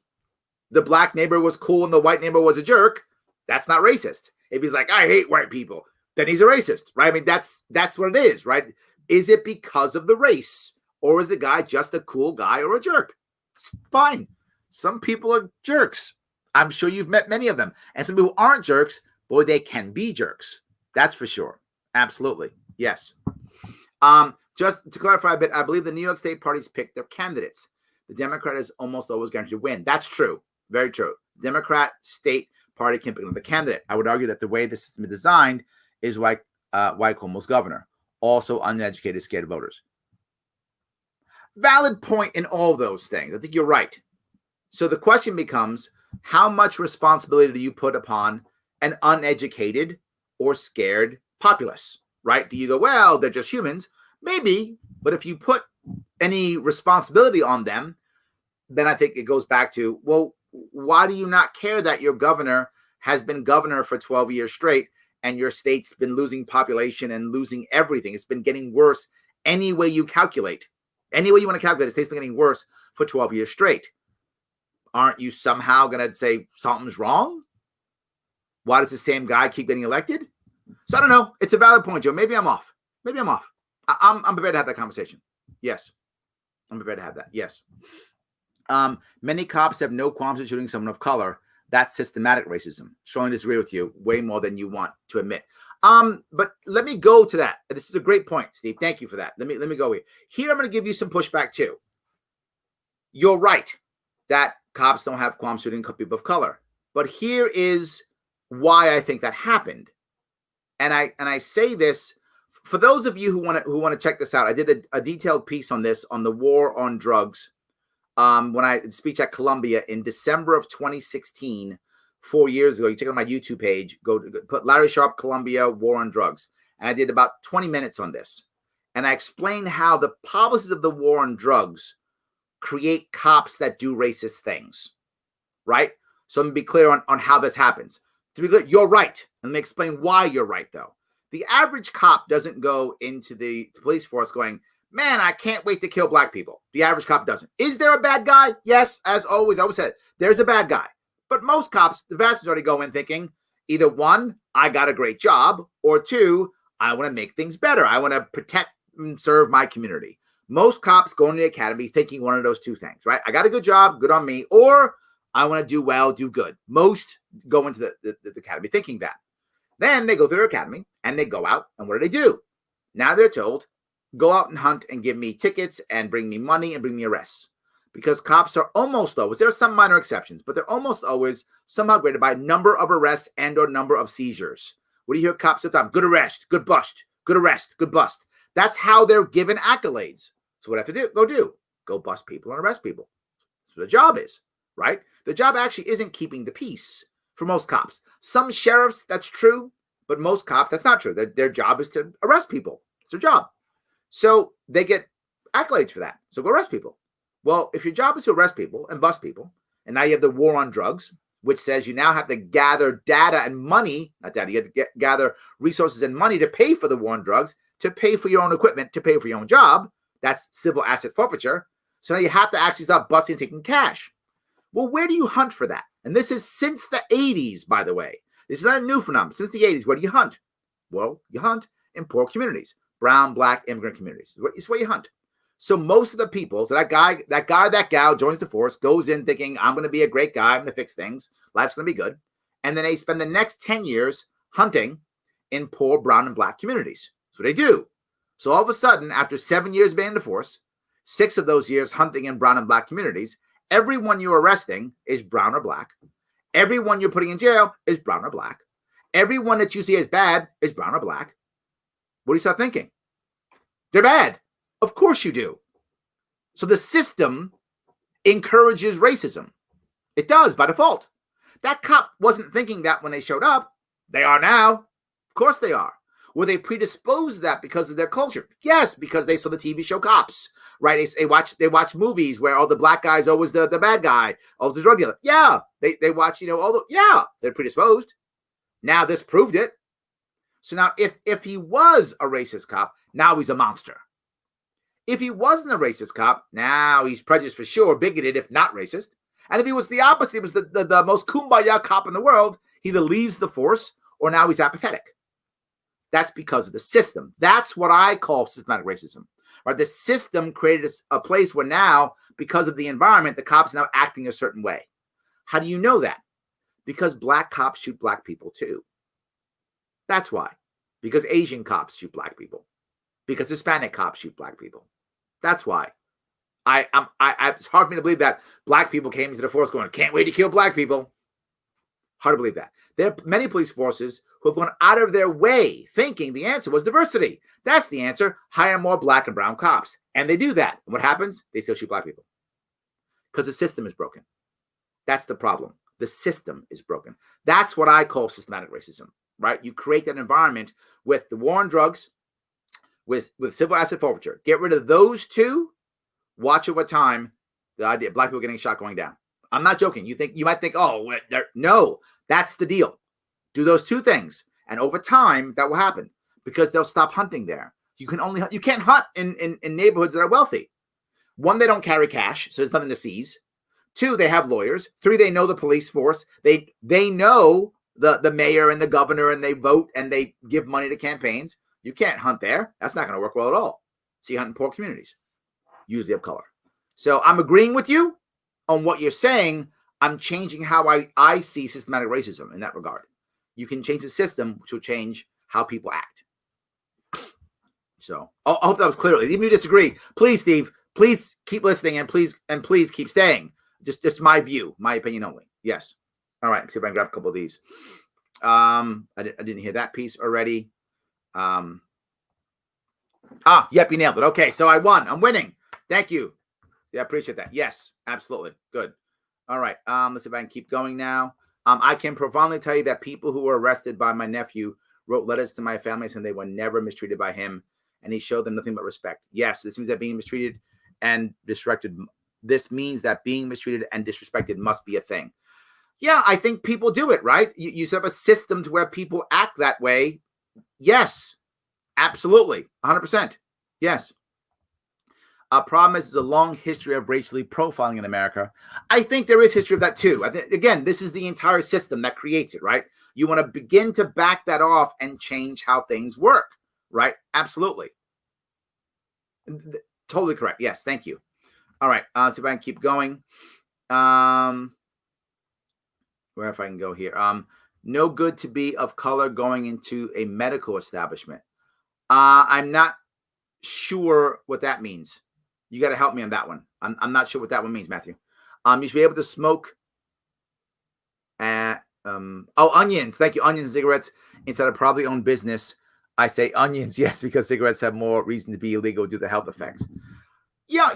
the black neighbor was cool and the white neighbor was a jerk, that's not racist. If he's like, I hate white people, then he's a racist, right? I mean, that's what it is, right? Is it because of the race, or is the guy just a cool guy or a jerk? It's fine. Some people are jerks. I'm sure you've met many of them. And some people aren't jerks. Boy, they can be jerks. That's for sure. Absolutely. Yes. Just to clarify a bit, I believe the New York State parties pick their candidates. The Democrat is almost always guaranteed to win. That's true. Very true. Democrat state party can pick the candidate. I would argue that the way the system is designed is why Cuomo's governor. Also uneducated, scared voters. Valid point in all those things. I think you're right. So the question becomes, how much responsibility do you put upon an uneducated or scared populace, right? Do you go, well, they're just humans? Maybe, but if you put any responsibility on them, then I think it goes back to, well, why do you not care that your governor has been governor for 12 years straight and your state's been losing population and losing everything? It's been getting worse any way you calculate. Any way you want to calculate, the state's been getting worse for 12 years straight. Aren't you somehow going to say something's wrong? Why does the same guy keep getting elected? So I don't know. It's a valid point, Joe. Maybe I'm off. Maybe I'm off. I'm prepared to have that conversation. Yes. I'm prepared to have that. Yes. Many cops have no qualms with shooting someone of color. That's systematic racism. Strongly disagree with you way more than you want to admit. But let me go to that. This is a great point, Steve. Thank you for that. Let me go here. Here I'm going to give you some pushback too. You're right that cops don't have qualms shooting people of color. But here is why I think that happened. And I say this for those of you who want to check this out. I did a detailed piece on this, on the war on drugs, when I speech at Columbia in December of 2016, 4 years ago. You check out my YouTube page, go put Larry Sharpe, Columbia, war on drugs. And I did about 20 minutes on this. And I explained how the policies of the war on drugs create cops that do racist things, right? So let me be clear on how this happens. To be clear, you're right. Let me explain why you're right, though. The average cop doesn't go into the police force going, man, I can't wait to kill black people. The average cop doesn't. Is there a bad guy? Yes, as always, I always said, there's a bad guy. But most cops, the vast majority, go in thinking, either one, I got a great job, or two, I want to make things better. I want to protect and serve my community. Most cops go into the academy thinking one of those two things, right? I got a good job, good on me, or I want to do well, do good. Most go into the academy thinking that. Then they go through their academy and they go out, and what do? Now they're told, go out and hunt and give me tickets and bring me money and bring me arrests. Because cops are almost always, there are some minor exceptions, but they're almost always somehow graded by number of arrests and or number of seizures. What do you hear cops all the time? Good arrest, good bust, good arrest, good bust. That's how they're given accolades. So what I have to do? Go bust people and arrest people. That's what the job is, right? The job actually isn't keeping the peace for most cops. Some sheriffs, that's true, but most cops, that's not true. Their job is to arrest people. It's their job. So they get accolades for that. So go arrest people. Well, if your job is to arrest people and bust people, and now you have the war on drugs, which says you now have to gather data and money, not data, you have to gather resources and money to pay for the war on drugs, to pay for your own equipment, to pay for your own job. That's civil asset forfeiture. So now you have to actually start busting and taking cash. Well, where do you hunt for that? And this is since the 80s, by the way. This is not a new phenomenon. Since the 80s, where do you hunt? Well, you hunt in poor communities, brown, black, immigrant communities. It's where you hunt. So most of the people, so that gal joins the force, goes in thinking, I'm going to be a great guy, I'm going to fix things, life's going to be good. And then they spend the next 10 years hunting in poor brown and black communities. That's what they do. So all of a sudden, after 7 years being in the force, 6 of those years hunting in brown and black communities, everyone you're arresting is brown or black. Everyone you're putting in jail is brown or black. Everyone that you see as bad is brown or black. What do you start thinking? They're bad. Of course you do. So the system encourages racism. It does by default. That cop wasn't thinking that when they showed up. They are now. Of course they are. Were they predisposed to that because of their culture? Yes, because they saw the TV show Cops, right? They watch movies where all the black guy's always the bad guy, always the drug dealer. Yeah, they watch, they're predisposed. Now this proved it. So now if he was a racist cop, now he's a monster. If he wasn't a racist cop, now he's prejudiced for sure, bigoted, if not racist. And if he was the opposite, he was the most kumbaya cop in the world, he either leaves the force or now he's apathetic. That's because of the system. That's what I call systematic racism. Right? The system created a place where now, because of the environment, the cops are now acting a certain way. How do you know that? Because black cops shoot black people too. That's why. Because Asian cops shoot black people. Because Hispanic cops shoot black people. That's why. It's hard for me to believe that black people came into the force going, can't wait to kill black people. Hard to believe that. There are many police forces who have gone out of their way thinking the answer was diversity. That's the answer. Hire more black and brown cops. And they do that. And what happens? They still shoot black people. Because the system is broken. That's the problem. The system is broken. That's what I call systematic racism, right? You create that environment with the war on drugs, with civil asset forfeiture. Get rid of those two. Watch over time the idea of black people getting shot going down. I'm not joking. You might think, oh, no, that's the deal. Do those two things, and over time that will happen because they'll stop hunting there. You can't hunt in neighborhoods that are wealthy. One, they don't carry cash, so there's nothing to seize. Two, they have lawyers. Three, they know the police force. They know the mayor and the governor, and they vote and they give money to campaigns. You can't hunt there. That's not going to work well at all. So you hunt in poor communities, usually of color. So I'm agreeing with you on what you're saying. I'm changing how I see systematic racism in that regard. You can change the system, which will change how people act. So I hope that was clear. Even if you disagree, please, Steve, please keep listening and please keep staying. Just my view, my opinion only. Yes. All right. Let's see if I can grab a couple of these. I didn't hear that piece already. Yep, you nailed it. Okay, so I won. I'm winning. Thank you. Yeah, I appreciate that. Yes, absolutely. Good. All right. Let's see if I can keep going now. I can profoundly tell you that people who were arrested by my nephew wrote letters to my family saying they were never mistreated by him, and he showed them nothing but respect. Yes, this means that being mistreated and disrespected. This means that being mistreated and disrespected must be a thing. Yeah, I think people do it, right? You set up a system to where people act that way. Yes, absolutely. 100%. Yes. Problem is, there's a long history of racially profiling in America. I think there is history of that too. I think, again, this is the entire system that creates it, right? You want to begin to back that off and change how things work, right? Absolutely. Totally correct. Yes, thank you. All right, see if I can keep going. Where if I can go here. No good to be of color going into a medical establishment. I'm not sure what that means. You got to help me on that one. I'm not sure what that one means, Matthew. You should be able to smoke onions. Thank you. Onions and cigarettes instead of probably own business. I say onions, yes, because cigarettes have more reason to be illegal due to health effects. Yeah,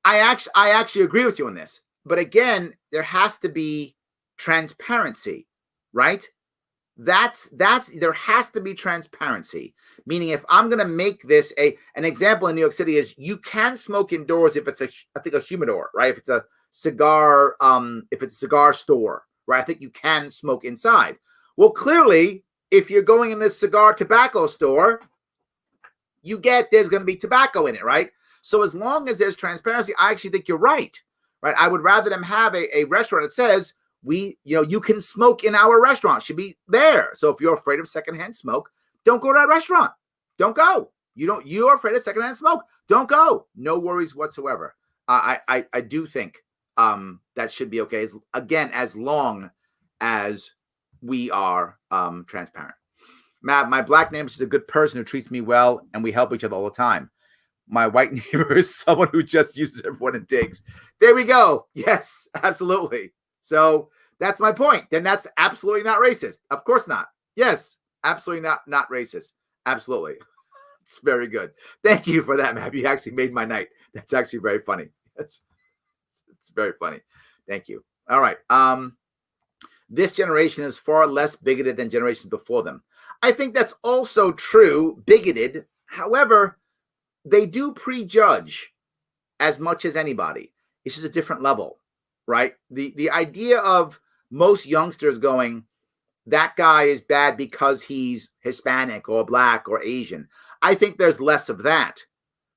I actually agree with you on this. But again, there has to be transparency, right? There has to be transparency. Meaning, if I'm going to make this an example in New York City is you can smoke indoors if it's a humidor, right? If it's a cigar, store, right? I think you can smoke inside. Well, clearly, if you're going in a cigar tobacco store, there's going to be tobacco in it, right? So as long as there's transparency, I actually think you're right? I would rather them have a restaurant that says, you can smoke in our restaurant, should be there. So if you're afraid of secondhand smoke, don't go to that restaurant. Don't go. You're afraid of secondhand smoke. Don't go. No worries whatsoever. I do think that should be okay. As long as we are transparent. My black neighbor is a good person who treats me well, and we help each other all the time. My white neighbor is someone who just uses everyone and digs. There we go. Yes, absolutely. So that's my point. Then that's absolutely not racist. Of course not. Yes, absolutely not racist. Absolutely. It's very good. Thank you for that, Matt. You actually made my night. That's actually very funny. Yes. It's very funny. Thank you. All right. This generation is far less bigoted than generations before them. I think that's also true, bigoted. However, they do prejudge as much as anybody. It's just a different level, right? The idea of most youngsters going, that guy is bad because he's Hispanic or black or Asian. I think there's less of that.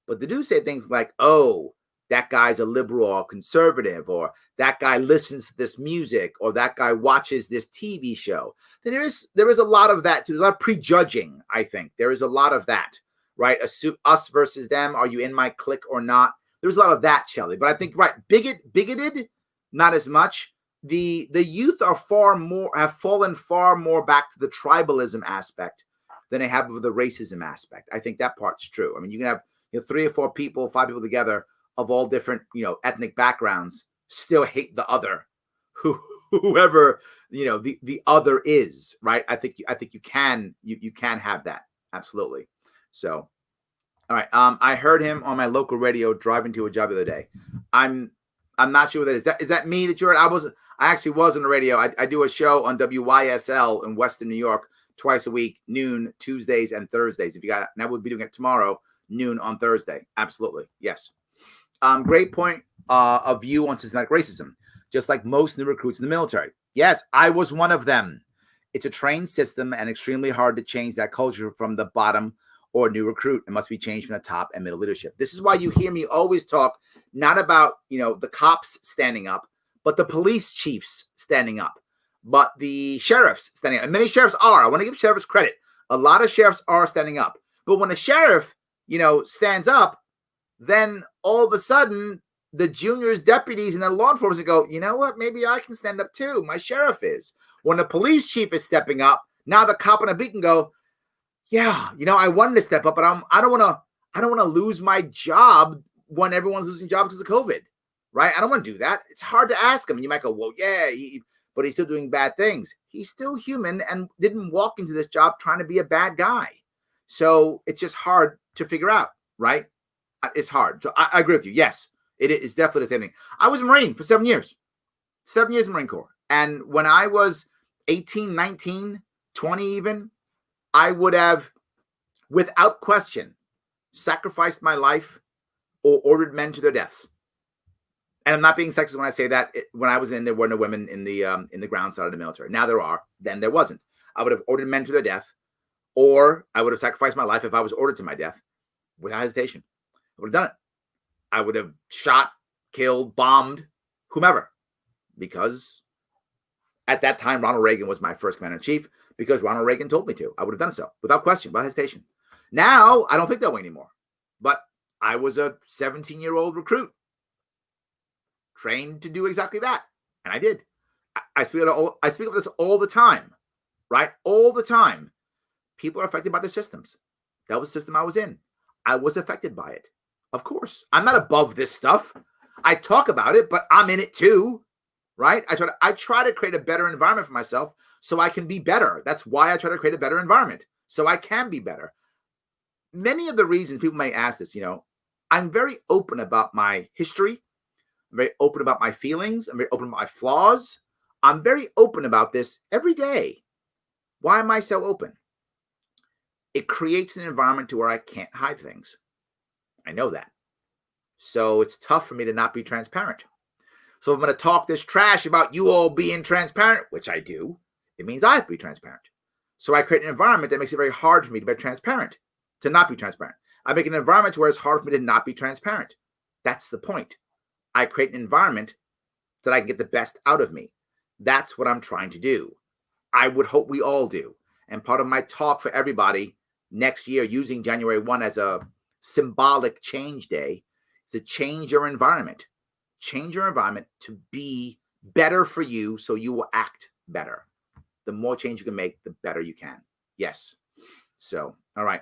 But they do say things like, oh, that guy's a liberal or conservative, or that guy listens to this music, or that guy watches this TV show. Then there is a lot of that too. There's a lot of prejudging, I think. There is a lot of that, right? Us versus them. Are you in my clique or not? There's a lot of that, Shelley. But I think, right, bigoted, not as much. The youth have fallen far more back to the tribalism aspect than they have of the racism aspect. I think that part's true. I mean, you can have 3 or 4 people, 5 people together of all different, ethnic backgrounds, still hate the other, whoever, the other is, right? I think you can have that. Absolutely. So, all right. I heard him on my local radio driving to a job the other day. I'm I'm not sure what that is. Is that me that you're? I actually was on the radio. I do a show on WYSL in Western New York twice a week, noon Tuesdays and Thursdays. If you got, now we'll be doing it tomorrow, noon on Thursday. Absolutely, yes. Great point of view on systematic racism. Just like most new recruits in the military. Yes, I was one of them. It's a trained system and extremely hard to change that culture from the bottom or new recruit. It must be changed from the top and middle leadership. This is why you hear me always talk not about, the cops standing up, but the police chiefs standing up, but the sheriffs standing up. And many sheriffs are. I want to give sheriffs credit. A lot of sheriffs are standing up. But when a sheriff, stands up, then all of a sudden the juniors, deputies, and the law enforcement go, you know what? Maybe I can stand up too. My sheriff is. When the police chief is stepping up, now the cop on a beat can go, yeah, I wanted to step up, but I don't want to lose my job when everyone's losing jobs because of COVID, right? I don't want to do that. It's hard to ask him. And you might go, well, yeah, but he's still doing bad things. He's still human and didn't walk into this job trying to be a bad guy. So it's just hard to figure out, right? It's hard. So I agree with you. Yes, it is definitely the same thing. I was a Marine for 7 years. 7 years in Marine Corps. And when I was 18, 19, 20 even, I would have, without question, sacrificed my life or ordered men to their deaths. And I'm not being sexist when I say that. When I was in, there were no women in the ground side of the military. Now there are. Then there wasn't. I would have ordered men to their death, or I would have sacrificed my life if I was ordered to my death without hesitation. I would have done it. I would have shot, killed, bombed, whomever, because at that time, Ronald Reagan was my first commander-in-chief because Ronald Reagan told me to. I would have done so without question, without hesitation. Now, I don't think that way anymore. But I was a 17-year-old recruit trained to do exactly that. And I did. I speak of this all the time, right? All the time. People are affected by their systems. That was the system I was in. I was affected by it. Of course. I'm not above this stuff. I talk about it, but I'm in it too. Right? I try to create a better environment for myself so I can be better. That's why I try to create a better environment so I can be better. Many of the reasons people may ask this, I'm very open about my history. I'm very open about my feelings. I'm very open about my flaws. I'm very open about this every day. Why am I so open? It creates an environment to where I can't hide things. I know that. So it's tough for me to not be transparent. So if I'm going to talk this trash about you all being transparent, which I do, it means I have to be transparent. So I create an environment that makes it very hard for me to be transparent, to not be transparent. I make an environment where it's hard for me to not be transparent. That's the point. I create an environment that I can get the best out of me. That's what I'm trying to do. I would hope we all do. And part of my talk for everybody next year, using January 1 as a symbolic change day, is to change your environment. Change your environment to be better for you so you will act better. The more change you can make, the better you can. Yes. So, all right.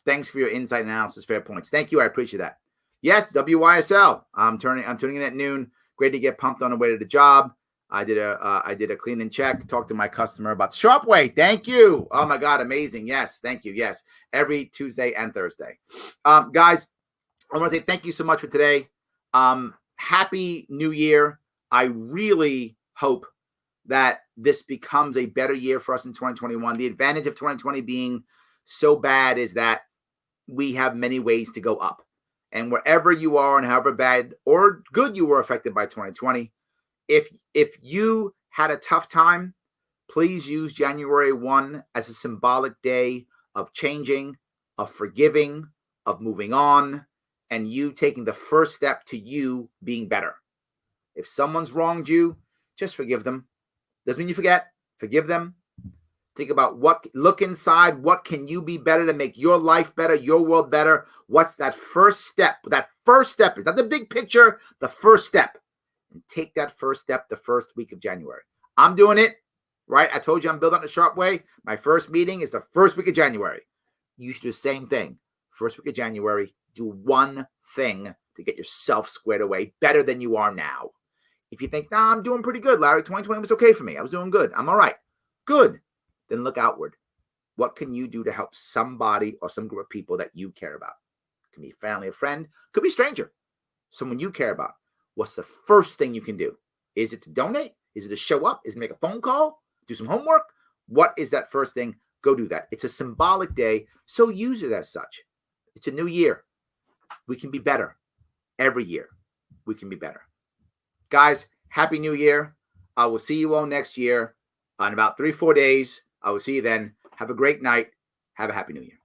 Thanks for your insight analysis, fair points. Thank you. I appreciate that. Yes, WYSL. I'm tuning in at noon. Great to get pumped on the way to the job. I did a clean and check. Talked to my customer about the Sharpe Way. Thank you. Oh my God, amazing. Yes, thank you. Yes, every Tuesday and Thursday. Guys, I want to say thank you so much for today. Happy New Year. I really hope that this becomes a better year for us in 2021. The advantage of 2020 being so bad is that we have many ways to go up. And wherever you are and however bad or good you were affected by 2020, if you had a tough time, please use January 1 as a symbolic day of changing, of forgiving, of moving on, and you taking the first step to you being better. If someone's wronged you, just forgive them. Doesn't mean you forget. Forgive them. Think about look inside. What can you be better to make your life better, your world better? What's that first step? That first step is not the big picture, the first step. And take that first step the first week of January. I'm doing it, right? I told you I'm building the Sharpe Way. My first meeting is the first week of January. You should do the same thing. First week of January, do one thing to get yourself squared away better than you are now. If you think, nah, I'm doing pretty good, Larry. 2020 was okay for me. I was doing good. I'm all right. Good. Then look outward. What can you do to help somebody or some group of people that you care about? It can be family, a friend, could be a stranger, someone you care about. what's the first thing you can do? Is it to donate? Is it to show up? Is it to make a phone call? Do some homework? What is that first thing? Go do that. It's a symbolic day, so use it as such. It's a new year. We can be better. Every year, we can be better. Guys, Happy New Year. I will see you all next year in about 3-4 days. I will see you then. Have a great night. Have a Happy New Year.